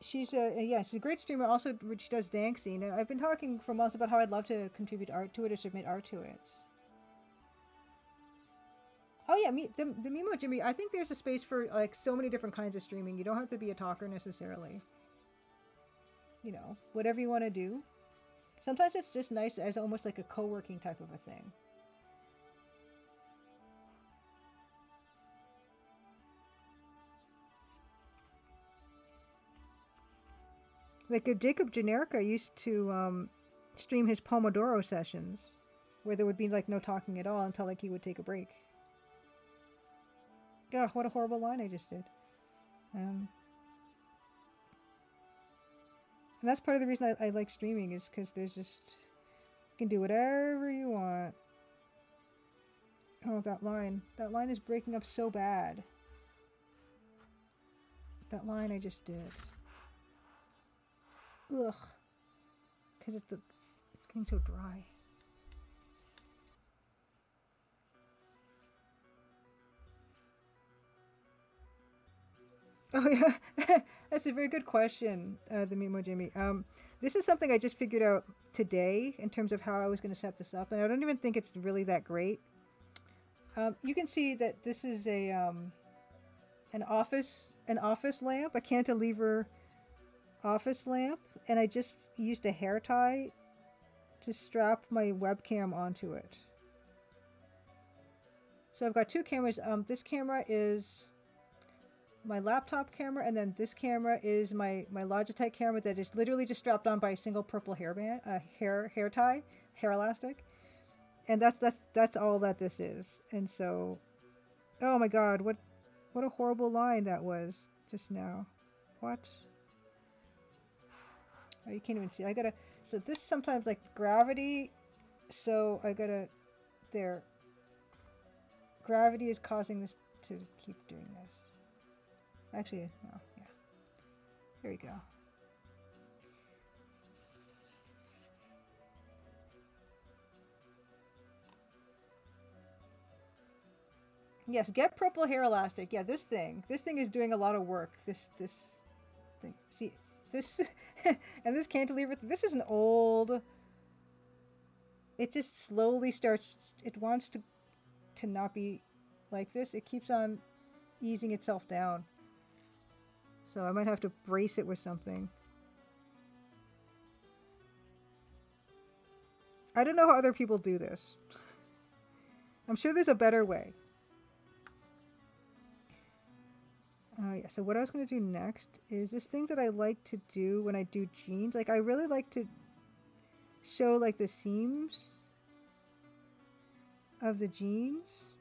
She's a great streamer. Also, she does dancing, and I've been talking for months about how I'd love to contribute art to it or submit art to it. Oh yeah, the Mimo Jimmy. I think there's a space for like so many different kinds of streaming. You don't have to be a talker necessarily. You know, whatever you want to do. Sometimes it's just nice as almost like a co-working type of a thing. Like Jacob Generica used to stream his Pomodoro sessions, where there would be like no talking at all until like he would take a break. God, what a horrible line I just did. And that's part of the reason I like streaming is because there's just you can do whatever you want. Oh, that line is breaking up so bad. That line I just did. Ugh, because it's getting so dry. Oh yeah, that's a very good question, the Mimo Jimmy. This is something I just figured out today in terms of how I was going to set this up, and I don't even think it's really that great. You can see that this is a an office lamp, a cantilever office lamp, and I just used a hair tie to strap my webcam onto it. So I've got two cameras. This camera is my laptop camera, and then this camera is my Logitech camera that is literally just strapped on by a single purple hairband, hair tie, hair elastic, and that's all that this is. And so, oh my God, what a horrible line that was just now. What? Oh, you can't even see. I gotta. So this sometimes like gravity. So I gotta. There. Gravity is causing this to keep doing this. Actually, oh, yeah. Here we go. Yes, get purple hair elastic. Yeah, this thing is doing a lot of work. This thing. See, this and this cantilever. This is an old. It just slowly starts. It wants to not be like this. It keeps on easing itself down. So I might have to brace it with something. I don't know how other people do this. I'm sure there's a better way. Yeah, so what I was going to do next is this thing that I like to do when I do jeans. Like, I really like to show, like, the seams of the jeans.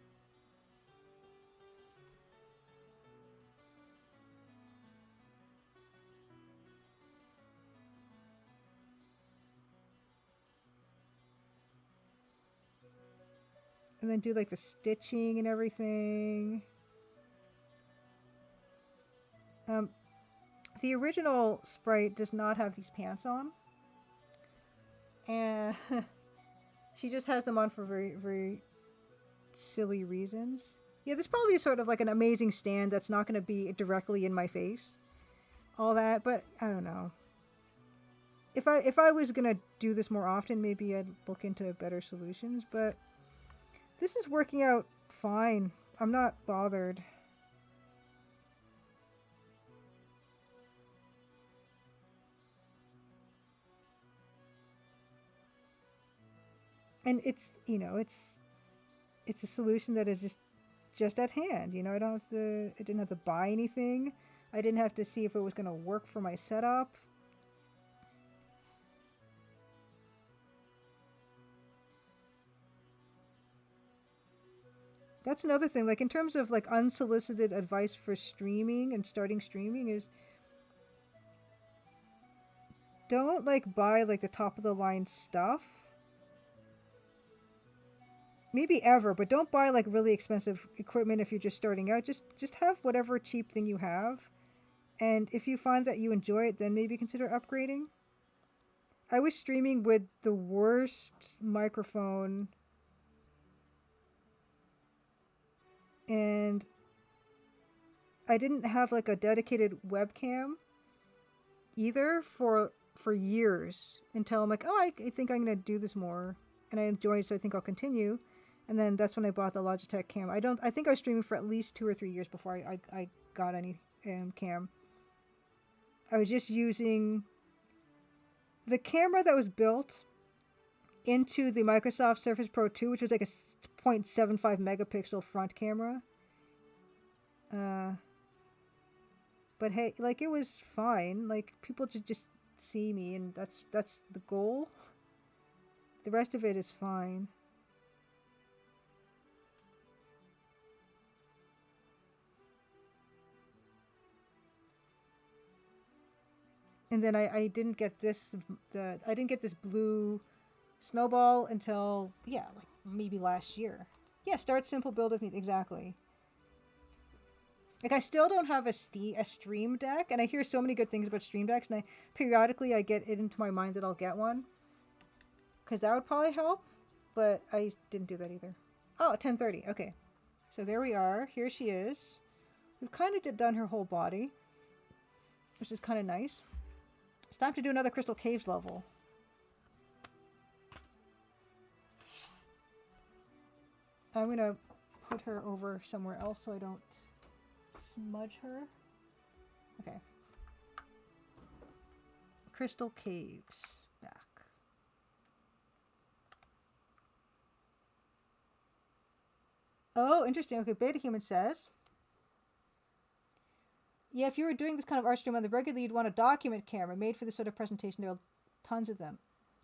And then do, like, the stitching and everything. The original Sprite does not have these pants on. And she just has them on for very, very silly reasons. Yeah, this probably is sort of like an amazing stand that's not going to be directly in my face. All that, but I don't know. If I was going to do this more often, maybe I'd look into better solutions, but this is working out fine. I'm not bothered. And it's, you know, it's a solution that is just at hand. You know, I didn't have to buy anything. I didn't have to see if it was going to work for my setup. That's another thing, like in terms of like unsolicited advice for streaming and starting streaming is don't like buy like the top of the line stuff. Maybe ever, but don't buy like really expensive equipment if you're just starting out. Just have whatever cheap thing you have. And if you find that you enjoy it, then maybe consider upgrading. I was streaming with the worst microphone and I didn't have like a dedicated webcam either for years until I'm like, oh, I think I'm gonna do this more, and I enjoy it, so I think I'll continue. And then that's when I bought the Logitech cam. I think I was streaming for at least 2 or 3 years before I got any cam. I was just using the camera that was built into the Microsoft Surface Pro 2, which was like a 0.75 megapixel front camera. But hey, like it was fine. Like people just see me, and that's the goal. The rest of it is fine. And then I didn't get this I didn't get this blue snowball until, yeah, like maybe last year. Yeah, start simple, build with me, exactly. Like I still don't have a Stream Deck, and I hear so many good things about Stream Decks, and periodically I get it into my mind that I'll get one, because that would probably help, but I didn't do that either. Oh, 10:30. Okay, so there we are. Here she is. We've kind of done her whole body, which is kind of nice. It's time to do another Crystal Caves level. I'm gonna put her over somewhere else so I don't smudge her. Okay. Crystal Caves. Back. Oh, interesting. Okay, Beta Human says, yeah, if you were doing this kind of art stream on the regular, you'd want a document camera made for this sort of presentation. There are tons of them.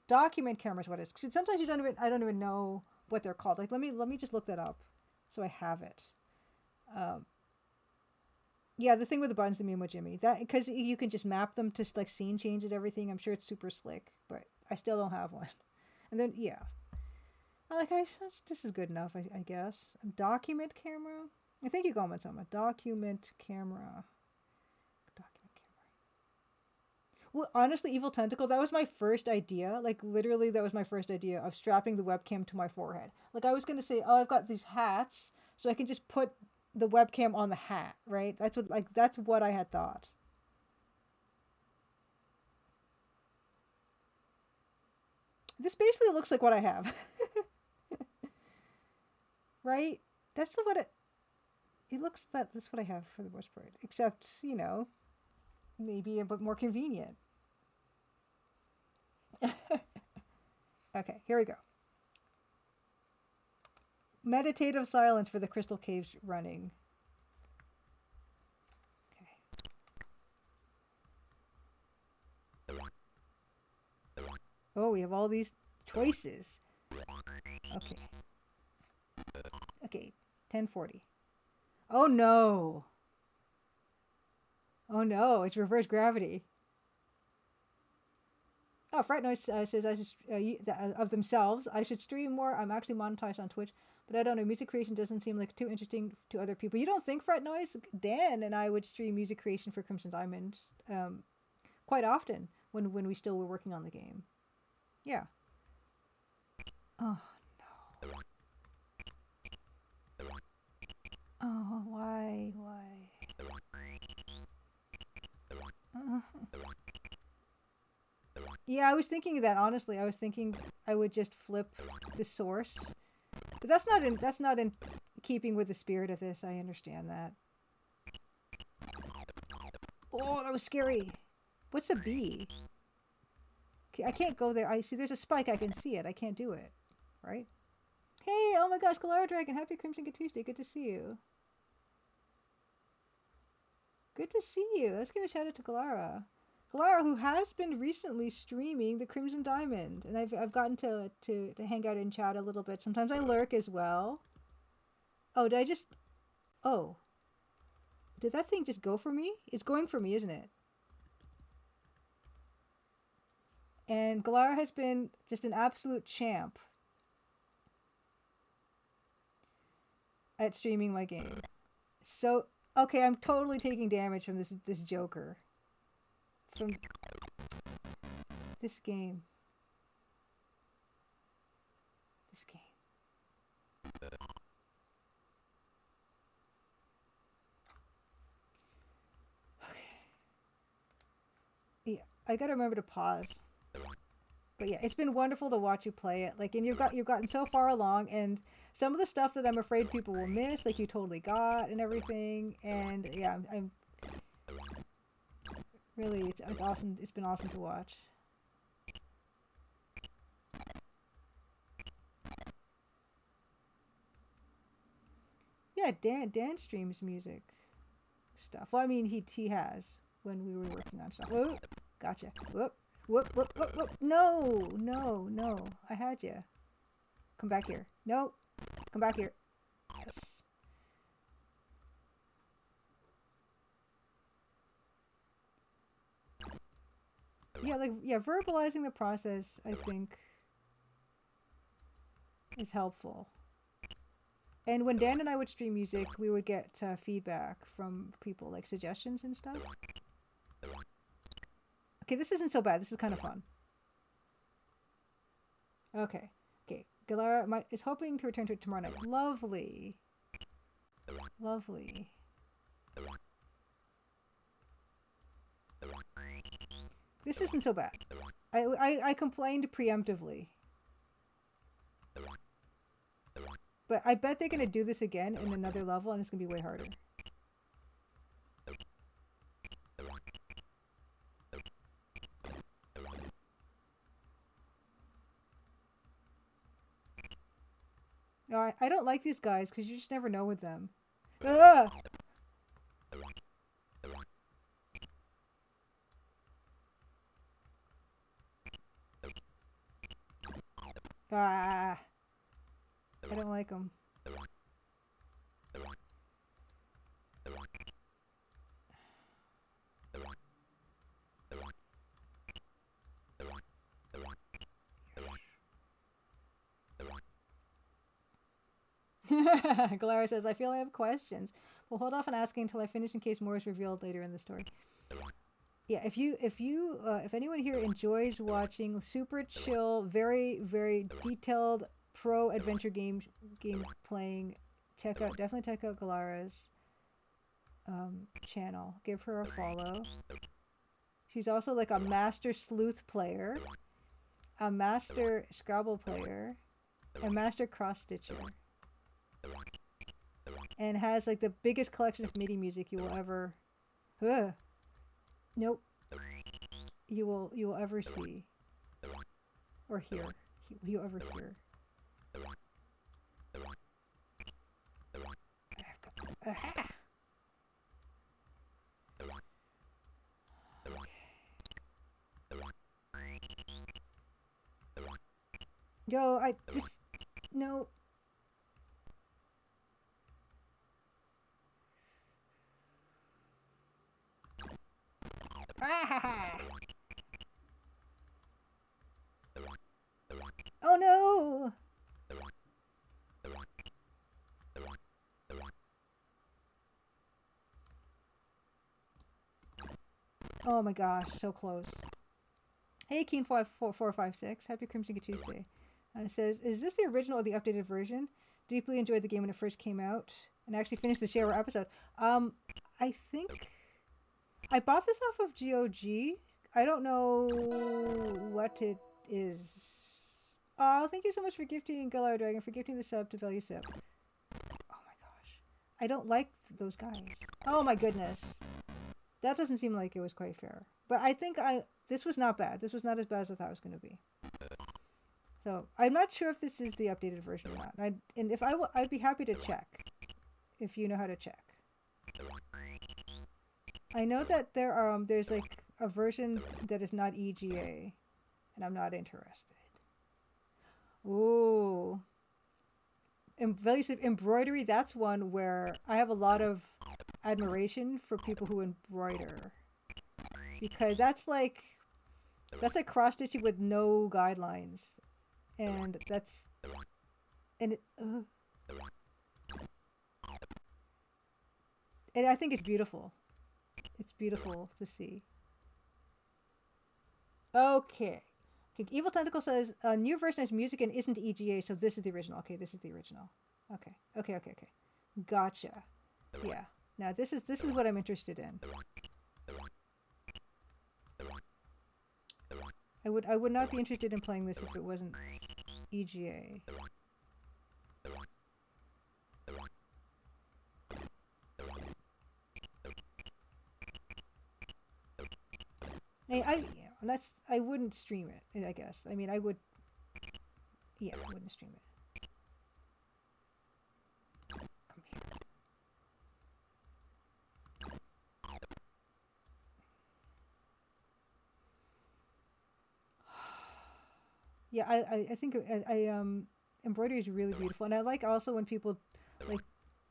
Document cameras, what is? Because sometimes I don't even know what they're called. Like, let me just look that up, so I have it. Yeah, the thing with the buttons, the Mimo Jimmy, that because you can just map them to like scene changes, everything. I'm sure it's super slick, but I still don't have one. And then yeah, this is good enough, I guess. Document camera. I think you comments on a document camera. Document camera. Well, honestly, Evil Tentacle, that was my first idea. Like literally, that was my first idea of strapping the webcam to my forehead. Like I was gonna say, oh, I've got these hats, so I can just put the webcam on the hat, right? That's what I had thought. This basically looks like what I have. Right? That's what it looks that's what I have for the most part. Except, you know, maybe a bit more convenient. Okay, here we go. Meditative silence for the Crystal Caves running. Oh, we have all these choices. Okay. Okay, 1040. Oh no. Oh no, it's reverse gravity. Oh, Fright Noise says I should, of themselves, I should stream more. I'm actually monetized on Twitch, but I don't know. Music creation doesn't seem like too interesting to other people. You don't think, Fright Noise? Dan and I would stream music creation for Crimson Diamond quite often when we still were working on the game. Yeah. Oh no. Oh, why? Yeah, I was thinking of that, honestly. I was thinking I would just flip the source. But that's not in keeping with the spirit of this. I understand that. Oh, that was scary. What's a bee? Okay, I can't go there. I see there's a spike. I can see it. I can't do it. Right? Hey, oh my gosh, Galara Dragon. Happy Crimson Good Tuesday. Good to see you. Good to see you. Let's give a shout out to Galara. Galara, who has been recently streaming the Crimson Diamond, and I've gotten to hang out and chat a little bit. Sometimes I lurk as well. Oh, did I just? Oh, did that thing just go for me? It's going for me, isn't it? And Galara has been just an absolute champ at streaming my game. So okay, I'm totally taking damage from this Joker. From this game. This game. Okay. Yeah, I gotta remember to pause. But yeah, it's been wonderful to watch you play it. Like, and you've gotten so far along, and some of the stuff that I'm afraid people will miss, like you totally got and everything. And yeah, I'm really it's awesome. It's been awesome to watch. Yeah, Dan streams music stuff. Well, I mean he has when we were working on stuff. Whoa. Gotcha. Whoop. Whoop, whoop, whoop, whoop. No, no, no. I had you. Come back here. No. Come back here. Yes. Yeah, like, yeah, verbalizing the process, I think, is helpful. And when Dan and I would stream music, we would get feedback from people, like suggestions and stuff. Okay, this isn't so bad. This is kind of fun. Okay. Okay. Galara is hoping to return to it tomorrow night. Lovely. Lovely. This isn't so bad. I complained preemptively. But I bet they're going to do this again in another level, and it's going to be way harder. No, I don't like these guys, because you just never know with them. Ah! Ah! I don't like them. Galara says, I feel I have questions. We'll hold off on asking until I finish in case more is revealed later in the story. Yeah, if anyone here enjoys watching super chill, very, very detailed pro adventure game playing, definitely check out Galara's channel. Give her a follow. She's also like a master sleuth player, a master Scrabble player, a master cross stitcher, and has like the biggest collection of MIDI music you will ever. Nope. You will ever see or hear. You ever hear. Aha! Yo, I just no. Ah! Oh no! Oh my gosh, so close. Hey, Keen44456, happy Crimson Tuesday. It says, is this the original or the updated version? Deeply enjoyed the game when it first came out, and actually finished the Shareware episode. I think I bought this off of GOG. I don't know what it is. Oh, thank you so much for gifting Galar Dragon, for gifting the sub to Value Sip. Oh my gosh. I don't like those guys. Oh my goodness. That doesn't seem like it was quite fair. But I think this was not bad. This was not as bad as I thought it was going to be. So I'm not sure if this is the updated version or not. And if I'd be happy to check. If you know how to check. I know that there's like a version that is not EGA, and I'm not interested. Ooh. Embroidery, that's one where I have a lot of admiration for people who embroider. Because that's like cross-stitching with no guidelines. And and I think it's beautiful. It's beautiful to see. Okay. Evil Tentacle says, a new version has music and isn't EGA, so this is the original. Okay, this is the original. Okay. Gotcha. Yeah. Now this is what I'm interested in. I would not be interested in playing this if it wasn't EGA. I wouldn't stream it, I guess. I mean, I would. Yeah, I wouldn't stream it. Come here. Yeah, I think embroidery is really beautiful, and I like also when people like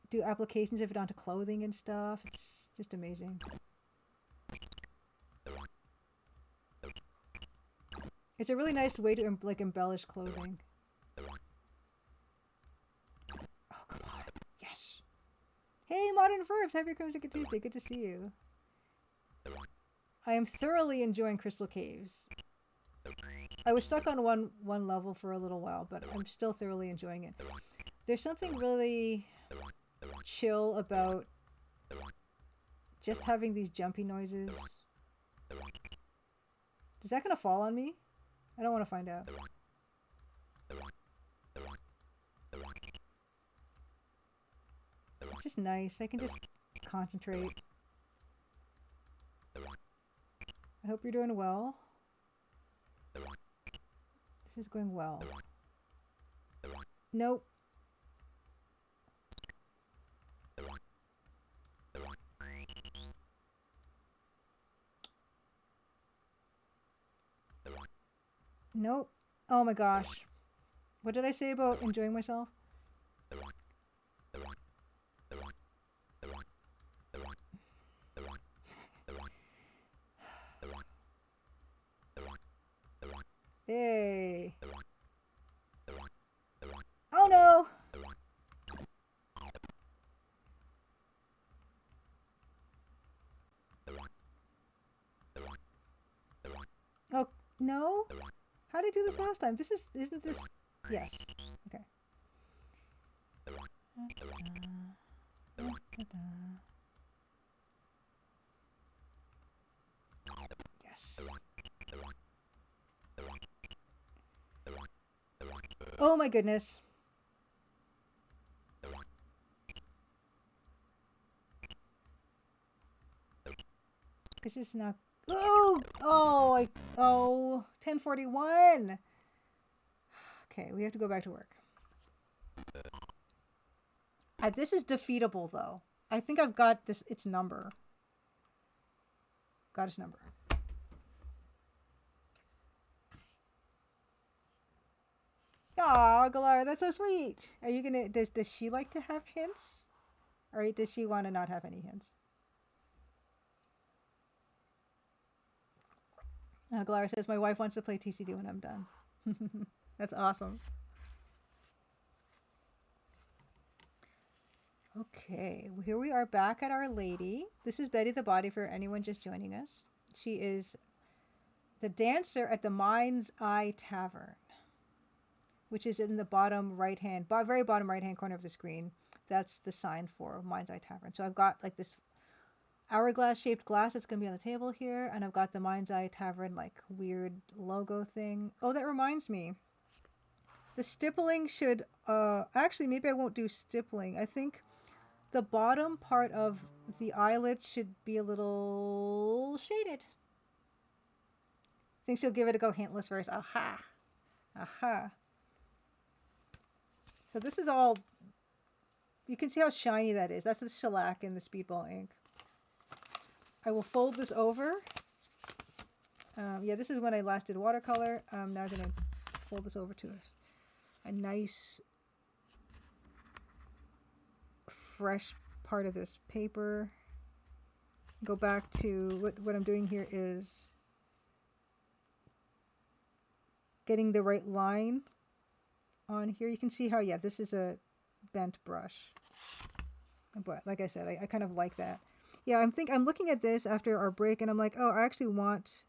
do applications of it onto clothing and stuff. It's just amazing. It's a really nice way to like embellish clothing. Oh, come on. Yes. Hey, Modern Verbs, happy Crimson Tuesday. Good to see you. I am thoroughly enjoying Crystal Caves. I was stuck on one level for a little while, but I'm still thoroughly enjoying it. There's something really chill about just having these jumpy noises. Is that gonna fall on me? I don't want to find out. It's just nice. I can just concentrate. I hope you're doing well. This is going well. Nope. Nope. Oh my gosh. What did I say about enjoying myself? Hey. Oh no! Oh, no? How did I do this last time? Isn't this... Yes. Okay. Yes. Oh my goodness. This is not... Oh! Oh, 10:41! Okay, we have to go back to work. This is defeatable, though. I think I've got this, its number. Got its number. Aw, Galar, that's so sweet. Are you gonna... Does she like to have hints? Or does she want to not have any hints? Galar says, my wife wants to play TCD when I'm done. That's awesome. Okay, well, here we are back at Our Lady. This is Betty the Body for anyone just joining us. She is the dancer at the Mind's Eye Tavern, which is in the bottom right-hand, very bottom right-hand corner of the screen. That's the sign for Mind's Eye Tavern. So I've got like this hourglass-shaped glass that's going to be on the table here, and I've got the Mind's Eye Tavern like weird logo thing. Oh, that reminds me. The stippling should, actually maybe I won't do stippling. I think the bottom part of the eyelids should be a little shaded. Think she'll give it a go hintless first. Aha. Aha. So this is all, you can see how shiny that is. That's the shellac in the speedball ink. I will fold this over. Yeah, this is when I last did watercolor. Now I'm going to fold this over to a nice fresh part of this paper. Go back to what I'm doing here is getting the right line on here. You can see how, yeah, this is a bent brush. But like I said, I kind of like that. Yeah, I'm looking at this after our break and I'm like, oh, I actually want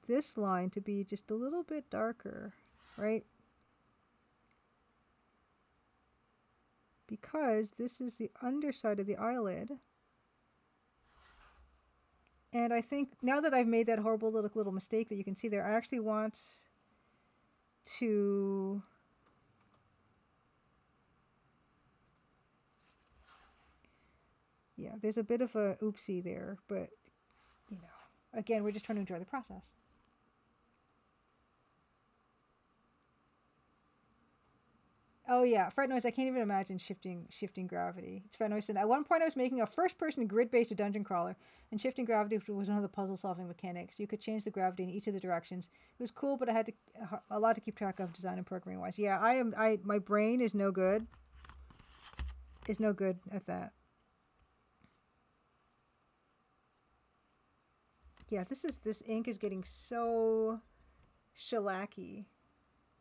this line to be just a little bit darker, right? Because this is the underside of the eyelid. And I think now that I've made that horrible little mistake that you can see there, I actually want to yeah, there's a bit of a oopsie there, but you know, again, we're just trying to enjoy the process. Oh yeah, Fret Noise. I can't even imagine shifting gravity. Fret Noise said, at one point I was making a first-person grid-based dungeon crawler, and shifting gravity was one of the puzzle-solving mechanics. You could change the gravity in each of the directions. It was cool, but I had a lot to keep track of design and programming wise. Yeah, my brain is no good. Is no good at that. Yeah, this ink is getting so shellacky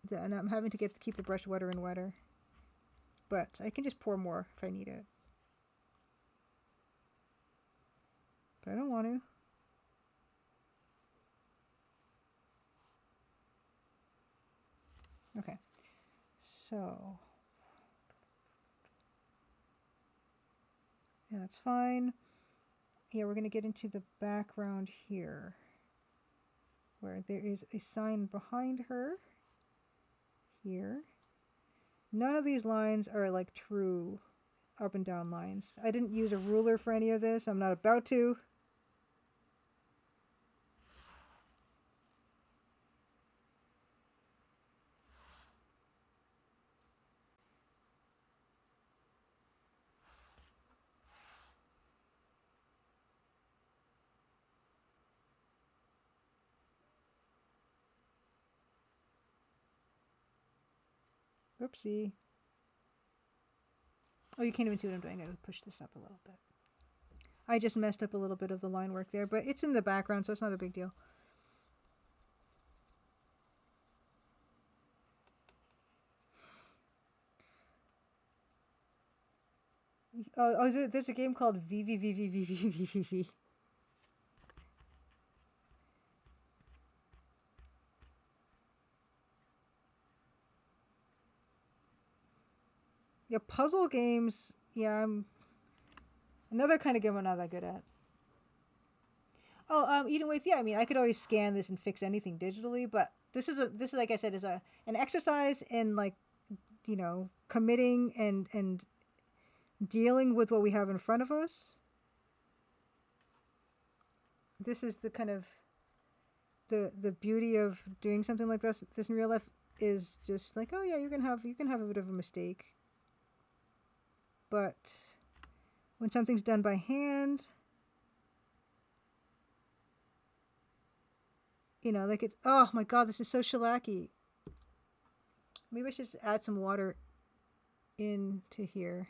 that, and I'm having to keep the brush wetter and wetter. But I can just pour more if I need it. But I don't want to. Okay, so yeah, that's fine. Yeah, we're going to get into the background here, where there is a sign behind her. Here. None of these lines are like true up and down lines. I didn't use a ruler for any of this. I'm not about to. Oopsie. Oh, you can't even see what I'm doing. I gotta push this up a little bit. I just messed up a little bit of the line work there, but it's in the background, so it's not a big deal. There's a game called VVVVVVVV. Yeah, puzzle games. Yeah, I'm another kind of game I'm not that good at. Oh, Eden Waith. Yeah, I mean, I could always scan this and fix anything digitally, but this is like I said, is an exercise in like, you know, committing and dealing with what we have in front of us. This is the kind of the beauty of doing something like this in real life is just like, oh yeah, you can have a bit of a mistake, but when something's done by hand, you know, like it's, oh my god, this is so shellacky. Maybe I should just add some water into here.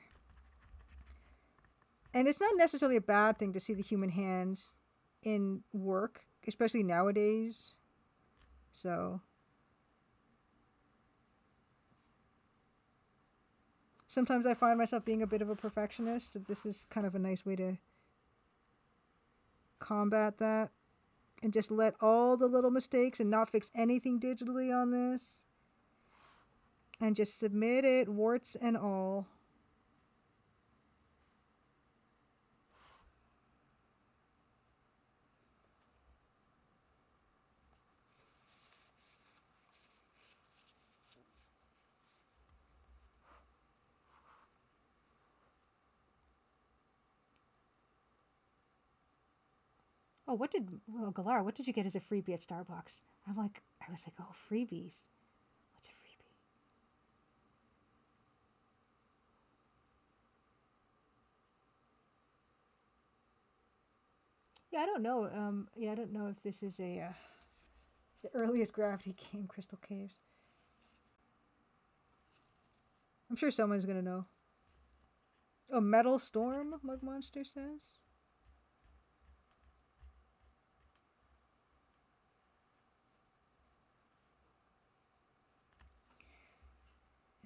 And it's not necessarily a bad thing to see the human hands in work, especially nowadays. So sometimes I find myself being a bit of a perfectionist. This is kind of a nice way to combat that and just let all the little mistakes and not fix anything digitally on this and just submit it, warts and all. Oh, Galar, what did you get as a freebie at Starbucks? I was like, oh, freebies. What's a freebie? Yeah, I don't know. I don't know if this is a the earliest gravity game, Crystal Caves. I'm sure someone's gonna know. Oh, Metal Storm, Mug Monster says.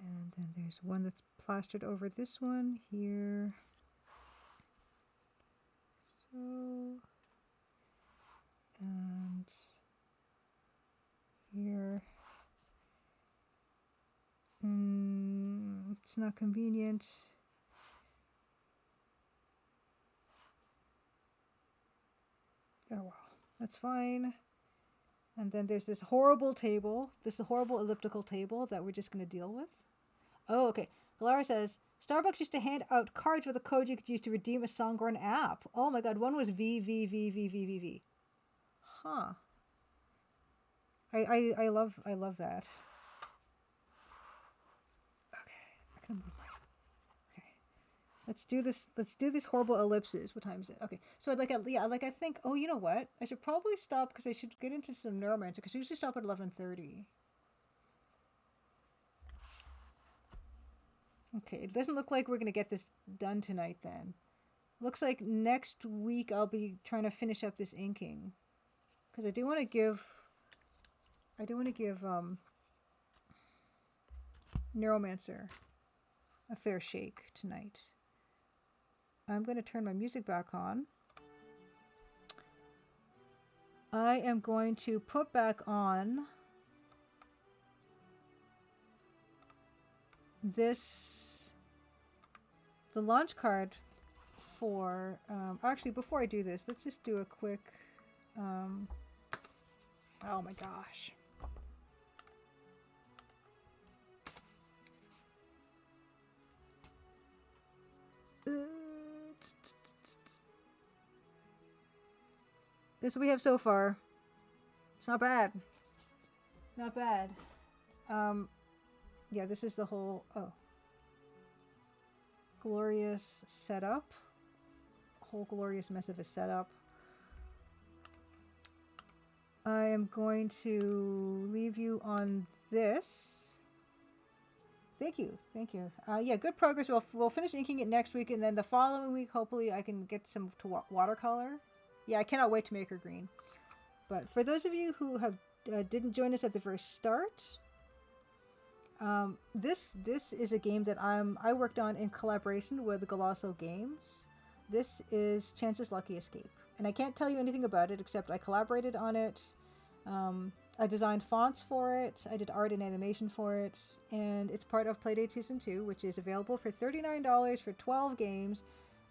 And then there's one that's plastered over this one here. So, and here. It's not convenient. Oh well, that's fine. And then there's this horrible table, this horrible elliptical table that we're just going to deal with. Oh, okay. Galara says, Starbucks used to hand out cards with a code you could use to redeem a song or an app. Oh my god, one was VVVVVVV. Huh. I love that. Okay. gonna move my... Okay. Let's do this. Let's do these horrible ellipses. What time is it? Okay. So I'd like, yeah, like I think. Oh, you know what? I should probably stop because I should get into some Neuromancer because I usually stop at 11:30. Okay. It doesn't look like we're gonna get this done tonight. Then looks like next week I'll be trying to finish up this inking because I do want to give. Neuromancer a fair shake tonight. I'm going to turn my music back on. I am going to put back on the launch card for, actually before I do this, let's just do a quick, oh my gosh. This we have so far. It's not bad. Not bad. Yeah, this is the whole, glorious setup. Whole glorious mess of a setup. I am going to leave you on this. Thank you. Thank you. Yeah, good progress. We'll finish inking it next week, and then the following week, hopefully I can get some to watercolor. Yeah, I cannot wait to make her green. But for those of you who have didn't join us at the very start, this is a game that I worked on in collaboration with Golosso Games. This is Chance's Lucky Escape, and I can't tell you anything about it except I collaborated on it. I designed fonts for it, I did art and animation for it, and it's part of Playdate Season 2, which is available for $39 for 12 games,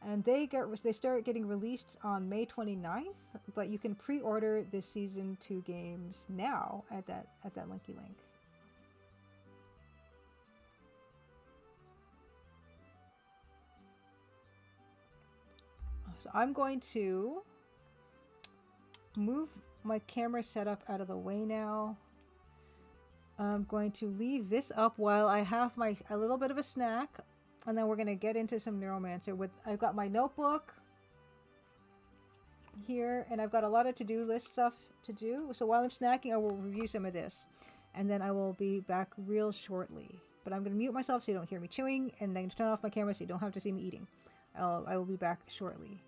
and they start getting released on May 29th, but you can pre-order the Season 2 games now at that linky link. So I'm going to move my camera setup out of the way now. I'm going to leave this up while I have a little bit of a snack, and then we're going to get into some Neuromancer. I've got my notebook here, and I've got a lot of to-do list stuff to do. So while I'm snacking, I will review some of this, and then I will be back real shortly. But I'm going to mute myself so you don't hear me chewing, and then turn off my camera so you don't have to see me eating. I will be back shortly.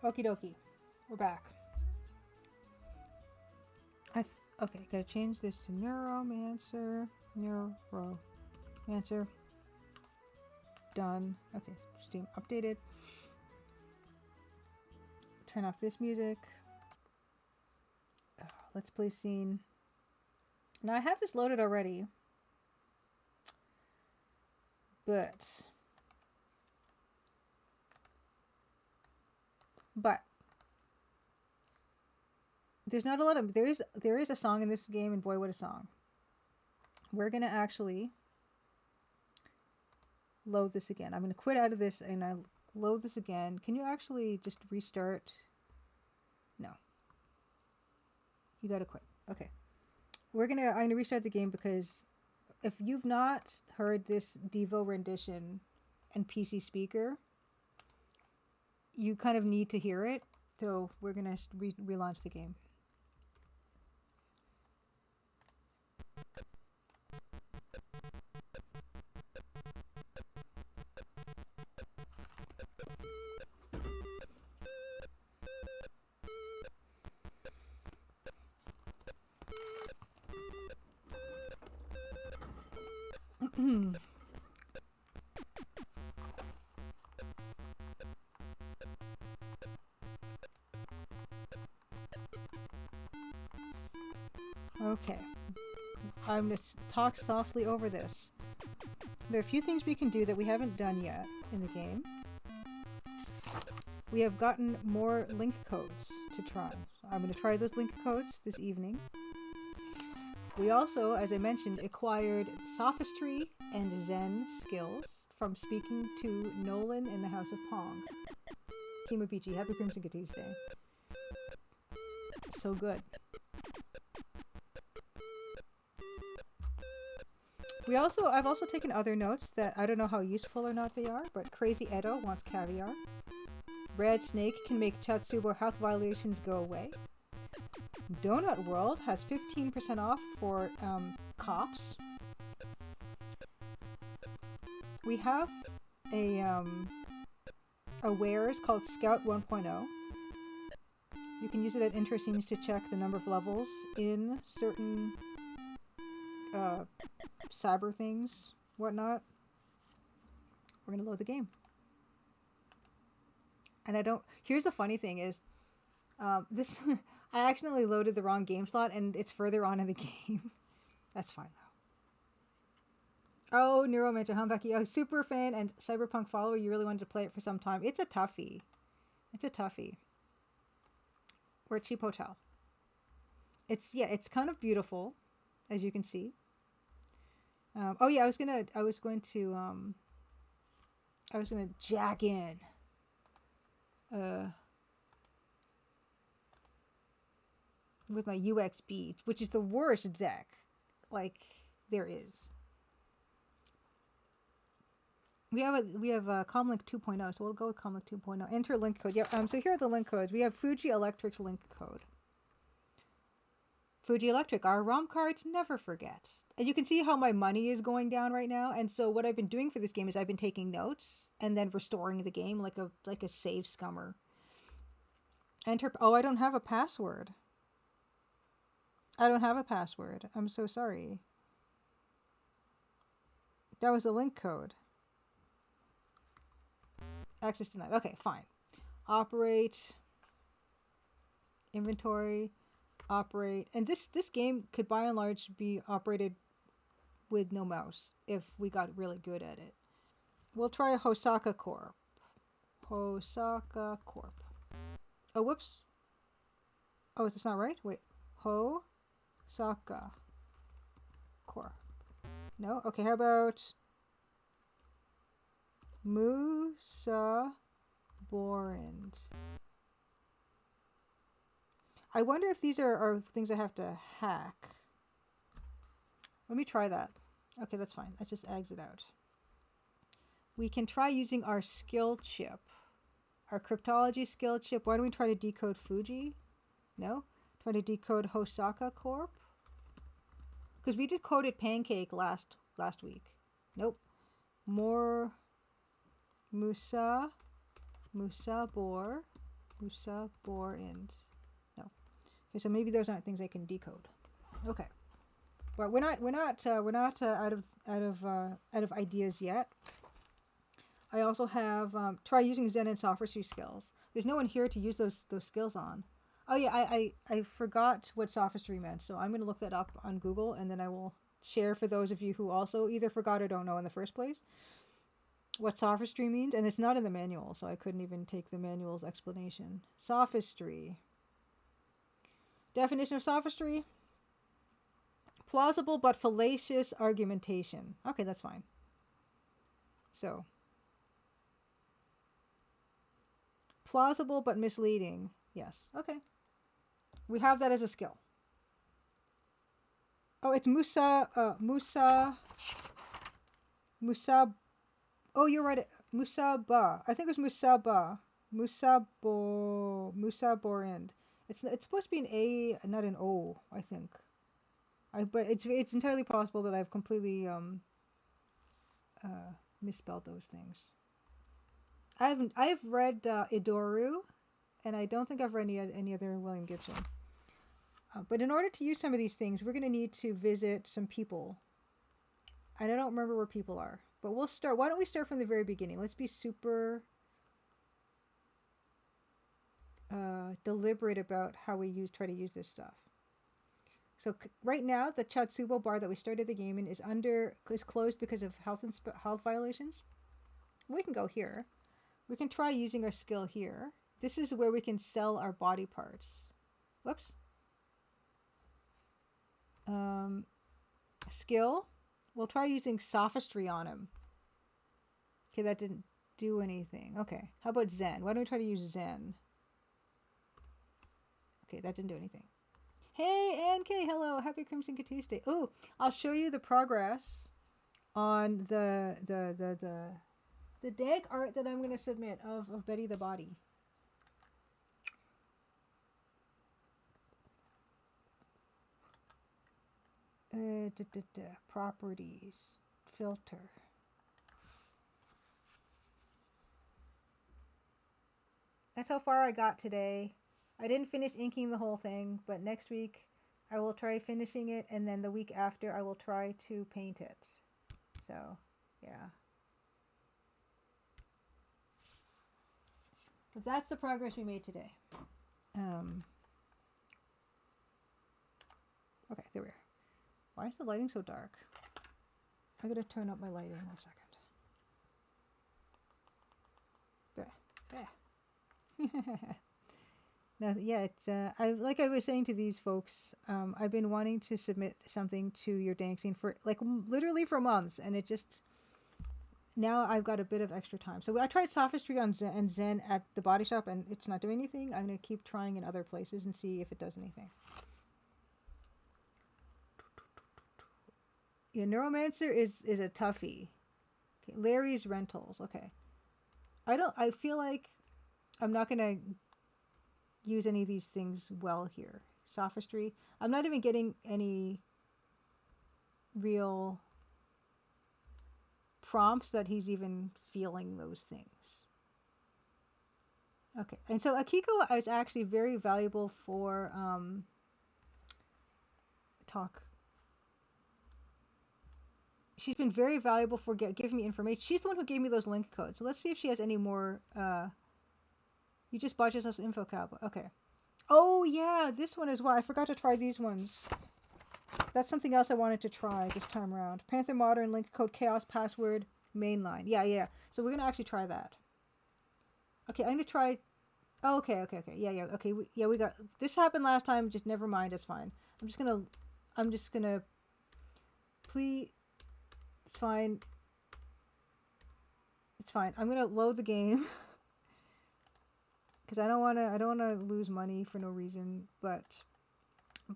Okie dokie. We're back. Okay, gotta change this to Neuromancer. Neuromancer. Done. Okay, Steam updated. Turn off this music. let's play scene. Now I have this loaded already, but there's not a lot of, there is a song in this game, and boy, what a song. We're gonna actually load this again. I'm gonna quit out of this and I load this again. Can you actually just restart? No. You gotta quit. Okay. I'm gonna restart the game because if you've not heard this Devo rendition and PC speaker, you kind of need to hear it. So we're gonna relaunch the game. Okay. I'm going to talk softly over this. There are a few things we can do that we haven't done yet in the game. We have gotten more link codes to try. I'm going to try those link codes this evening. We also, as I mentioned, acquired sophistry and Zen skills from speaking to Nolan in the House of Pong. Kima Beachy, happy Crimson Tuesday. So good. I've also taken other notes that I don't know how useful or not they are, but Crazy Edo wants caviar. Red Snake can make Tatsubo health violations go away. Donut World has 15% off for cops. We have a wares called Scout 1.0. You can use it at intro scenes to check the number of levels in certain cyber things, whatnot. We're gonna load the game. And I don't... Here's the funny thing is, this... I accidentally loaded the wrong game slot and it's further on in the game. That's fine though. Oh, Neuromancer, Humbucky. Oh, super fan and Cyberpunk follower. You really wanted to play it for some time. It's a toughie. It's a toughie. We're at Cheap Hotel. It's kind of beautiful, as you can see. Oh yeah, I was gonna jack in. With my UXB, which is the worst deck, like there is. We have a Comlink 2.0, so we'll go with Comlink 2.0. Enter link code. Yep. So here are the link codes. We have Fuji Electric's link code. Fuji Electric, our ROM cards never forget. And you can see how my money is going down right now. And so what I've been doing for this game is I've been taking notes and then restoring the game like a save scummer. Enter. Oh, I don't have a password. I don't have a password. I'm so sorry. That was a link code. Access denied. Okay, fine. Operate. Inventory. Operate. And this game could by and large be operated with no mouse if we got really good at it. We'll try Hosaka Corp. Hosaka Corp. Oh, whoops. Oh, it's not right? Wait. Hosaka Corp. No? Okay, how about Musa Borand? I wonder if these are things I have to hack. Let me try that. Okay, that's fine. That just eggs it out. We can try using our skill chip. Our cryptology skill chip. Why don't we try to decode Fuji? No? Try to decode Hosaka Corp? Because we just coded Pancake last week. Nope. More Musa Borand. No. Okay, so maybe those aren't things I can decode. Okay. But we're not out of ideas yet. I also have try using Zen and sophistry skills. There's no one here to use those skills on. Oh yeah, I forgot what sophistry meant, so I'm going to look that up on Google, and then I will share for those of you who also either forgot or don't know in the first place what sophistry means. And it's not in the manual, so I couldn't even take the manual's explanation. Sophistry. Definition of sophistry: plausible but fallacious argumentation. Okay, that's fine. So, plausible but misleading. Yes. Okay. We have that as a skill. Oh, it's Musa. Oh, you're right. Musaba. I think it was Musaba. Musaborand. It's supposed to be an A, not an O, I think. But it's entirely possible that I've completely misspelled those things. I've read Idoru, and I don't think I've read any other William Gibson. But in order to use some of these things, we're going to need to visit some people. And I don't remember where people are. But we'll start. Why don't we start from the very beginning? Let's be super deliberate about how we try to use this stuff. So right now, the Chatsubo bar that we started the game in is closed because of health violations. We can go here. We can try using our skill here. This is where we can sell our body parts. Whoops. Skill. We'll try using sophistry on him. Okay, that didn't do anything. Okay, how about Zen? Why don't we try to use Zen? Okay, that didn't do anything. Hey, NK, hello. Happy Crimson Tuesday. Oh, I'll show you the progress on the dank art that I'm going to submit of Betty the Body. Properties. Filter. That's how far I got today. I didn't finish inking the whole thing, but next week I will try finishing it, and then the week after I will try to paint it. So, yeah. But that's the progress we made today. Okay, there we are. Why is the lighting so dark? I gotta turn up my lighting 1 second. Now, yeah, it's like I was saying to these folks, I've been wanting to submit something to your dank scene for like literally for months, and it just now I've got a bit of extra time. So I tried sophistry on Zen at the body shop, and it's not doing anything. I'm gonna keep trying in other places and see if it does anything. Yeah, Neuromancer is a toughie. Okay, Larry's Rentals. Okay, I feel like I'm not gonna use any of these things well here. Sophistry. I'm not even getting any real prompts that he's even feeling those things. Okay, and so Akiko is actually very valuable for talk. She's been very valuable for giving me information. She's the one who gave me those link codes. So let's see if she has any more. You just bought yourself some info cap. Okay. Oh yeah, this one as well. I forgot to try these ones. That's something else I wanted to try this time around. Panther Modern, link code, chaos, password, mainline. Yeah. So we're gonna actually try that. Okay, I'm gonna try. Oh, okay. Yeah. Okay, we got this. Happened last time. Just never mind. It's fine. I'm just gonna. Please. It's fine. It's fine. I'm gonna load the game. Because I don't wanna lose money for no reason, but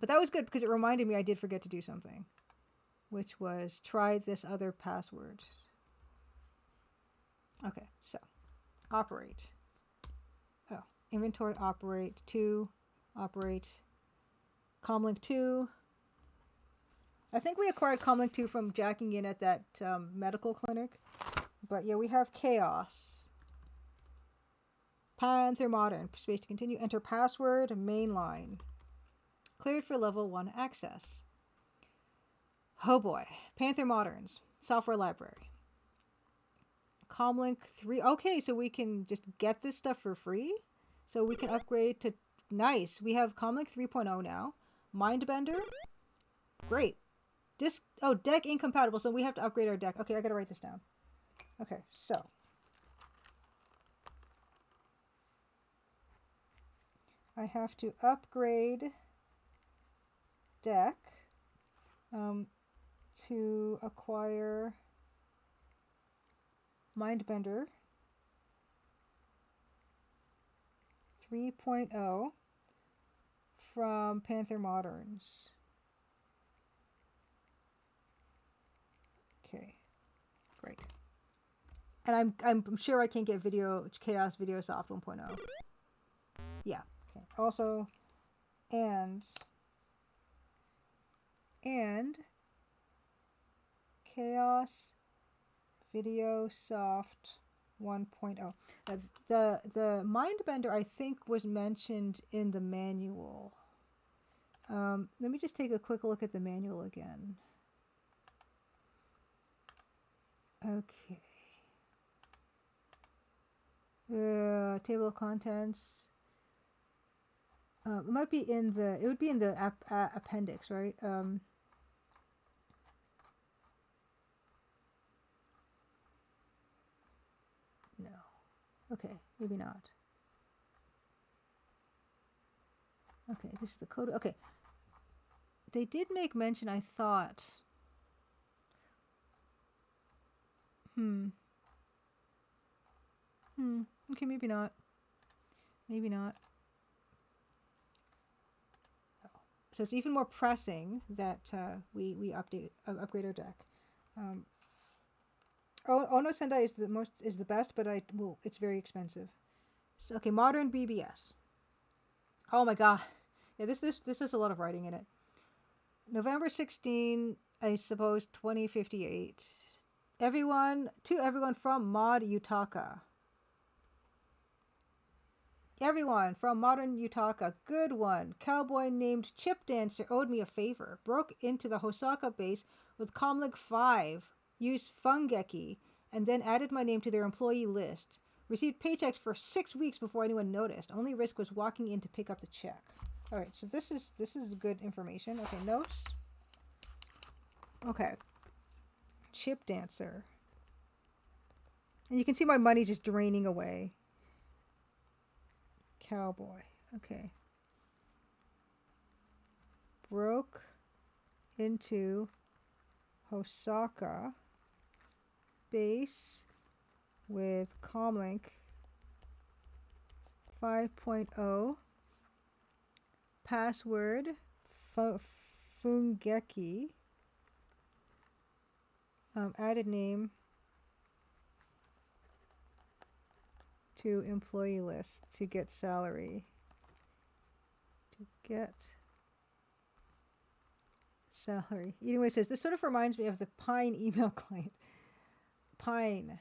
that was good because it reminded me I did forget to do something, which was try this other password. Okay, so operate. Oh, inventory operate 2, operate comlink 2. I think we acquired comlink 2 from jacking in at that medical clinic, but yeah, we have chaos. Panther Modern, space to continue, enter password, mainline. Cleared for level 1 access. Oh boy. Panther Moderns, software library. Comlink 3, okay, so we can just get this stuff for free? So we can upgrade to nice. We have Comlink 3.0 now. Mindbender. Great. Deck incompatible, so we have to upgrade our deck. Okay, I gotta write this down. Okay, so. I have to upgrade deck to acquire Mindbender 3.0 from Panther Moderns. Okay, great. And I'm sure I can't get Chaos Video Soft 1.0. Yeah. Okay. Also, and Chaos Video Soft 1.0. The Mindbender I think was mentioned in the manual. Let me just take a quick look at the manual again. Okay. Table of contents. It might be in the. It would be in the appendix, right? No. Okay, maybe not. Okay, this is the code. Okay. They did make mention, I thought. Okay, maybe not. Maybe not. So it's even more pressing that we upgrade our deck. Ono Sendai is the best, but it's very expensive. So, okay, modern BBS. Oh my god, yeah, this is a lot of writing in it. November 16, I suppose 2058. To everyone from Mod Utaka. Everyone from Modern Utaka, good one. Cowboy named Chip Dancer owed me a favor. Broke into the Hosaka base with Comlink 5, used Fungeki, and then added my name to their employee list. Received paychecks for 6 weeks before anyone noticed. Only risk was walking in to pick up the check. Alright, so this is good information. Okay, notes. Okay. Chip Dancer. And you can see my money just draining away. Cowboy. Okay. Broke into Hosaka base with Comlink 5.0. Password Fungeki. Added name to employee list to get salary. Anyway, it says this sort of reminds me of the Pine email client. Pine.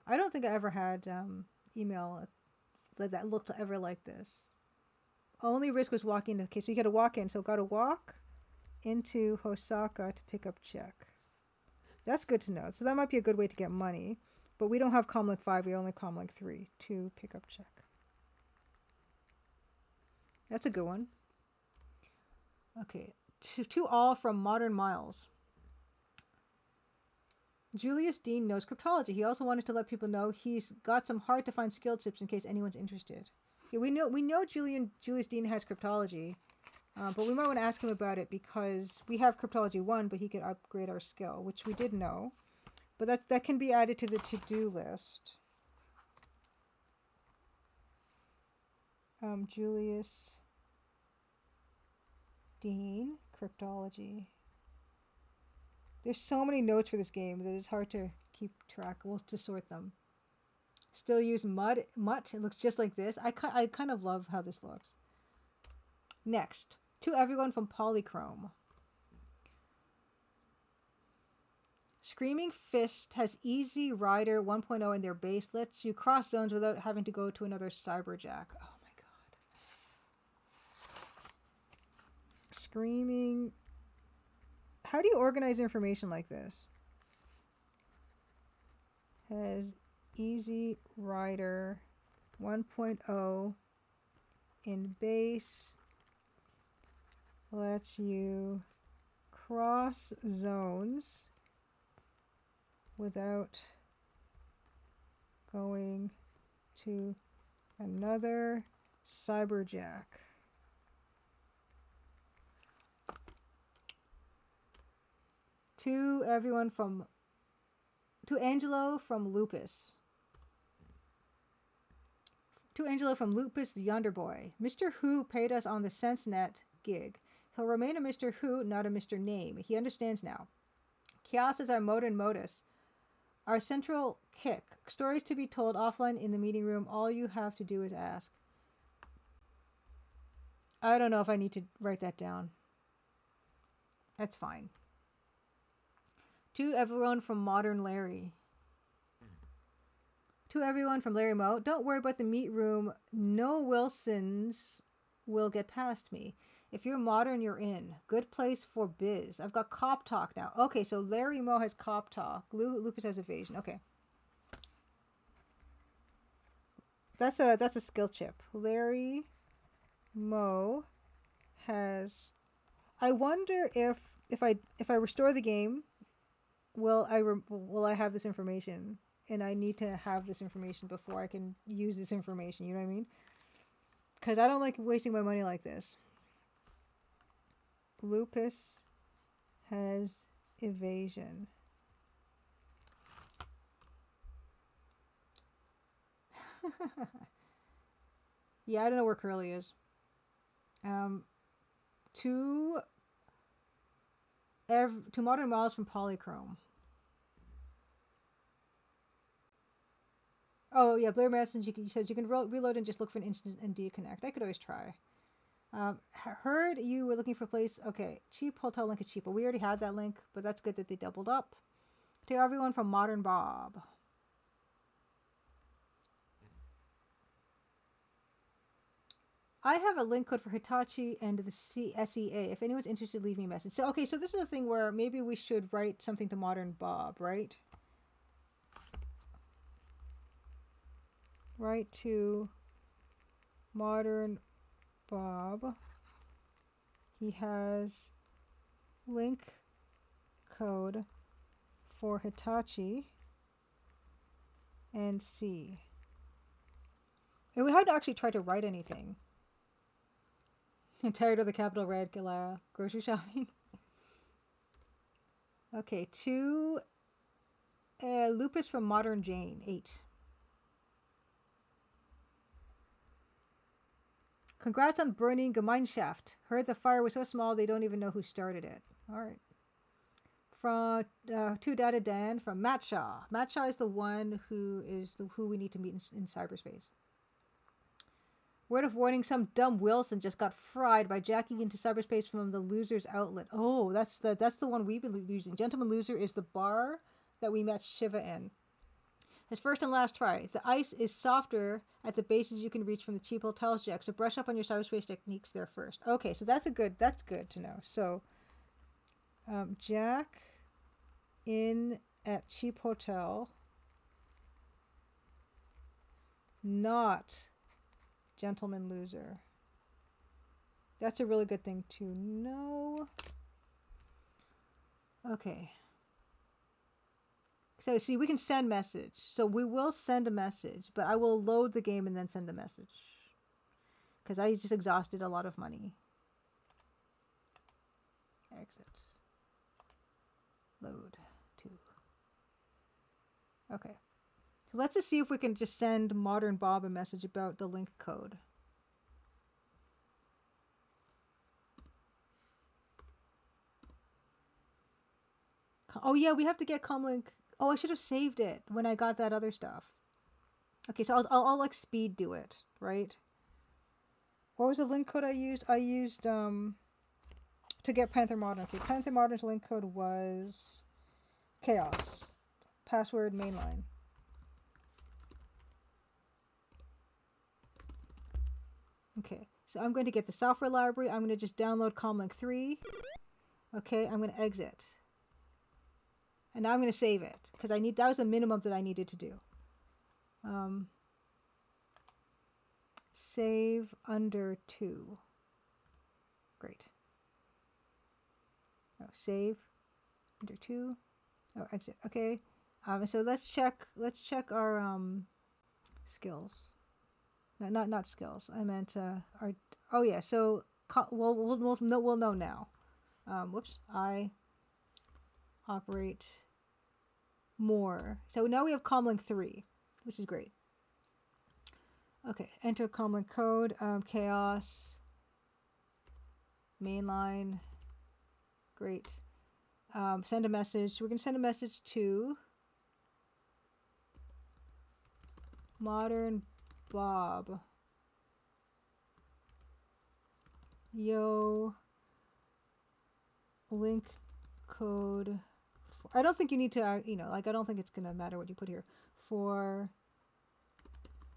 I don't think I ever had email that looked ever like this. Only risk was walking. Okay, so you got to walk in. So got to walk into Hosaka to pick up check. That's good to know. So that might be a good way to get money. But we don't have Comlink 5. We only Comlink 3 to pick up check. That's a good one. Okay. To all from Modern Miles. Julius Dean knows cryptology. He also wanted to let people know he's got some hard to find skill tips in case anyone's interested. Yeah, we know Julius Dean has cryptology, but we might want to ask him about it because we have cryptology 1, but he could upgrade our skill, which we did know. But that can be added to the to-do list. Julius Dean, cryptology. There's so many notes for this game that it's hard to keep track. We'll to sort them. Still use Mutt. It looks just like this. I kind of love how this looks. Next, to everyone from Polychrome. Screaming Fist has Easy Rider 1.0 in their base. Lets you cross zones without having to go to another Cyberjack. Oh my god. Screaming. How do you organize information like this? Has Easy Rider 1.0 in base lets you cross zones without going to another cyberjack. To Angelo from Lupus. To Angelo from Lupus the Yonder Boy. Mr. Who paid us on the SenseNet gig. He'll remain a Mr. Who, not a Mr. Name. He understands now. Chaos is our mode and modus. Our central kick. Stories to be told offline in the meeting room. All you have to do is ask. I don't know if I need to write that down. That's fine. To everyone from Modern Larry. To everyone from Larry Moe. Don't worry about the meat room. No Wilsons will get past me. If you're modern, you're in. Good place for biz. I've got cop talk now. Okay, so Larry Moe has cop talk. Lupus has evasion. Okay. That's a skill chip. Larry Moe has... I wonder if I restore the game, will I have this information? And I need to have this information before I can use this information. You know what I mean? Because I don't like wasting my money like this. Lupus has evasion. Yeah, I don't know where Curly is. To Modern Miles from Polychrome. Oh yeah, Blair Madsen says you can reload and just look for an instant and deconnect. I could always try. Heard you were looking for a place. Okay, cheap hotel link is cheap, but we already had that link. But that's good that they doubled up. To everyone from Modern Bob. I have a link code for Hitachi and the SEA. If anyone's interested, leave me a message. So okay, so this is a thing where maybe we should write something to Modern Bob, right? Write to Modern Bob. He has link code for Hitachi and C. And we hadn't actually tried to write anything. I'm tired of the capital red grocery shopping. Okay, to Lupus from Modern Jane, 8. Congrats on burning Gemeinschaft. Heard the fire was so small they don't even know who started it. All right. From to Data Dan from Matt Shaw. Matt Shaw is the one who we need to meet in cyberspace. Word of warning: some dumb Wilson just got fried by jacking into cyberspace from the Loser's outlet. Oh, that's the one we've been using. Gentleman Loser is the bar that we met Shiva in. His first and last try. The ice is softer at the bases you can reach from the cheap hotels, Jack. So brush up on your cyberspace techniques there first. Okay, so that's good to know. So, Jack in at cheap hotel, not Gentleman Loser. That's a really good thing to know. Okay. So see, we can send message. So we will send a message, but I will load the game and then send the message. Because I just exhausted a lot of money. Exit. Load to. Okay. So let's just see if we can just send Modern Bob a message about the link code. Oh yeah, we have to get comlink. Oh, I should have saved it when I got that other stuff. Okay, so I'll like speed do it, right? What was the link code I used? I used to get Panther Modern. Okay, Panther Modern's link code was chaos. Password mainline. Okay, so I'm going to get the software library. I'm going to just download comlink 3. Okay, I'm going to exit. And now I'm going to save it because that was the minimum that I needed to do. Save under 2. Great. Oh, save under 2. Oh, exit. Okay. So let's check our skills. No, not skills. I meant our. Oh yeah. So we'll know now. Whoops. I operate more. So now we have comlink 3, which is great. Okay. Enter comlink code. Chaos. Mainline. Great. Send a message. We're gonna send a message to Modern Bob. Yo, link code. I don't think you need to, I don't think it's gonna matter what you put here. For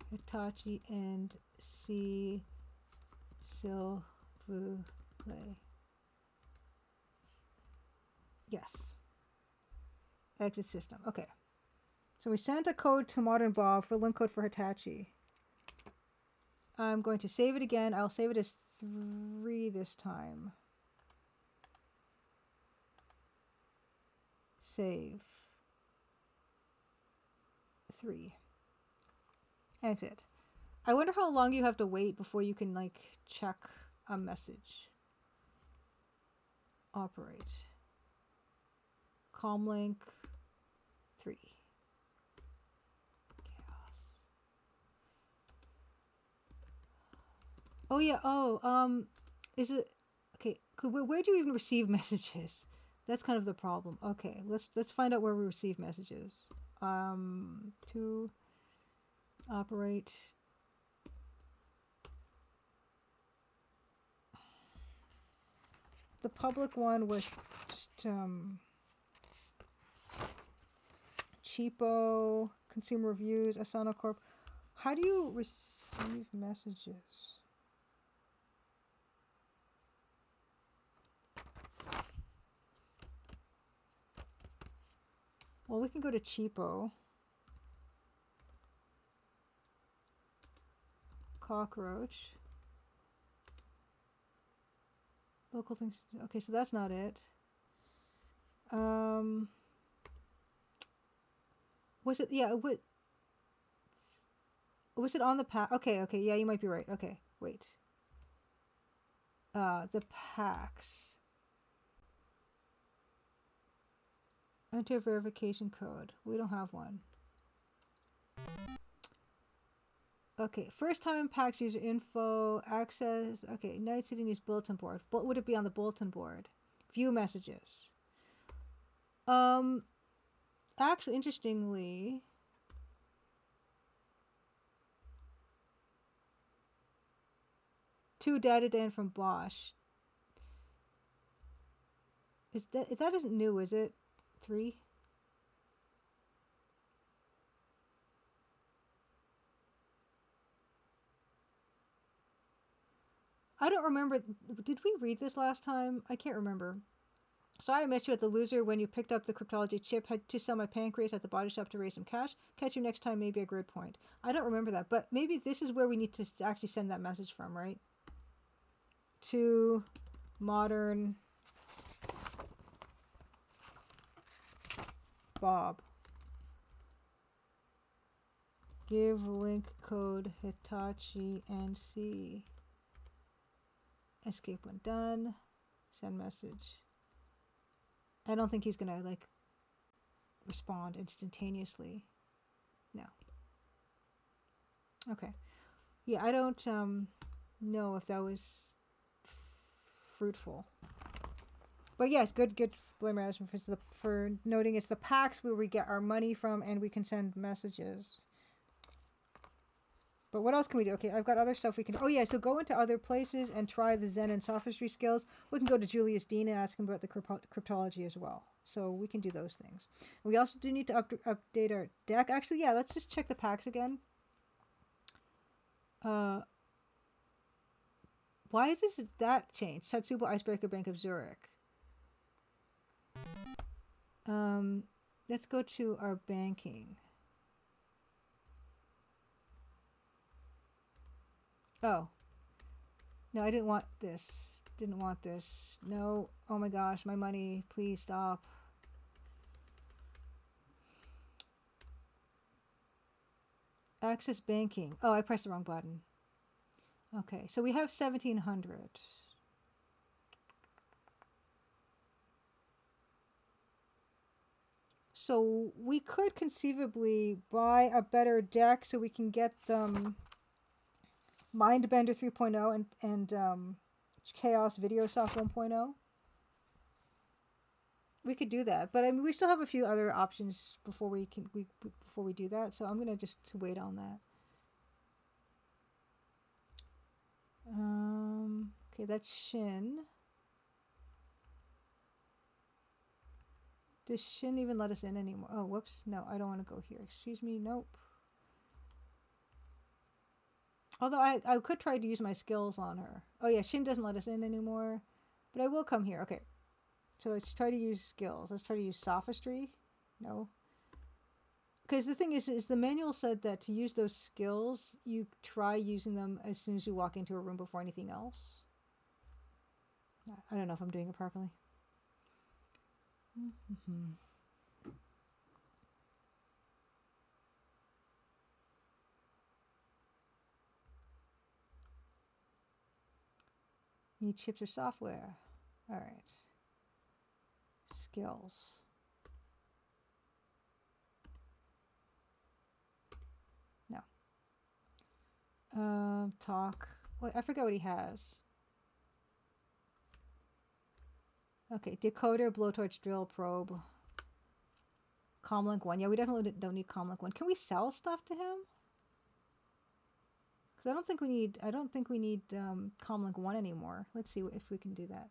Hitachi and C. S'il vous plaît. Yes. Exit system. Okay. So we sent a code to Modern Bob for link code for Hitachi. I'm going to save it again. I'll save it as 3 this time. Save. 3. Exit. I wonder how long you have to wait before you can like check a message. Operate. Comlink 3. Chaos. Oh yeah. Oh, is it okay? Where do you even receive messages? That's kind of the problem. Okay, let's find out where we receive messages. To operate. The public one was just Cheapo, Consumer Reviews, Asana Corp. How do you receive messages? Well, we can go to Cheapo. Cockroach. Local things. Okay, so that's not it. Was it? Yeah. Was it on the pack? Okay. Okay. Yeah, you might be right. Okay. Wait. The packs. Enter verification code. We don't have one. Okay, first time PAX user info, access, okay, Night City News bulletin board. But would it be on the bulletin board? View messages. Actually, interestingly, two data in from Bosch. That isn't new, is it? 3? I don't remember. Did we read this last time? I can't remember. Sorry I missed you at the loser when you picked up the cryptology chip. Had to sell my pancreas at the body shop to raise some cash. Catch you next time, maybe a grid point. I don't remember that, but maybe this is where we need to actually send that message from, right? To Modern Bob. Give link code Hitachi and C. Escape when done. Send message. I don't think he's gonna like respond instantaneously. No. Okay. Yeah, I don't know if that was fruitful. But yes, good Blair Madison for noting it's the packs where we get our money from and we can send messages. But what else can we do? Okay, I've got other stuff we can do. Oh yeah, so go into other places and try the Zen and sophistry skills. We can go to Julius Dean and ask him about the cryptology as well. So we can do those things. We also do need to update our deck. Actually, yeah, let's just check the packs again. Why does that change? Satsubo Icebreaker Bank of Zurich. Let's go to our banking. Oh. No, I didn't want this. Didn't want this. No. Oh my gosh, my money. Please stop. Access banking. Oh, I pressed the wrong button. Okay, so we have 1,700. So we could conceivably buy a better deck so we can get them Mindbender 3.0 and Chaos Videosoft 1.0. We could do that, but I mean we still have a few other options before we do that. So I'm gonna just wait on that. Okay, that's Shin. Does Shin even let us in anymore? Oh, whoops. No, I don't want to go here. Excuse me. Nope. Although I could try to use my skills on her. Oh yeah, Shin doesn't let us in anymore. But I will come here. Okay. So let's try to use skills. Let's try to use sophistry. No. Because the thing is the manual said that to use those skills, you try using them as soon as you walk into a room before anything else. I don't know if I'm doing it properly. Need chips or software. All right. Skills. No. Talk. What? I forget what he has. Okay, decoder, blowtorch, drill, probe. Comlink 1. Yeah, we definitely don't need Comlink 1. Can we sell stuff to him? Because I don't think we need Comlink 1 anymore. Let's see if we can do that.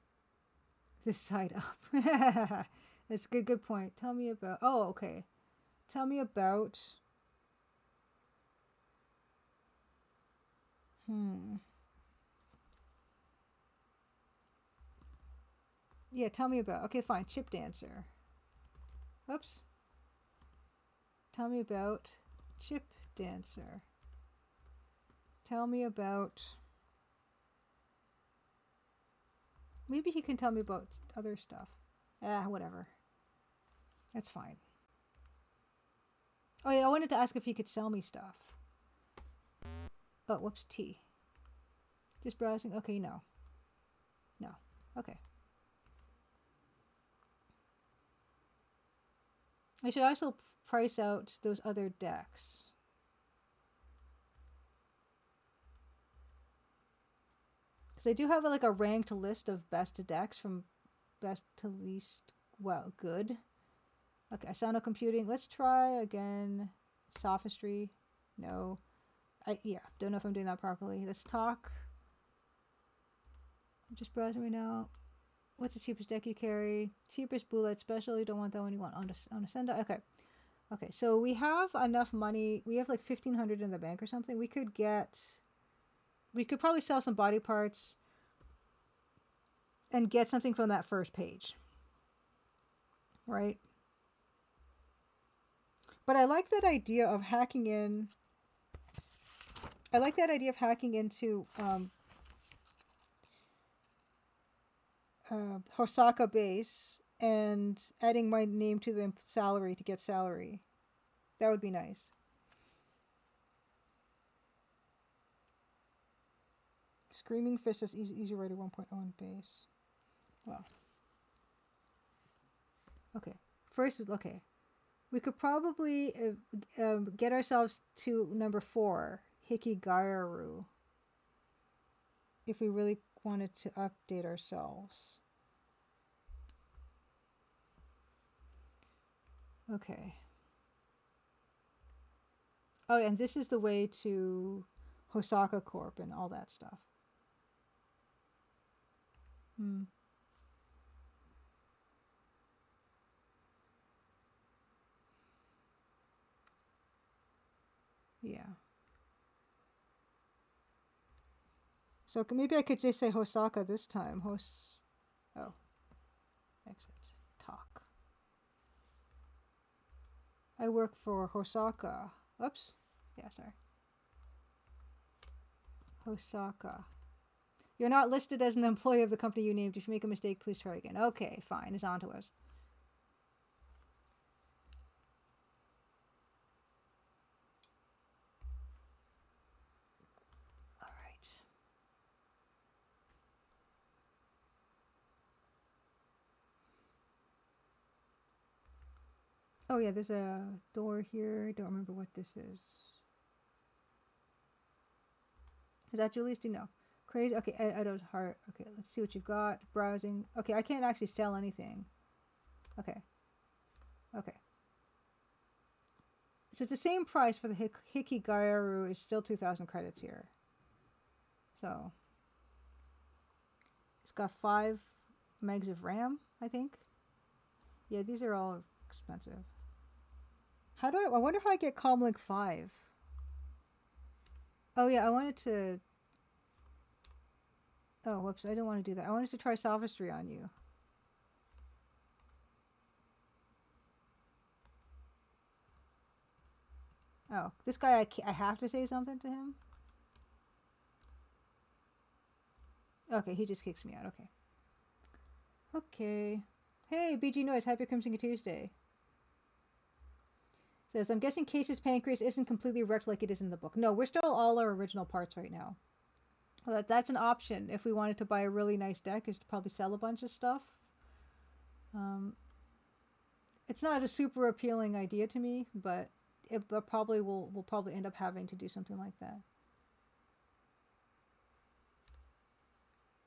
This side up. That's a good point. Tell me about... Oh, okay. Tell me about... Yeah, tell me about... Okay, fine. Chip Dancer. Oops. Tell me about Chip Dancer. Tell me about... Maybe he can tell me about other stuff. Whatever. That's fine. Oh yeah, I wanted to ask if he could sell me stuff. Oh, whoops, T. Just browsing. Okay, no. No. Okay. I should also price out those other decks. Because I do have like a ranked list of best decks from best to least, well, good. Okay, Sound Computing. Let's try again. Sophistry. No. Yeah, don't know if I'm doing that properly. Let's talk. I'm just browsing right now. What's the cheapest deck you carry? Cheapest bullet special. You don't want that one. You want on a sender. Okay. Okay, so we have enough money. We have like 1,500 in the bank or something. We could probably sell some body parts and get something from that first page. Right? But I like that idea of hacking in. I like that idea of hacking into Hosaka base and adding my name to the salary to get salary. That would be nice. Screaming Fist is easy writer 1.0 in base. Well. Okay. First, okay. We could probably get ourselves to number 4, Hikigaru, if we really wanted to update ourselves. Okay. Oh, and this is the way to Hosaka Corp and all that stuff. Yeah. So maybe I could just say Hosaka this time. Oh. Exit. Talk. I work for Hosaka. Oops. Yeah, sorry. Osaka. You're not listed as an employee of the company you named. If you make a mistake, please try again. Okay, fine. It's on to us. All right. Oh yeah, there's a door here. I don't remember what this is. Is that Julie's? Do you know? Crazy. Okay, Edo's heart. Okay, let's see what you've got. Browsing. Okay, I can't actually sell anything. Okay. Okay. So it's the same price for the Hikigaru. Is still 2,000 credits here. So it's got 5 megs of RAM, I think. Yeah, these are all expensive. How do I wonder how I get Comlink 5. Oh yeah, I wanted to. Oh, whoops, I don't want to do that. I wanted to try sophistry on you. Oh, this guy, I have to say something to him? Okay, he just kicks me out. Okay. Okay. Hey, BG Noise, happy Crimson Tuesday. Says, I'm guessing Case's pancreas isn't completely wrecked like it is in the book. No, we're still all our original parts right now. Well, that's an option. If we wanted to buy a really nice deck, is to probably sell a bunch of stuff. It's not a super appealing idea to me, but it probably we'll probably end up having to do something like that.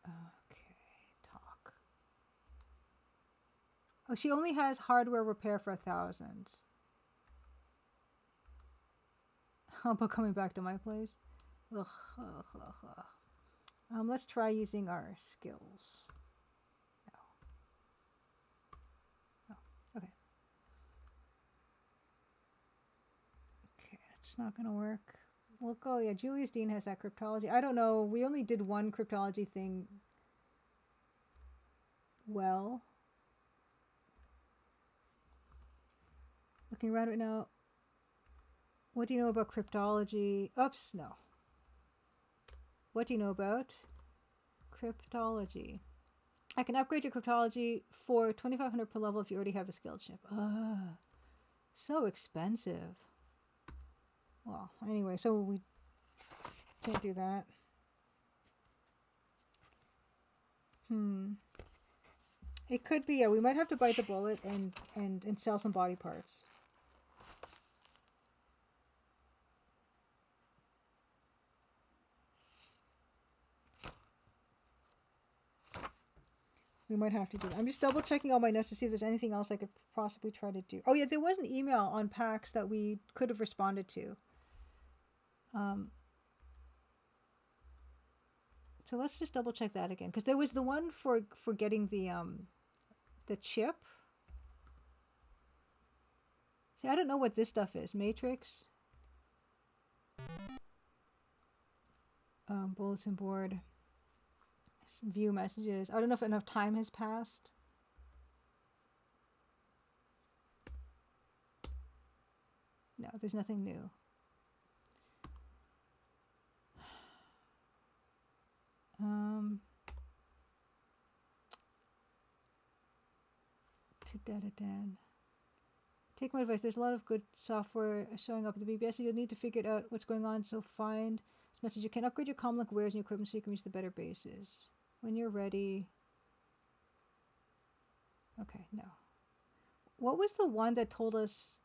Okay, talk. Oh, she only has hardware repair for 1,000. How about coming back to my place? Ugh, ugh, ugh, ugh. Let's try using our skills. No. Oh, okay. Okay, it's not gonna work. We'll go. Yeah, Julius Dean has that cryptology. I don't know. We only did one cryptology thing. Well, looking around right now. What do you know about cryptology? Oops, no. What do you know about cryptology? I can upgrade your cryptology for 2,500 per level if you already have the skill chip. So expensive. Well, anyway, so we can't do that. It could be, yeah, we might have to bite the bullet and sell some body parts. We might have to do that. I'm just double checking all my notes to see if there's anything else I could possibly try to do. Oh yeah, there was an email on PAX that we could have responded to. So let's just double check that again, because there was the one for getting the chip. See, I don't know what this stuff is. Matrix. Bulletin board. View messages. I don't know if enough time has passed. No, there's nothing new. To data den. Take my advice. There's a lot of good software showing up at the BBS, so you'll need to figure out what's going on. So find as much as you can. Upgrade your comlink wares and your equipment so you can reach the better bases. When you're ready. Okay, no. What was the one that told us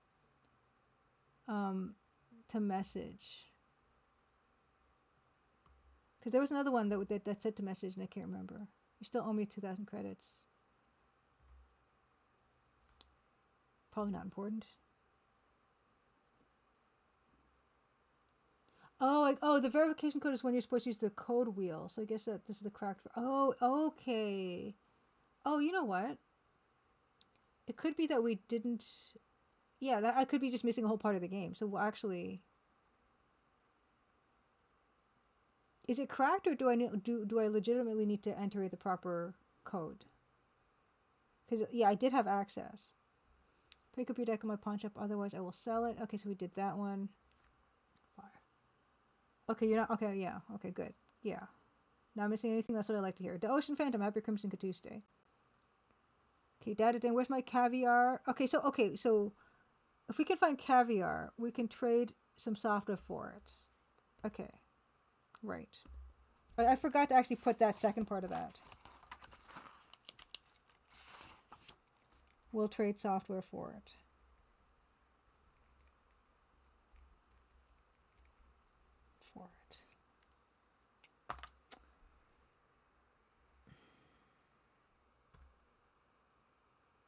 to message? Because there was another one that said to message, and I can't remember. You still owe me 2,000 credits. Probably not important. Oh, the verification code is when you're supposed to use the code wheel. So I guess that this is the correct. Oh, okay. Oh, you know what? It could be that we didn't. Yeah, that I could be just missing a whole part of the game. So we'll actually, is it cracked, or do I legitimately need to enter the proper code? Because yeah, I did have access. Pick up your deck in my pawn shop. Otherwise, I will sell it. Okay, so we did that one. Okay, you're not. Okay, yeah. Okay, good. Yeah. Not missing anything. That's what I like to hear. The Ocean Phantom. Happy Crimson Tuesday. Okay, Data Dan. Where's my caviar? Okay, so if we can find caviar, we can trade some software for it. Okay. Right. I forgot to actually put that second part of that. We'll trade software for it.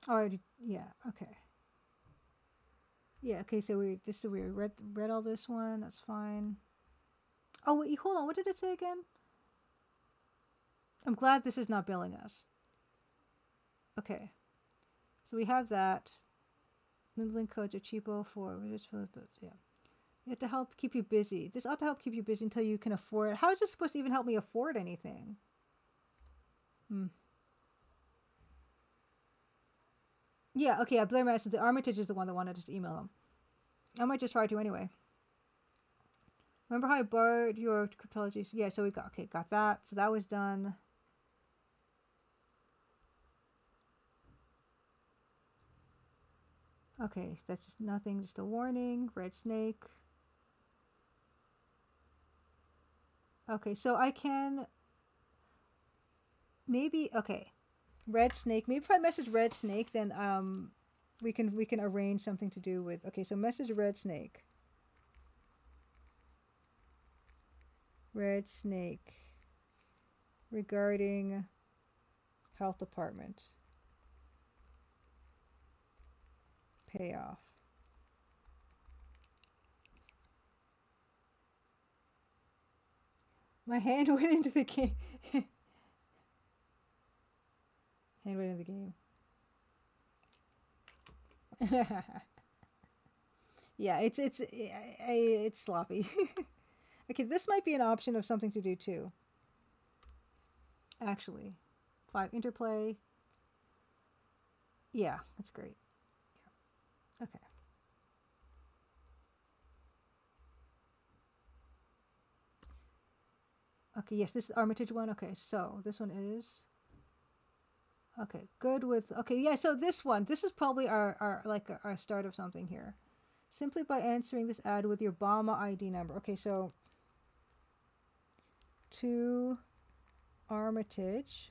Already, yeah, okay. Yeah, okay, so this is weird. Read all this one, that's fine. Oh, wait, hold on, what did it say again? I'm glad this is not billing us. Okay. So we have that. The link codes are cheapo for yeah. You have to help keep you busy. This ought to help keep you busy until you can afford. How is this supposed to even help me afford anything? Yeah, okay, Blair Madison, the Armitage is the one that wanted us to email him. I might just try to anyway. Remember how I borrowed your cryptology? Yeah, so we got that. So that was done. Okay, that's just nothing, just a warning. Red snake. Okay, so I can maybe red snake. Maybe if I message red snake, then we can arrange something to do with. Okay, so message red snake. Red snake regarding health department payoff. My hand went into the game. Hand went into the game. Yeah, it's sloppy. Okay, this might be an option of something to do too. Actually, 5 Interplay. Yeah, that's great. Yeah. Okay. Okay, yes, this is the Armitage one. Okay, so this one is okay. Good with yeah. So this is probably our start of something here. Simply by answering this ad with your Obama ID number. Okay, so to Armitage,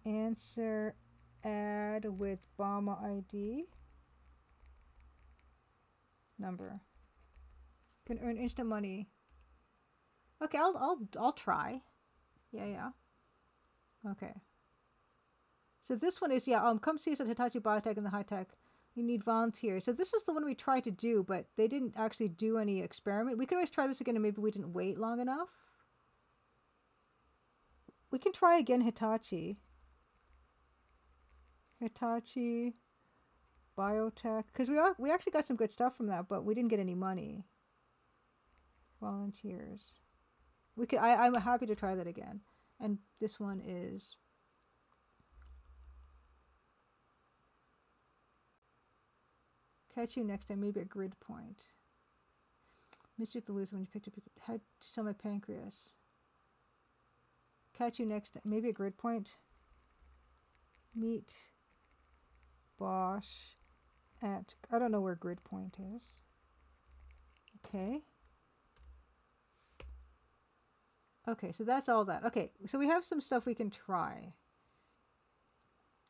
answer ad with Obama ID number. Can earn instant money. Okay, I'll try. Yeah. Okay. So this one is come see us at Hitachi Biotech in the high tech. You need volunteers. So this is the one we tried to do, but they didn't actually do any experiment. We could always try this again, and maybe we didn't wait long enough. We can try again, Hitachi. Hitachi Biotech, because we actually got some good stuff from that, but we didn't get any money. Volunteers. We could. I'm happy to try that again. And this one is. Catch you next time, maybe a grid point. Mr. the loser when you picked up. Had to sell my pancreas. Catch you next time, maybe a grid point. Meet Bosch at. I don't know where grid point is. Okay. Okay, so that's all that. Okay, so we have some stuff we can try.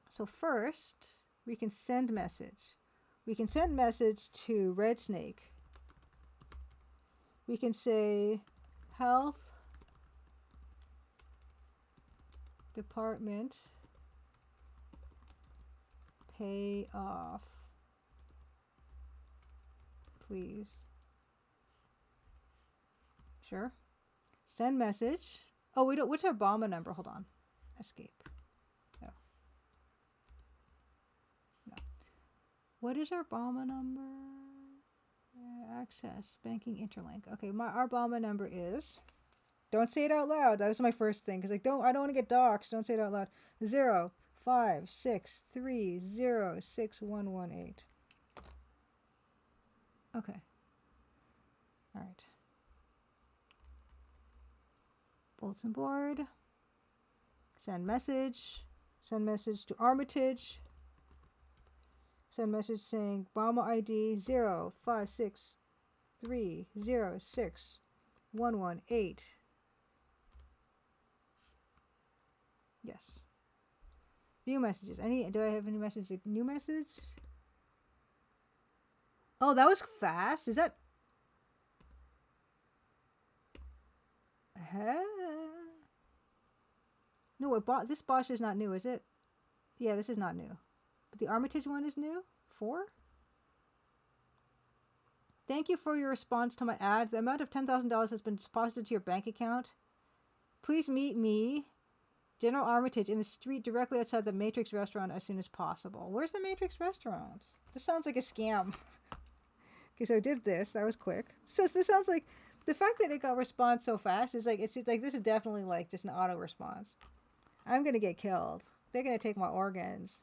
So first, we can send message. We can send message to Red Snake. We can say health department pay off, please. Sure. Send message. Oh, we don't. What's our Obama number? Hold on. Escape. No. What is our Obama number? Access banking interlink. Okay, our Obama number is. Don't say it out loud. That was my first thing because I don't want to get doxxed. Don't say it out loud. 056306118. Okay. All right. Bulletin board. Send message. Send message to Armitage. Send message saying Bomber ID 0563061118. Yes. View messages. Do I have any message? New message? Oh, that was fast. Is that? No, this boss is not new, is it? Yeah, this is not new. But the Armitage one is new? 4? Thank you for your response to my ad. The amount of $10,000 has been deposited to your bank account. Please meet me, General Armitage, in the street directly outside the Matrix restaurant as soon as possible. Where's the Matrix restaurant? This sounds like a scam. Okay, so I did this. That was quick. So this sounds like the fact that it got response so fast is like, it's like this is definitely like just an auto response. I'm gonna get killed. They're gonna take my organs.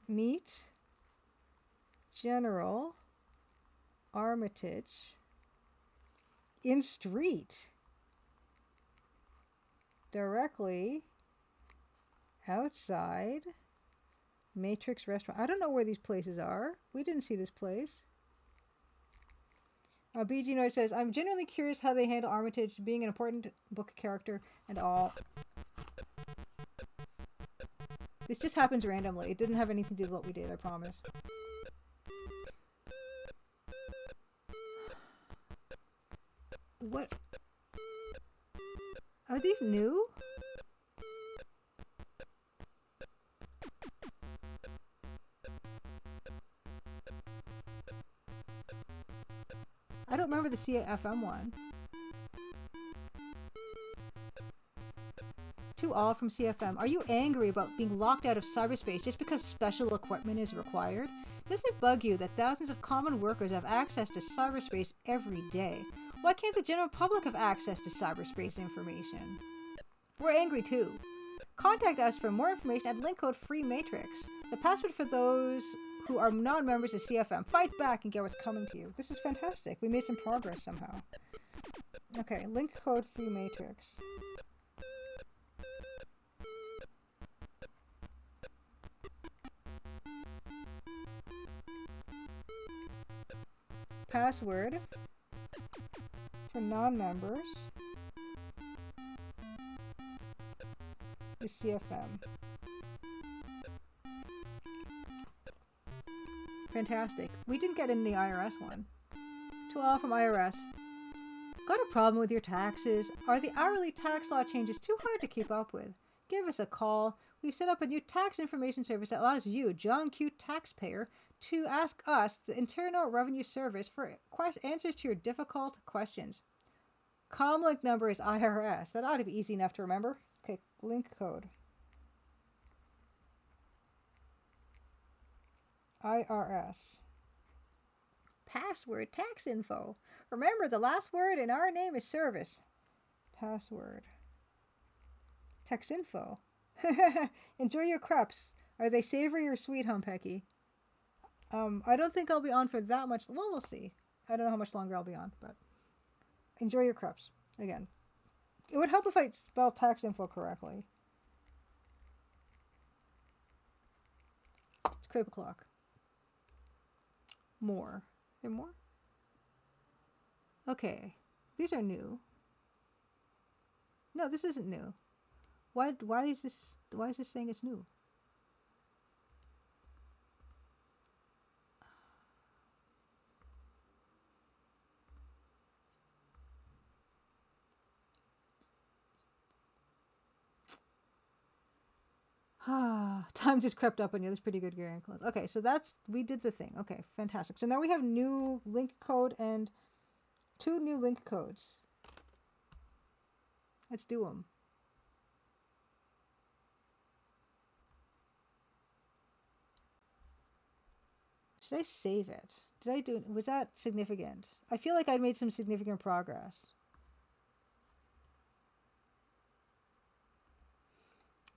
Meet General Armitage in street directly outside Matrix restaurant. I don't know where these places are. We didn't see this place. BG Noise says, I'm genuinely curious how they handle Armitage being an important book character and all. This just happens randomly. It didn't have anything to do with what we did, I promise. What? Are these new? I don't remember the CFM one. To all from CFM, are you angry about being locked out of cyberspace just because special equipment is required? Does it bug you that thousands of common workers have access to cyberspace every day? Why can't the general public have access to cyberspace information? We're angry too. Contact us for more information at link code free matrix. The password for those who are non-members of CFM. Fight back and get what's coming to you. This is fantastic. We made some progress somehow. Okay, link code free matrix. Password for non-members is CFM. Fantastic. We didn't get in the IRS one. To all from IRS. Got a problem with your taxes? Are the hourly tax law changes too hard to keep up with? Give us a call. We've set up a new tax information service that allows you, John Q. taxpayer, to ask us, the Internal Revenue Service, for answers to your difficult questions. Comlink number is IRS. That ought to be easy enough to remember. Okay, link code. IRS. Password tax info. Remember, the last word in our name is service. Password. Tax info. Enjoy your crepes. Are they savory or sweet, Humpecky? I don't think I'll be on for that much. Well, we'll see. I don't know how much longer I'll be on, but enjoy your crepes. Again, it would help if I spell tax info correctly. It's crepe o'clock. More. Is there more? Okay. These are new. No, this isn't new. Why is this saying it's new? Time just crept up on you. That's pretty good, Gary and Clint. Okay, so we did the thing. Okay, fantastic. So now we have new link code and 2 new link codes. Let's do them. Should I save it? Was that significant? I feel like I made some significant progress.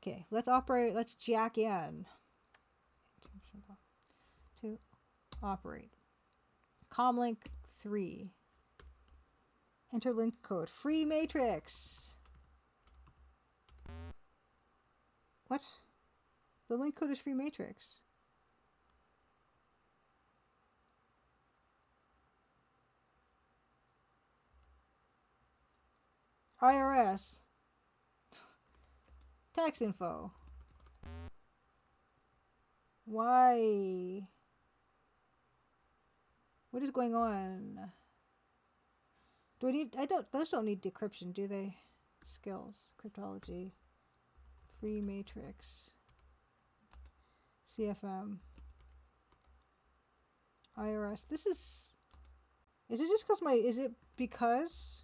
Okay, let's jack in. To operate. Comlink 3. Enter link code. Free Matrix. What? The link code is Free Matrix. IRS. Tax info. Why? What is going on? Do I need... Those don't need decryption, do they? Skills. Cryptology. Free Matrix. CFM. IRS. This is... Is it just because my... Is it because...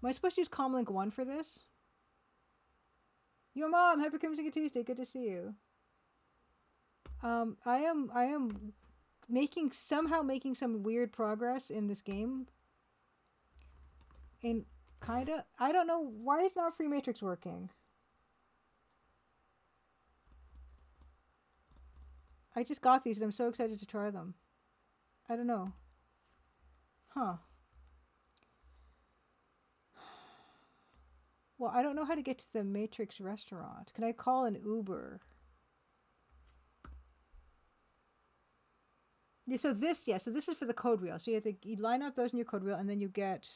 Am I supposed to use Comlink 1 for this? Your mom! Happy Crimson Tuesday. Good to see you. I am somehow making some weird progress in this game. And kinda... I don't know. Why is not Free Matrix working? I just got these and I'm so excited to try them. I don't know. Huh. Well, I don't know how to get to the Matrix restaurant. Can I call an Uber? Yeah, so this is for the code wheel. So you line up those in your code wheel and then you get...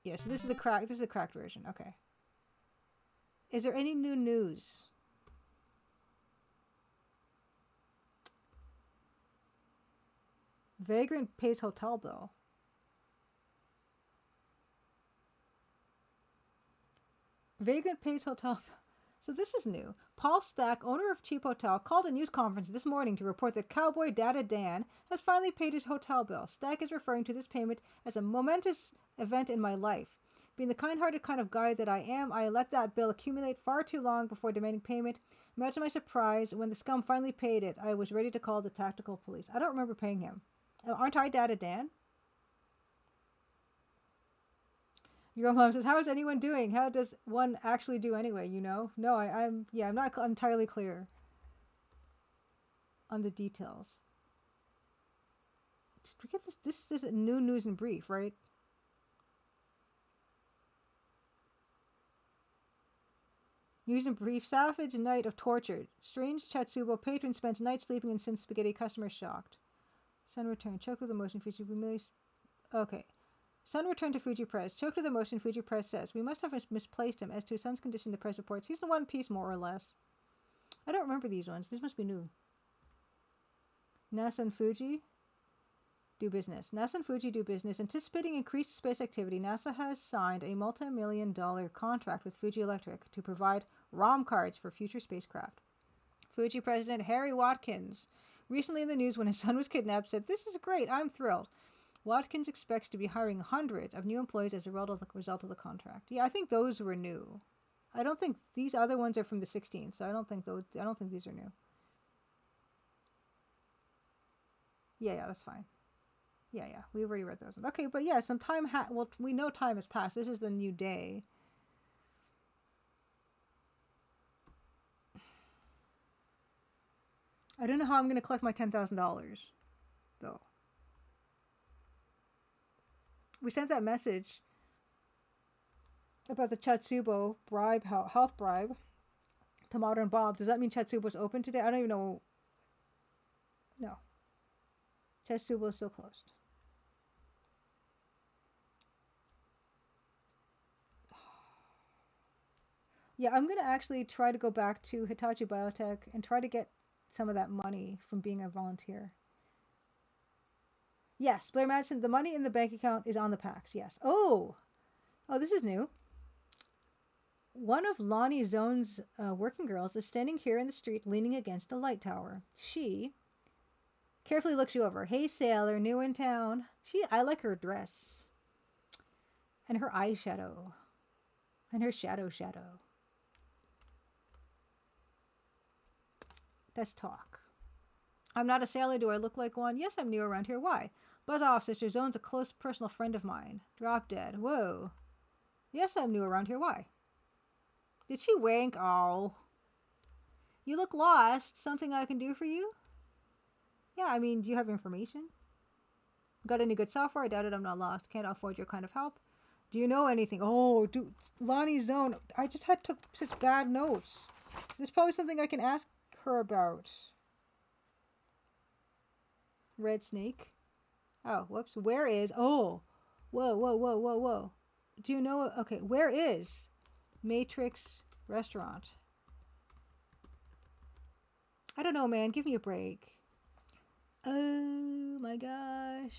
Yeah, so this is the cracked version. Okay. Is there any new news? Vagrant pays hotel bill. Vagrant pays hotel bill. So this is new. Paul Stack, owner of Cheap Hotel, called a news conference this morning to report that cowboy Dada Dan has finally paid his hotel bill. Stack is referring to this payment as a momentous event in my life. Being the kind-hearted kind of guy that I am, I let that bill accumulate far too long before demanding payment. Imagine my surprise when the scum finally paid it. I was ready to call the tactical police. I don't remember paying him. Aren't I Dada Dan? Your mom says, how is anyone doing? How does one actually do anyway, you know? No, I'm not entirely clear on the details. Forget this. This is new news and brief, right? News and brief. Savage night of torture. Strange Chatsubo patron spends night sleeping in Sin Spaghetti. Customer shocked. Son returned. Choked with emotion. Okay. Son returned to Fuji Press. Choked with emotion, Fuji Press says, we must have misplaced him. As to his son's condition, the press reports he's in one piece, more or less. I don't remember these ones. This must be new. NASA and Fuji do business. NASA and Fuji do business. Anticipating increased space activity, NASA has signed a multi-million-dollar contract with Fuji Electric to provide ROM cards for future spacecraft. Fuji President Harry Watkins, recently in the news when his son was kidnapped, said, this is great, I'm thrilled. Watkins expects to be hiring hundreds of new employees as a result of the contract. Yeah, I think those were new. I don't think these other ones are from the 16th, so I don't think these are new. Yeah, that's fine. Yeah, we already read those. Okay, but yeah, some time we know time has passed. This is the new day. I don't know how I'm going to collect my $10,000, though. We sent that message about the Chatsubo bribe, health bribe, to Modern Bob. Does that mean Chatsubo's open today? I don't even know. No. Chatsubo is still closed. Yeah, I'm going to actually try to go back to Hitachi Biotech and try to get some of that money from being a volunteer. Yes, Blair Madison, the money in the bank account is on the PAX, yes. Oh, this is new. One of Lonnie Zone's working girls is standing here in the street leaning against a light tower. She carefully looks you over. Hey, sailor, new in town. I like her dress. And her eyeshadow. And her shadow. Let's talk. I'm not a sailor. Do I look like one? Yes, I'm new around here. Why? Buzz off, sister. Zone's a close personal friend of mine. Drop dead. Whoa. Yes, I'm new around here. Why? Did she wink? Oh. You look lost. Something I can do for you? Yeah, I mean, do you have information? Got any good software? I doubt it. I'm not lost. Can't afford your kind of help. Do you know anything? Oh, dude, Lonnie's Zone. I just took such bad notes. There's probably something I can ask her about. Red Snake. Oh, whoops. Where is... Oh. Whoa, whoa, whoa, whoa, whoa. Do you know... Okay, where is Matrix Restaurant? I don't know, man. Give me a break. Oh, my gosh.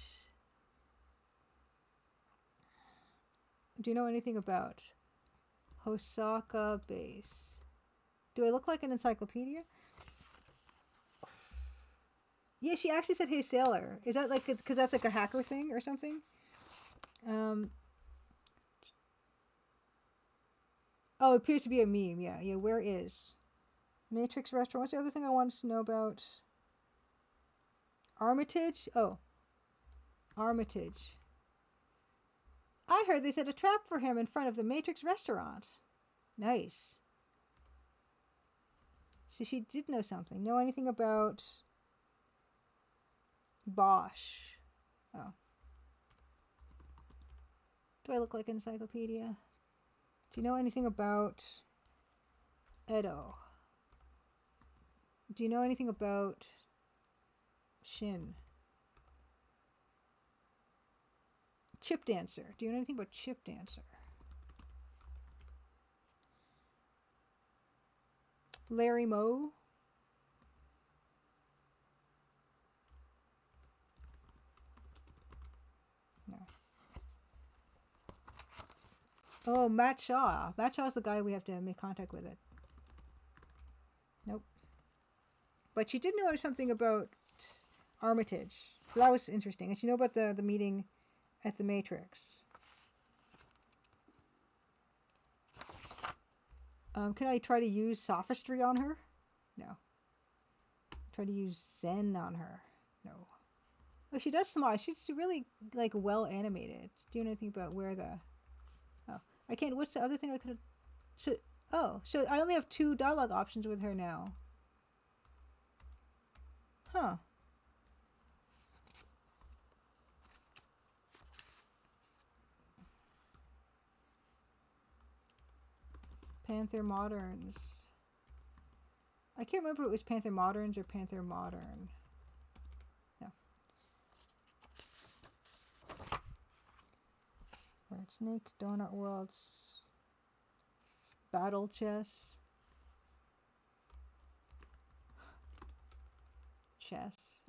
Do you know anything about Hosaka Base? Do I look like an encyclopedia? Yeah, she actually said, "Hey, sailor." Is that like, because that's like a hacker thing or something? Oh, it appears to be a meme. Yeah, yeah. Where is Matrix Restaurant? What's the other thing I wanted to know about? Armitage? Oh, Armitage. I heard they set a trap for him in front of the Matrix Restaurant. Nice. So she did know something. Know anything about Bosch? Oh. Do I look like an encyclopedia? Do you know anything about Edo? Do you know anything about Shin? Chip Dancer. Do you know anything about Chip Dancer? Larry Moe? No. Oh, Matt Shaw. Matt Shaw's the guy we have to make contact with it. Nope. But she did know something about Armitage. So that was interesting. And she knew about the meeting at the Matrix. Can I try to use sophistry on her? No. Try to use Zen on her? No. Oh, she does smile. She's really, like, well animated. Do you know anything about where the... Oh, I can't... What's the other thing I could have... So, oh, so I only have 2 dialogue options with her now. Huh. Panther Moderns. I can't remember if it was Panther Moderns or Panther Modern. No. Red Snake, Donut Worlds, Battle Chess. Chess.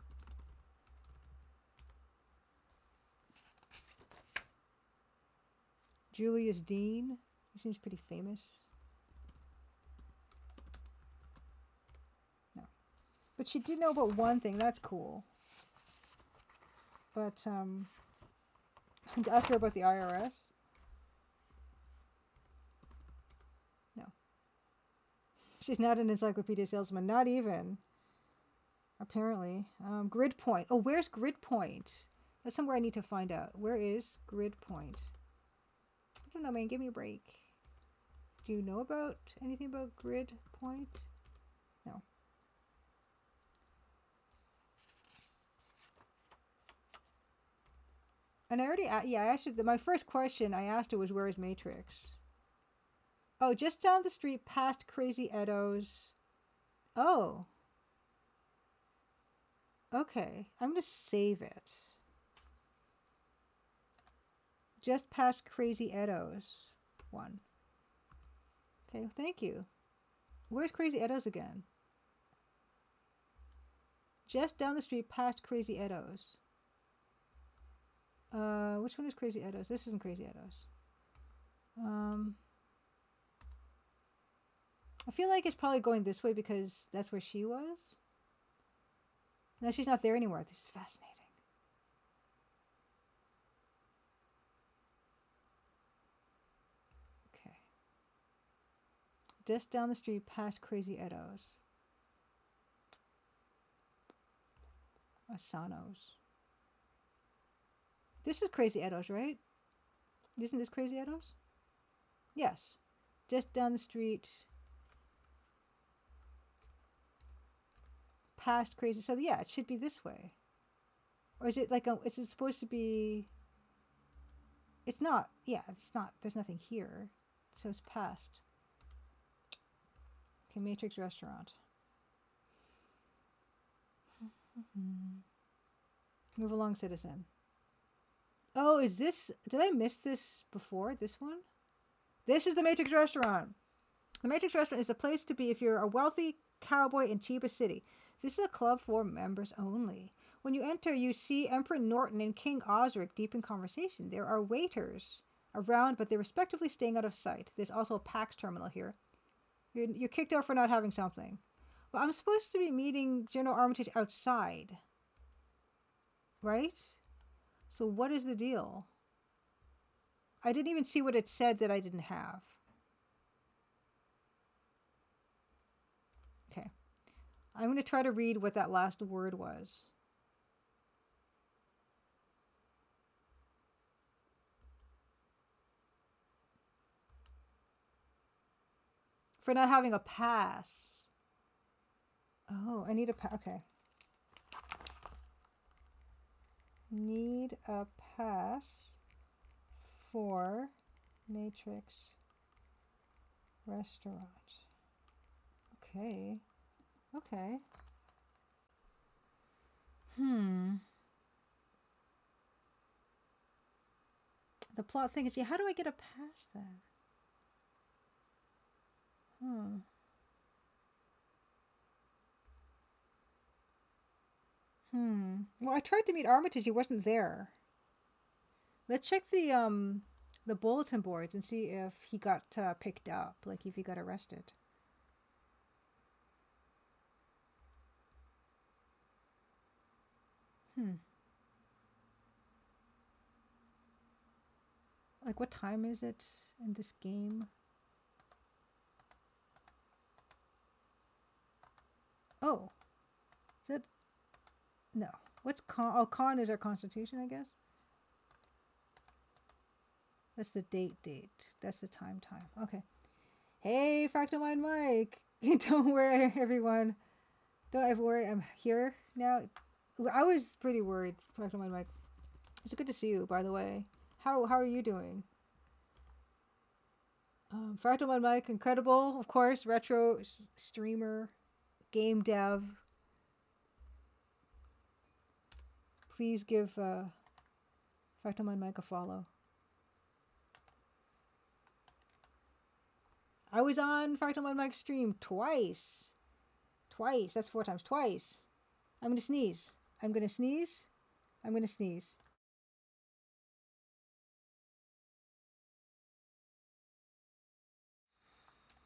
Julius Dean. He seems pretty famous. No. But she did know about one thing. That's cool. But, ask her about the IRS. No. She's not an encyclopedia salesman. Not even. Apparently. Grid Point. Oh, where's Grid Point? That's somewhere I need to find out. Where is Grid Point? I don't know, man. Give me a break. Do you know about anything about Grid Point? No. And I already, yeah, I asked her, my first question I asked her was, where is Matrix? Oh, just down the street past Crazy Edo's. Oh. Okay. I'm going to save it. Just past Crazy Edo's one. Okay, thank you. Where's Crazy Edo's again? Just down the street past Crazy Edo's. Which one is Crazy Edo's? This isn't Crazy Edo's. I feel like it's probably going this way because that's where she was. No, she's not there anymore. This is fascinating. Okay. Just down the street past Crazy Edo's. Asano's. This is Crazy Edo's, right? Isn't this Crazy Edo's? Yes. Just down the street past Crazy. So yeah, it should be this way. Or is it like a, is it supposed to be, it's not, yeah, it's not, there's nothing here. So it's past. Okay, Matrix Restaurant. Move along, citizen. Oh, is this, did I miss this before, this one? This is the Matrix Restaurant. The Matrix Restaurant is a place to be if you're a wealthy cowboy in Chiba City. This is a club for members only. When you enter, you see Emperor Norton and King Osric deep in conversation. There are waiters around, but they're respectively staying out of sight. There's also a PAX terminal here. You're kicked out for not having something. Well, I'm supposed to be meeting General Armitage outside, right? So what is the deal? I didn't even see what it said that I didn't have. Okay. I'm going to try to read what that last word was. For not having a pass. Oh, I need a pass. Okay. Need a pass for Matrix Restaurant. Okay. Okay. The plot thing is, yeah, how do I get a pass then? Well, I tried to meet Armitage. He wasn't there. Let's check the bulletin boards and see if he got picked up, like if he got arrested. Like, what time is it in this game? Oh, is that, no. What's con? Oh, con is our constitution, I guess. That's the date. That's the time. Okay. Hey, Fractal Mind Mike. Don't worry, everyone. Don't ever worry. I'm here now. I was pretty worried, Fractal Mind Mike. It's good to see you, by the way. How are you doing? Fractal Mind Mike, incredible, of course. Retro streamer, game dev. Please give Fractal Mind Mike a follow. I was on Fractal Mind Mike's stream twice. Twice. That's 4 times. Twice. I'm going to sneeze. I'm going to sneeze. I'm going to sneeze.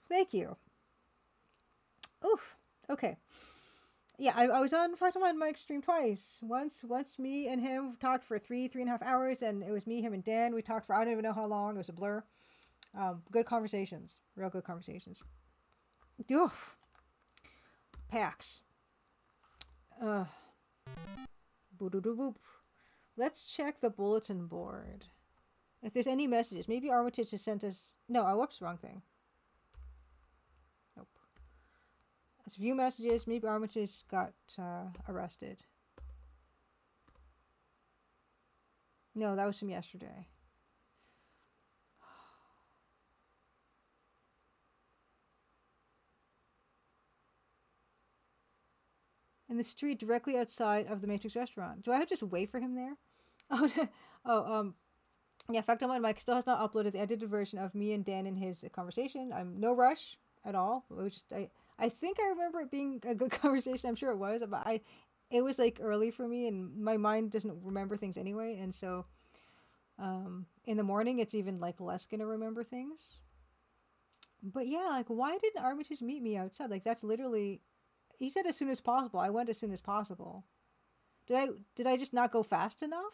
Thank you. Oof. Okay. Yeah, I was on Fractal Mind Mike's stream twice. Once me and him talked for 3.5 hours, and it was me, him, and Dan. We talked for I don't even know how long. It was a blur. Good conversations. Real good conversations. Oof. PAX. Boo-doo-doo-boop. Let's check the bulletin board. If there's any messages. Maybe Armitage has sent us... No, whoops, wrong thing. Nope. Let's view messages. Maybe Armitage got arrested. No, that was from yesterday. In the street directly outside of the Matrix restaurant. Do I have to just wait for him there? Yeah, Fractal Mind Mike still has not uploaded the edited version of me and Dan in his conversation. I'm no rush at all. It was just I think I remember it being a good conversation. I'm sure it was, but it was like early for me, and my mind doesn't remember things anyway, and so in the morning it's even like less gonna remember things. But yeah, like why didn't Armitage meet me outside? Like that's literally, he said as soon as possible. I went as soon as possible. Did I just not go fast enough?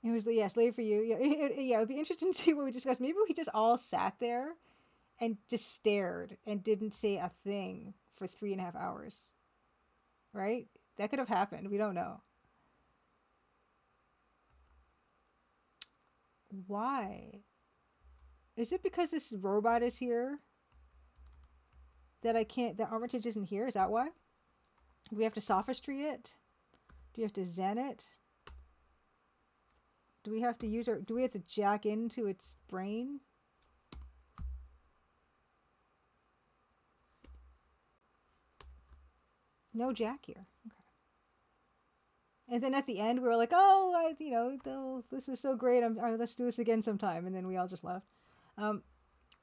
It was, yes, late for you. Yeah, yeah, it'd be interesting to see what we discussed. Maybe we just all sat there and just stared and didn't say a thing for 3.5 hours. Right? That could have happened. We don't know. Why? Is it because this robot is here? that I can't, the Armitage isn't here? Is that why? Do we have to sophistry it? Do you have to zen it? Do we have to use our, do we have to jack into its brain? No jack here. Okay. And then at the end, we were like, oh, you know, this was so great. Let's do this again sometime. And then we all just left.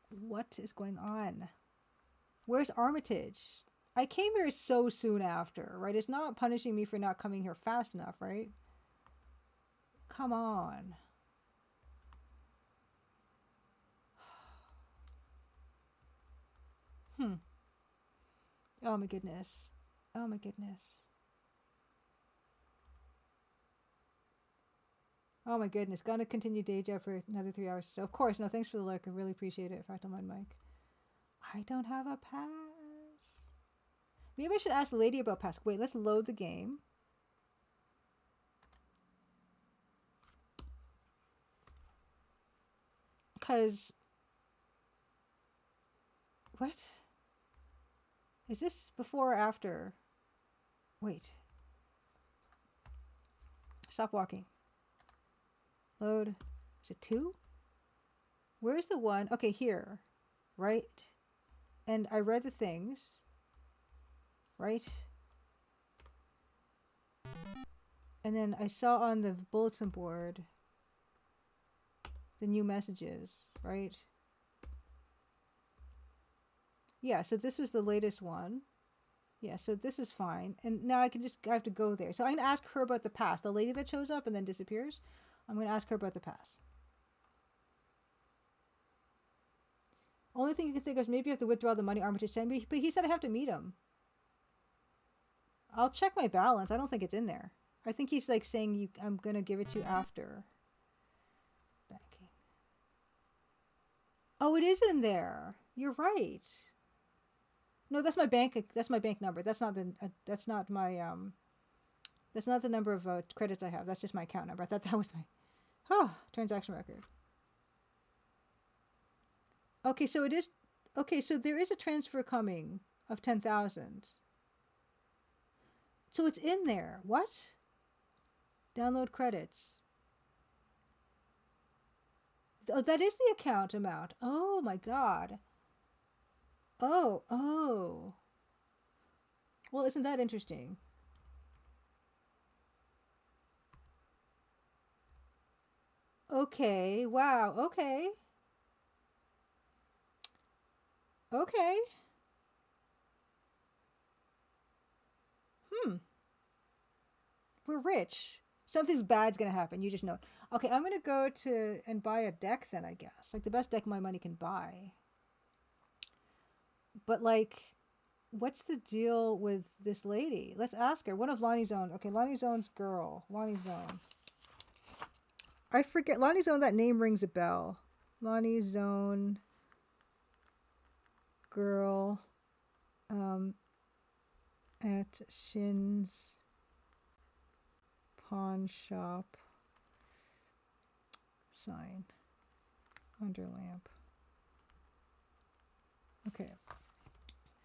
What is going on? Where's Armitage? I came here so soon after, right? It's not punishing me for not coming here fast enough, right? Come on. Oh my goodness. Oh my goodness. Oh my goodness. Gonna continue day job for another 3 hours. So of course, no, thanks for the lurk. I really appreciate it. Fractal Mind Mike. I don't have a pass. Maybe I should ask the lady about pass. Wait, let's load the game. Cause what? Is this before or after? Wait. Stop walking. Load. Is it 2? Where's the one? Okay, here. Right? And I read the things. Right? And then I saw on the bulletin board the new messages, right? Yeah, so this was the latest one. Yeah, so this is fine. And now I have to go there. So I'm going to ask her about the pass. The lady that shows up and then disappears. I'm going to ask her about the pass. Only thing you can think of is maybe you have to withdraw the money Armitage sent me, but he said I have to meet him. I'll check my balance. I don't think it's in there. I think he's like saying I'm going to give it to you after. Banking. Oh, it is in there. You're right. No, that's my bank number. That's not the that's not my that's not the number of credits I have. That's just my account number. I thought that was my transaction record. Okay, so it is okay, so there is a transfer coming of 10,000. So it's in there. What? Download credits. Oh, that is the account amount. Oh my god. Oh. Well, isn't that interesting? Okay, wow, okay. Okay. We're rich. Something's bad's gonna happen. You just know it. Okay, I'm gonna go to and buy a deck then, I guess. Like the best deck my money can buy. But like, what's the deal with this lady? Let's ask her. One of Lonnie's own. Okay, Lonnie's own's girl. Lonnie's own. I forget. Lonnie's own, that name rings a bell. Lonnie's own girl at Shin's pawn shop. Sign. Under lamp. Okay.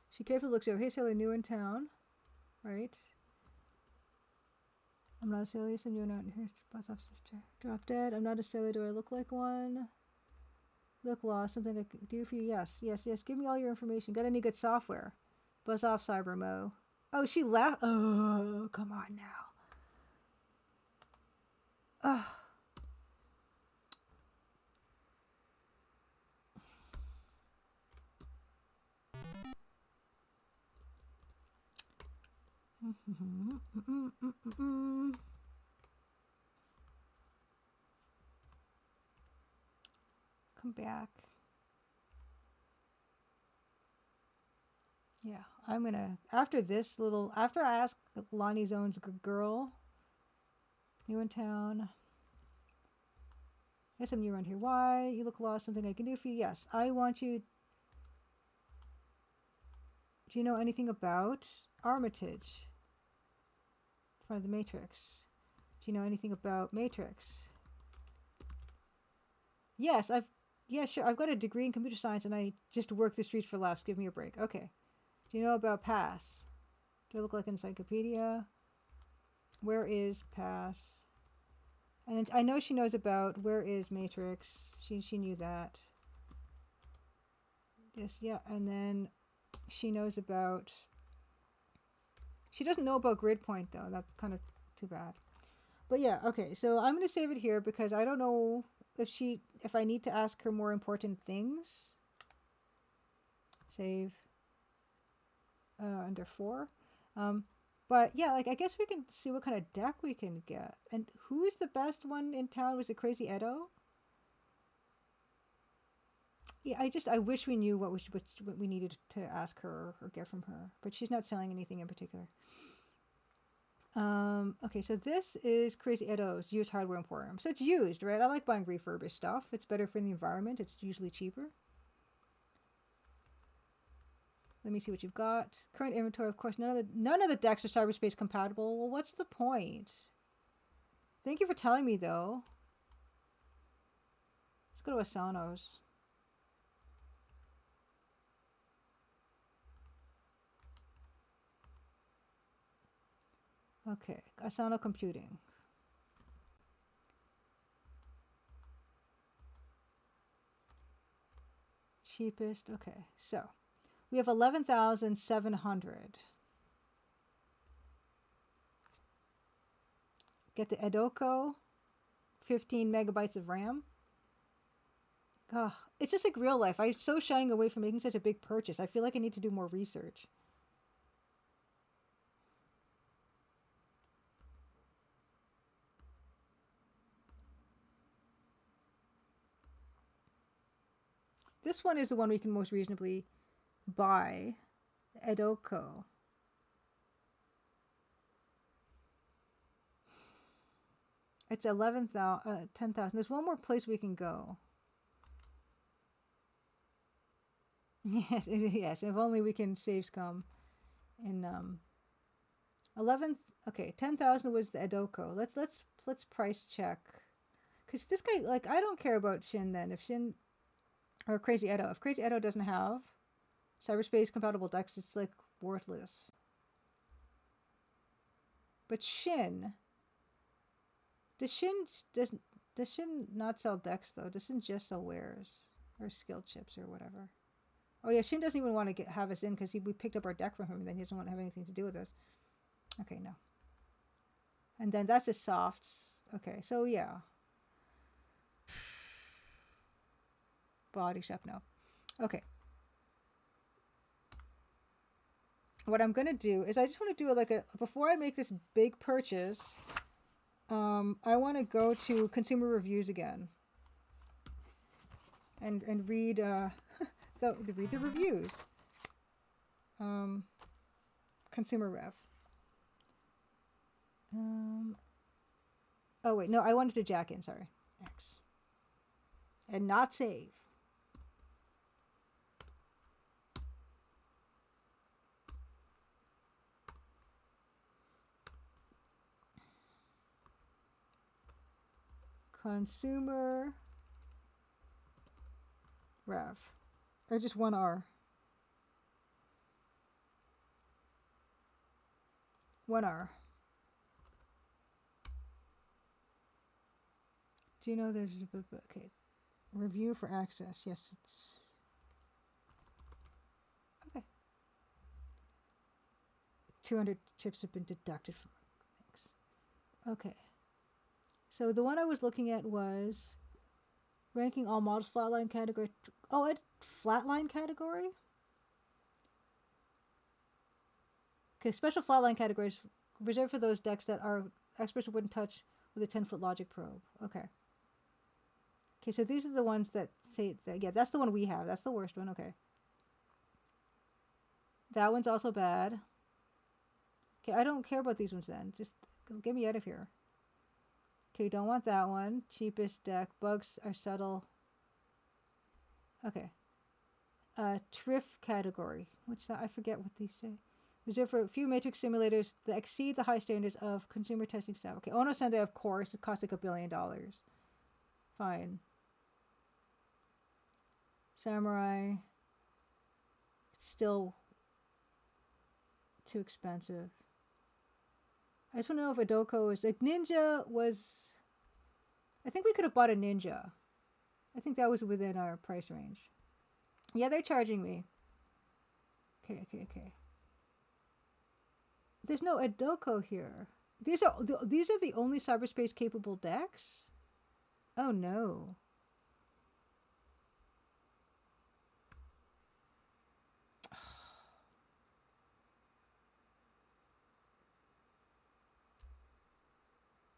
She carefully looks over. Hey, sailor, new in town. Right? I'm not a sailor. Yes, I'm new out here. Buzz off, sister. Drop dead. I'm not a sailor. Do I look like one? Look lost. Something I can do for you? Yes. Give me all your information. Got any good software? Buzz off, Cybermo. Oh, she left. Oh, come on now. Ugh. Come back. Yeah, I'm gonna, after I ask Lonnie's own girl, new in town. Yes, I'm new around here. Why? You look lost. Something I can do for you? Yes, I want you. Do you know anything about Armitage? In front of the Matrix. Do you know anything about Matrix? Yes, yeah, sure. I've got a degree in computer science and I just work the streets for laughs. Give me a break. Okay. Do you know about Pass? Do I look like encyclopedia? Where is Pass? And I know she knows about where is Matrix. She knew that. Yes, yeah, and then she knows about. She doesn't know about Grid Point though. That's kind of too bad. But yeah, okay. So I'm gonna save it here because I don't know if I need to ask her more important things. Save under 4. But yeah, like I guess we can see what kind of deck we can get. And who is the best one in town? Was it Crazy Edo? Yeah, I wish we knew what we needed to ask her or get from her, but she's not selling anything in particular. Okay, so this is Crazy Edo's used hardware emporium. So it's used, right? I like buying refurbished stuff. It's better for the environment. It's usually cheaper. Let me see what you've got. Current inventory, of course. None of the decks are cyberspace compatible. Well, what's the point? Thank you for telling me, though. Let's go to Asano's. Okay, Asano Computing. Cheapest. Okay, so we have 11,700. Get the Edoko, 15 megabytes of RAM. It's just like real life. I'm so shying away from making such a big purchase. I feel like I need to do more research. This one is the one we can most reasonably buy. Edoko. It's 11,000, 10,000. There's one more place we can go. Yes, yes. If only we can save scum. In 11. Okay, 10,000 was the Edoko. Let's price check. Cause this guy, like, I don't care about Shin then. If Shin or Crazy Edo, if Crazy Edo doesn't have cyberspace compatible decks, it's like worthless. But Shin, does Shin not sell decks though? Does Shin just sell wares or skill chips or whatever? Oh yeah, Shin doesn't even want to have us in because we picked up our deck from him, and then he doesn't want to have anything to do with us. Okay, no. And then that's the softs. Okay, so yeah. Body shop, no. Okay. What I'm gonna do is I just want to do like before I make this big purchase. I want to go to consumer reviews again. And read read the reviews. Consumer rev. Oh wait, no, I wanted to jack in. Sorry, X, and not save. Consumer rev, or just one R. One R. Do you know there's okay? Review for access. Yes, it's okay. 200 chips have been deducted from. Thanks. Okay. So the one I was looking at was ranking all models flatline category. Oh, it flatline category. Okay, special flatline categories reserved for those decks that our experts wouldn't touch with a 10-foot logic probe. Okay. Okay, so these are the ones that say that. Yeah, that's the one we have. That's the worst one. Okay. That one's also bad. Okay, I don't care about these ones then. Just get me out of here. Okay, don't want that one. Cheapest deck. Bugs are subtle. Okay. TRIF category. What's that? I forget what these say. Reserved for a few matrix simulators that exceed the high standards of consumer testing staff. Okay, Ono Sendai, of course, it costs like $1 billion. Fine. Samurai. Still too expensive. I just want to know if a Doko is like Ninja was. I think we could have bought a Ninja. I think that was within our price range. Yeah, they're charging me. Okay. There's no Edoko here. These are the only cyberspace capable decks? Oh no.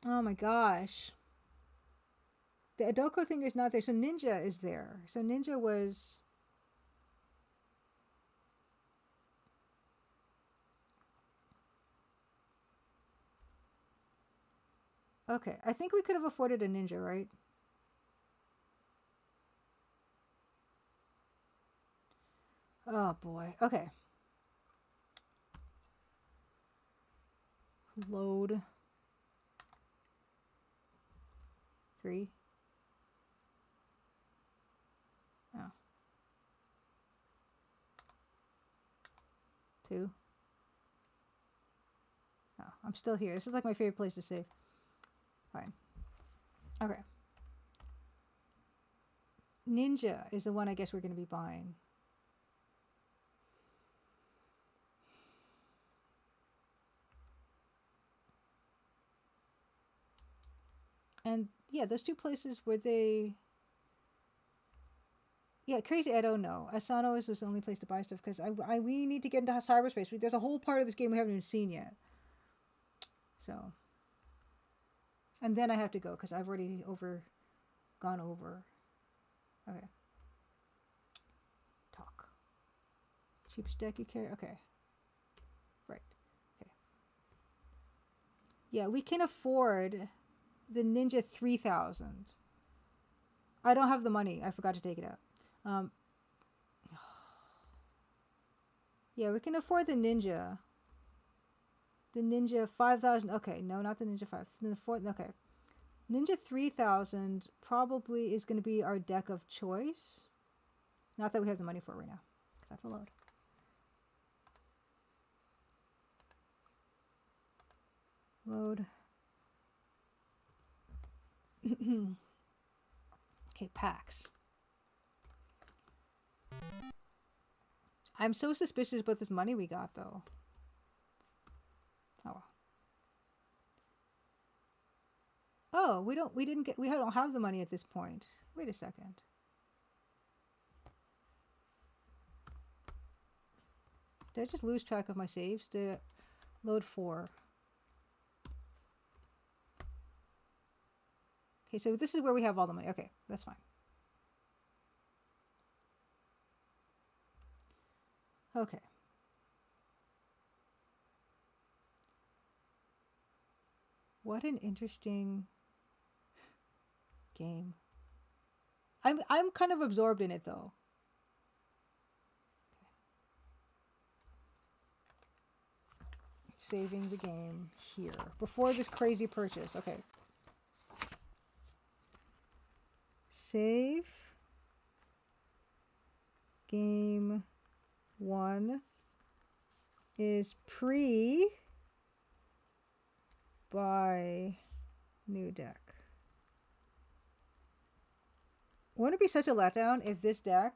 Oh my gosh. The Edoko thing is not there, so Ninja is there. So Ninja was... Okay, I think we could have afforded a Ninja, right? Oh boy, okay. Load. 3. Oh. 2. Oh, I'm still here. This is like my favorite place to save. Fine. Okay. Ninja is the one I guess we're going to be buying. And yeah, those two places were they... Yeah, Crazy Edo, no. Asano was the only place to buy stuff because we need to get into cyberspace. There's a whole part of this game we haven't even seen yet. So... And then I have to go because I've already gone over. Okay. Talk. Cheapest deck you carry? Okay. Right. Okay. Yeah, we can afford the Ninja 3000. I don't have the money. I forgot to take it out. Yeah, we can afford the Ninja. The Ninja 5000. Okay, no, not the Ninja 5. The 4. Okay. Ninja 3000 probably is going to be our deck of choice. Not that we have the money for it right now, because I have to load. Load. Okay, packs. I'm so suspicious about this money we got, though. Oh. Oh, we don't have the money at this point. Wait a second. Did I just lose track of my saves? Did it load 4? Okay, so this is where we have all the money. Okay, that's fine. Okay. What an interesting game. I'm kind of absorbed in it though. Okay. Saving the game here before this crazy purchase. Okay. Save game 1 is pre buy new deck. Wouldn't it be such a letdown if this deck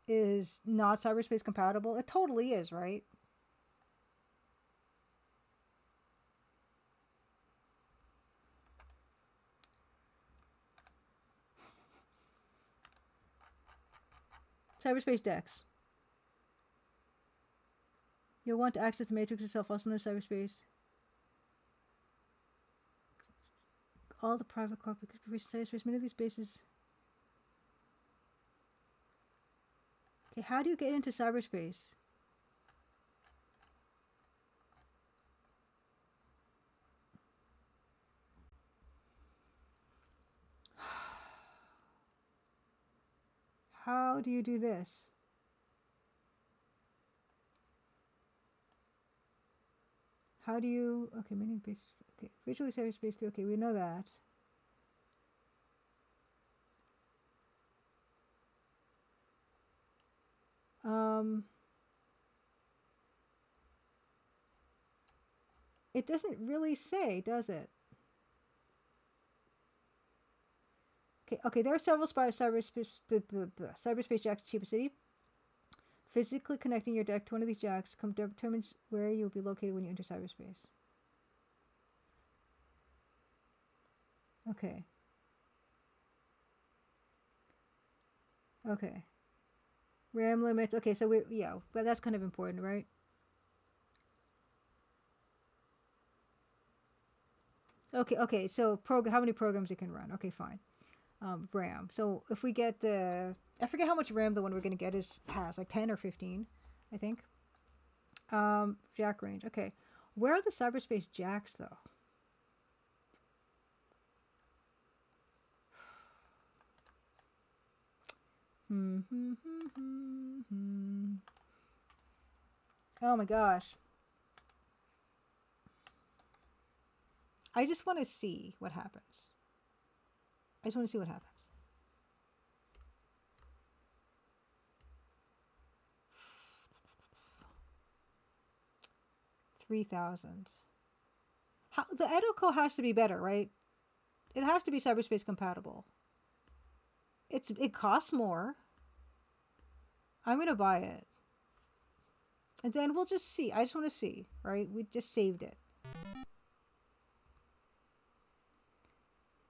is not cyberspace compatible? It totally is, right? Cyberspace decks. You'll want to access the matrix itself, also known as cyberspace. All the private corporate cyberspace, many of these spaces. Okay, how do you get into cyberspace? How do you do this? How do you... Okay, many base... Okay, visually cyberspace 2. Okay, we know that. It doesn't really say, does it? Okay, there are several cyberspace jacks in Chiba City. Physically connecting your deck to one of these jacks determines where you'll be located when you enter cyberspace. Okay. Okay. RAM limits. Okay, so but that's kind of important, right? Okay, so how many programs you can run. Okay, fine. RAM. So if we get I forget how much RAM the one we're going to get has, like 10 or 15, I think. Jack range. Okay. Where are the cyberspace jacks, though? Oh my gosh. I just want to see what happens. I just want to see what happens. 3,000. The Edoko has to be better, right? It has to be cyberspace compatible. It costs more. I'm gonna buy it. And then we'll just see. I just want to see, right? We just saved it.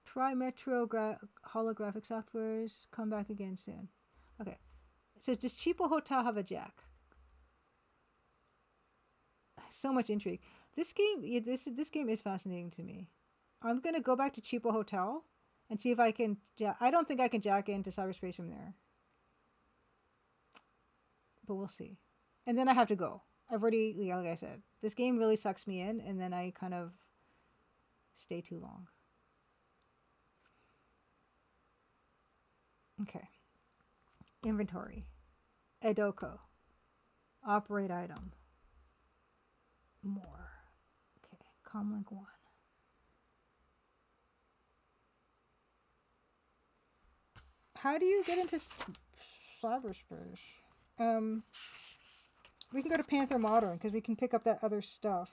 Try Metro holographic softwares. Come back again soon. Okay. So does Cheapo Hotel have a jack? So much intrigue. This game, this game is fascinating to me. I'm gonna go back to Cheapo Hotel and see if I can. I don't think I can jack into cyberspace from there, but we'll see. And then I have to go. I've already, like I said, this game really sucks me in, and then I kind of stay too long. Okay. Inventory. Edoko. Operate item. More. Okay. Comlink 1. How do you get into cyberspace? We can go to Panther Modern because we can pick up that other stuff.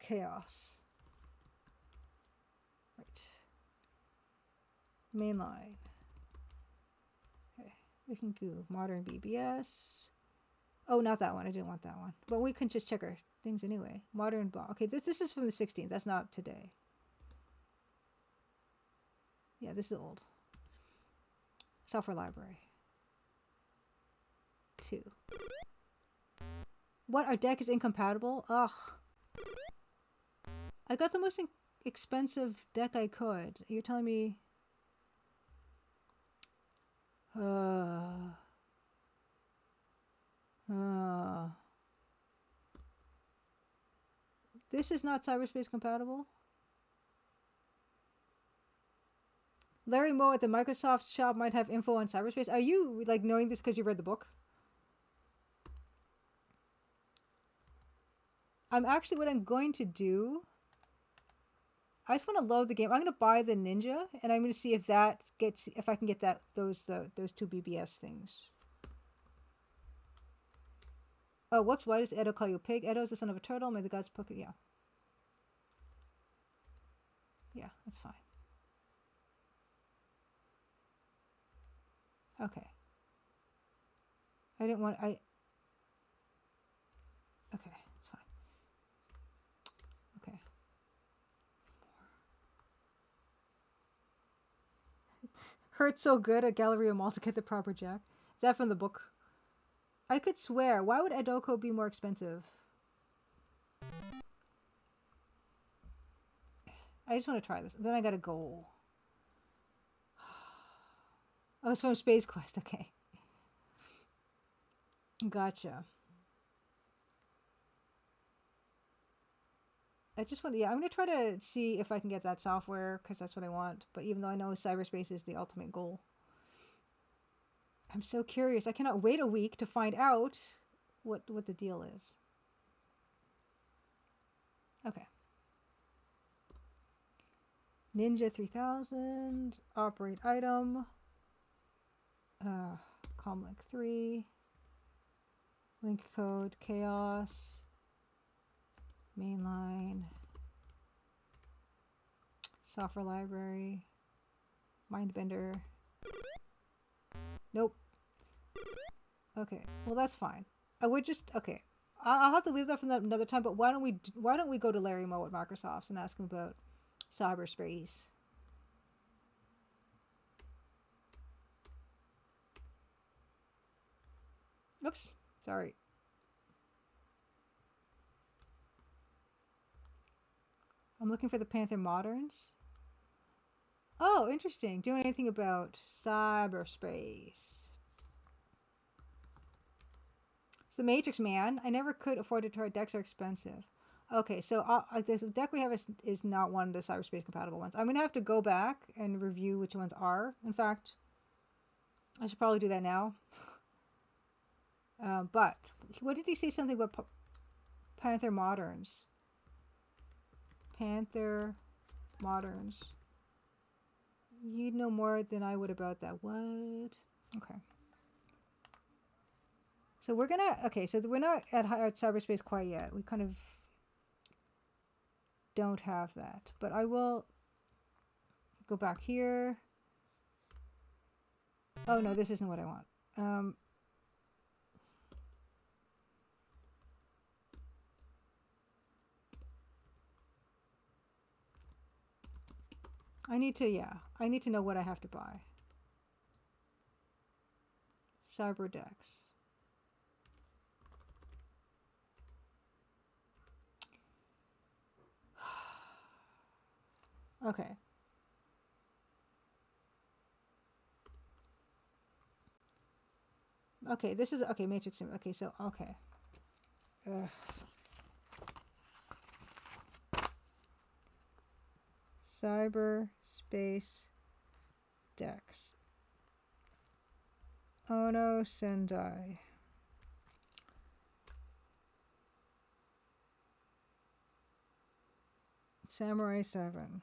Chaos. Right. Mainline. Okay. We can do Modern BBS. Oh, not that one. I didn't want that one. But we can just check our things anyway. Modern Ball. Okay, this is from the 16th. That's not today. Yeah, this is old. Software library. 2. What? Our deck is incompatible? Ugh. I got the most expensive deck I could. You're telling me... This is not cyberspace compatible? Larry Moe at the Microsoft shop might have info on cyberspace. Are you, like, knowing this because you read the book? What I'm going to do... I just want to load the game. I'm going to buy the Ninja, and I'm going to see if I can get those 2 BBS things. Oh, whoops, why does Edo call you a pig? Edo is the son of a turtle. May the gods poke it. Yeah. Yeah, that's fine. Okay. I didn't want... Okay, it's fine. Okay. Hurt so good at Galleria Mall to get the proper jack. Is that from the book? I could swear. Why would Edoko be more expensive? I just want to try this. Then I gotta go. Oh, it's from Space Quest. Okay. Gotcha. I just want to, I'm going to try to see if I can get that software because that's what I want. But even though I know cyberspace is the ultimate goal. I'm so curious. I cannot wait a week to find out what the deal is. Okay. Ninja 3000. Operate item. Comlink 3. Link code. Chaos. Mainline. Software library. Mindbender. Nope. Okay, well that's fine. I would just okay. I'll have to leave that for another time. But why don't we go to Larry Moe at Microsoft and ask him about cyberspace? Oops, sorry. I'm looking for the Panther Moderns. Oh, interesting. Doing anything about cyberspace? It's the Matrix, man. I never could afford it. Our decks are expensive. Okay, so this deck we have is not one of the cyberspace compatible ones. I'm going to have to go back and review which ones are. In fact, I should probably do that now. But what did he say something about Panther Moderns? Panther Moderns. You'd know more than I would about that. What? Okay. So we're gonna, okay, so we're not at cyberspace quite yet. We kind of don't have that. But I will go back here. Oh no, this isn't what I want. I need to know what I have to buy. Cyber decks. Okay. Okay, this is, okay, Matrix Sim. Okay, so, okay. Ugh. Cyberspace decks. Ono Sendai. Samurai 7.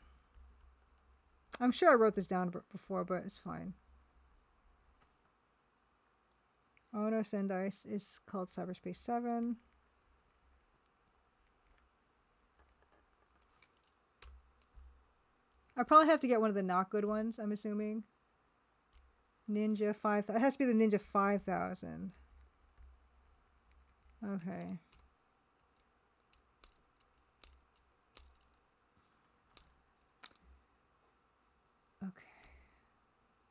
I'm sure I wrote this down before, but it's fine. Ono Sendai is called Cyberspace 7. I probably have to get one of the not good ones, I'm assuming. Ninja 5000. It has to be the Ninja 5000. Okay. Okay.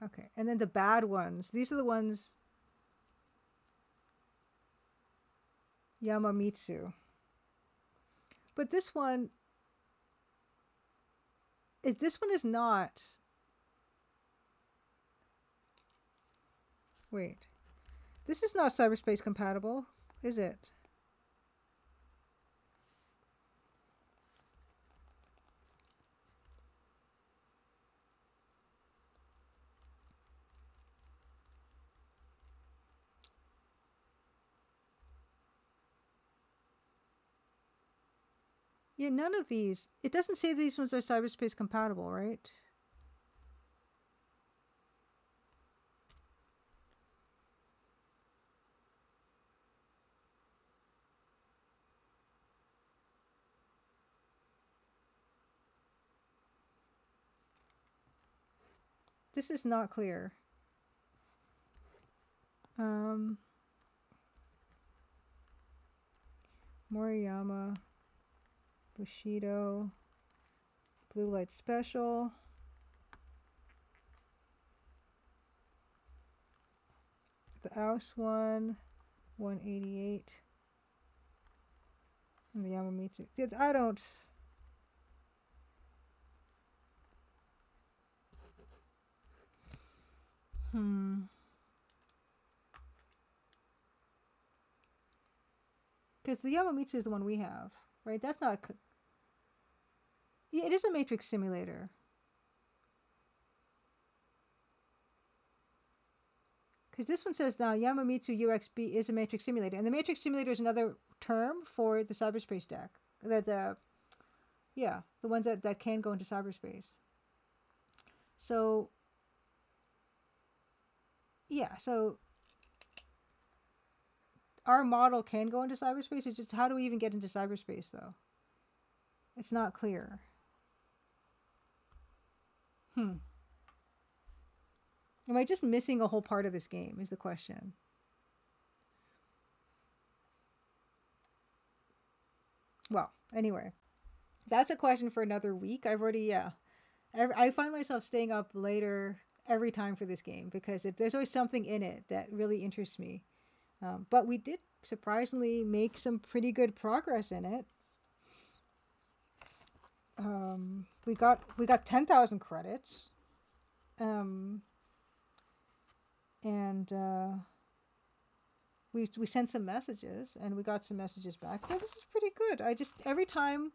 Okay. And then the bad ones. These are the ones. Yamamitsu. But this one is not. Wait. This is not cyberspace compatible, is it? Yeah, none of these. It doesn't say these ones are cyberspace compatible, right? This is not clear. Moriyama, Bushido, Blue Light Special. The Aus one, 188. And the Yamamitsu. I don't. Because the Yamamitsu is the one we have, right? That's not. Yeah, it is a matrix simulator. Because this one says now Yamamitsu UXB is a matrix simulator, and the matrix simulator is another term for the cyberspace deck. The ones that can go into cyberspace. So yeah, so our model can go into cyberspace. It's just how do we even get into cyberspace though? It's not clear. Am I just missing a whole part of this game is the question. Well, anyway, that's a question for another week. I've already, yeah. I find myself staying up later every time for this game because there's always something in it that really interests me. But we did surprisingly make some pretty good progress in it. We got 10,000 credits. And we sent some messages and we got some messages back. So this is pretty good. Every time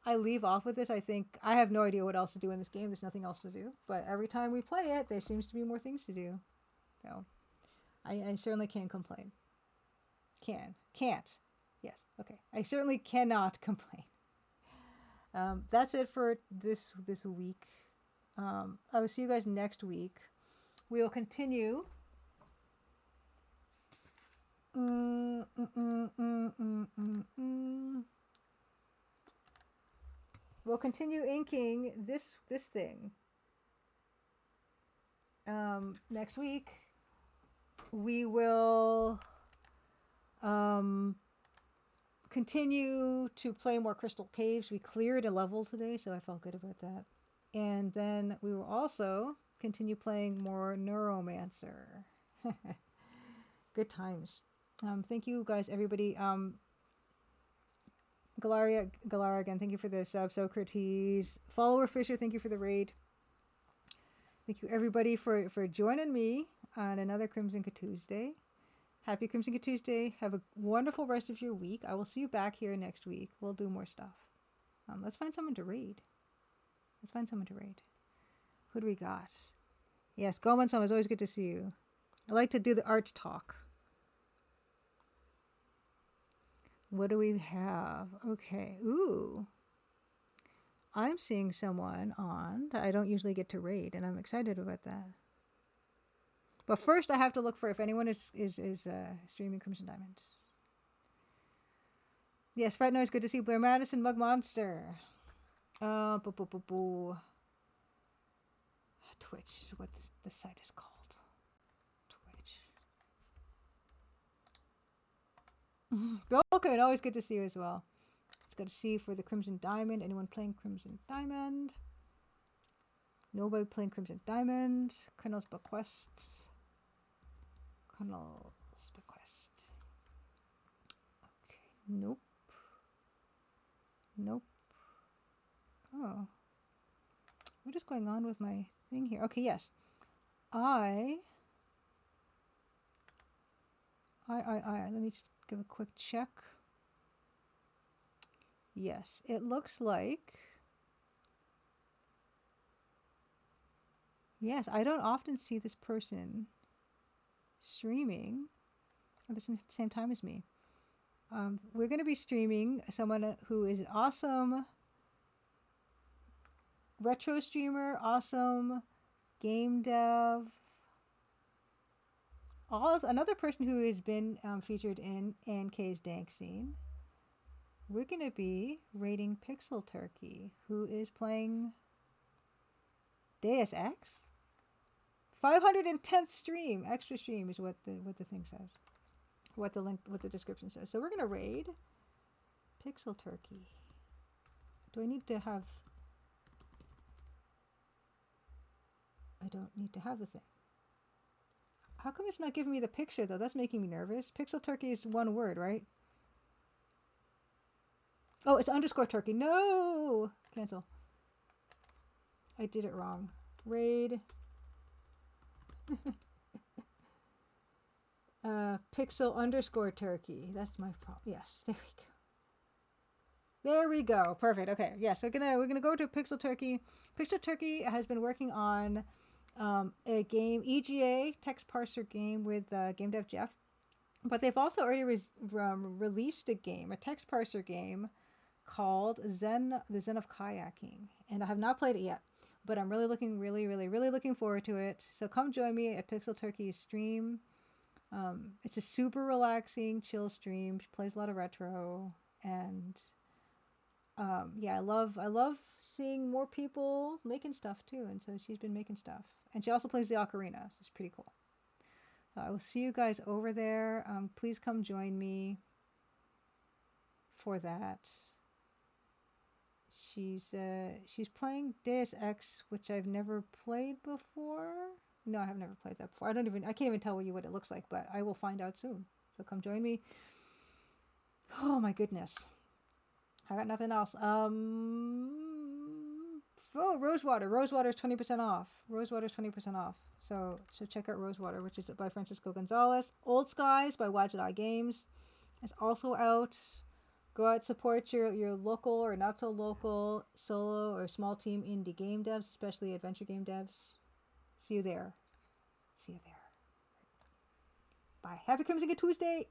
I leave off with this, I think I have no idea what else to do in this game. There's nothing else to do. But every time we play it, there seems to be more things to do. So I certainly can't complain. Can't. Yes. Okay. I certainly cannot complain. That's it for this week. I will see you guys next week. We will continue. We'll continue inking this thing. Next week, we will continue to play more Crystal Caves. We cleared a level today, so I felt good about that. And then we will also continue playing more Neuromancer. Good times. Thank you guys, everybody. Galaria again, thank you for the sub. Socrates. Follower Fisher, thank you for the raid. Thank you everybody for joining me on another Crimson Tuesday. Happy Crimson Tuesday. Have a wonderful rest of your week. I will see you back here next week. We'll do more stuff. Let's find someone to raid. Who do we got? Yes, Goman-san, it's always good to see you. I like to do the art talk. What do we have? Okay. Ooh. I'm seeing someone on that I don't usually get to raid, and I'm excited about that. But first, I have to look for if anyone is streaming Crimson Diamond. Yes, Fred Noise, good to see you. Blair Madison, Mug Monster. Twitch, what the site is called. Twitch. Okay, always good to see you as well. It's good to see you for the Crimson Diamond. Anyone playing Crimson Diamond? Nobody playing Crimson Diamond. Colonel's Bequest. Okay, nope. Oh. What is going on with my thing here? Okay, yes. Let me just give a quick check. Yes, it looks like... Yes, I don't often see this person streaming at the same time as me. We're going to be streaming someone who is an awesome retro streamer, awesome game dev. Another person who has been featured in NK's Dank Scene. We're going to be rating Pixel Turkey, who is playing Deus Ex. 510th stream, extra stream is what the thing says. What the description says. So we're going to raid Pixel Turkey. Do I need to have... I don't need to have the thing. How come it's not giving me the picture, though? That's making me nervous. Pixel Turkey is one word, right? Oh, it's underscore turkey. No! Cancel. I did it wrong. Raid. Pixel underscore turkey. That's my problem. Yes, there we go. There we go. Perfect. Okay. Yes, we're gonna go to Pixel Turkey. Pixel Turkey has been working on a game, EGA text parser game with game dev Jeff, but they've also already released a game, a text parser game called the Zen of Kayaking, and I have not played it yet. but I'm really looking forward to it. So come join me at Pixel Turkey's stream. It's a super relaxing, chill stream. She plays a lot of retro, and yeah, I love seeing more people making stuff too. And so she's been making stuff, and she also plays the ocarina, so it's pretty cool. I will see you guys over there. Please come join me for that. She's playing Deus Ex, which I've never played before. No, I have never played that before. I can't even tell you what it looks like, but I will find out soon. So come join me. Oh my goodness. I got nothing else. Oh, Rosewater. Rosewater is 20% off. Rosewater is 20% off. So check out Rosewater, which is by Francisco Gonzalez. Old Skies by Wadget Eye Games is also out. Go out, support your local or not so local solo or small team indie game devs, especially adventure game devs. See you there. See you there. Bye. Happy Crimson Tuesday.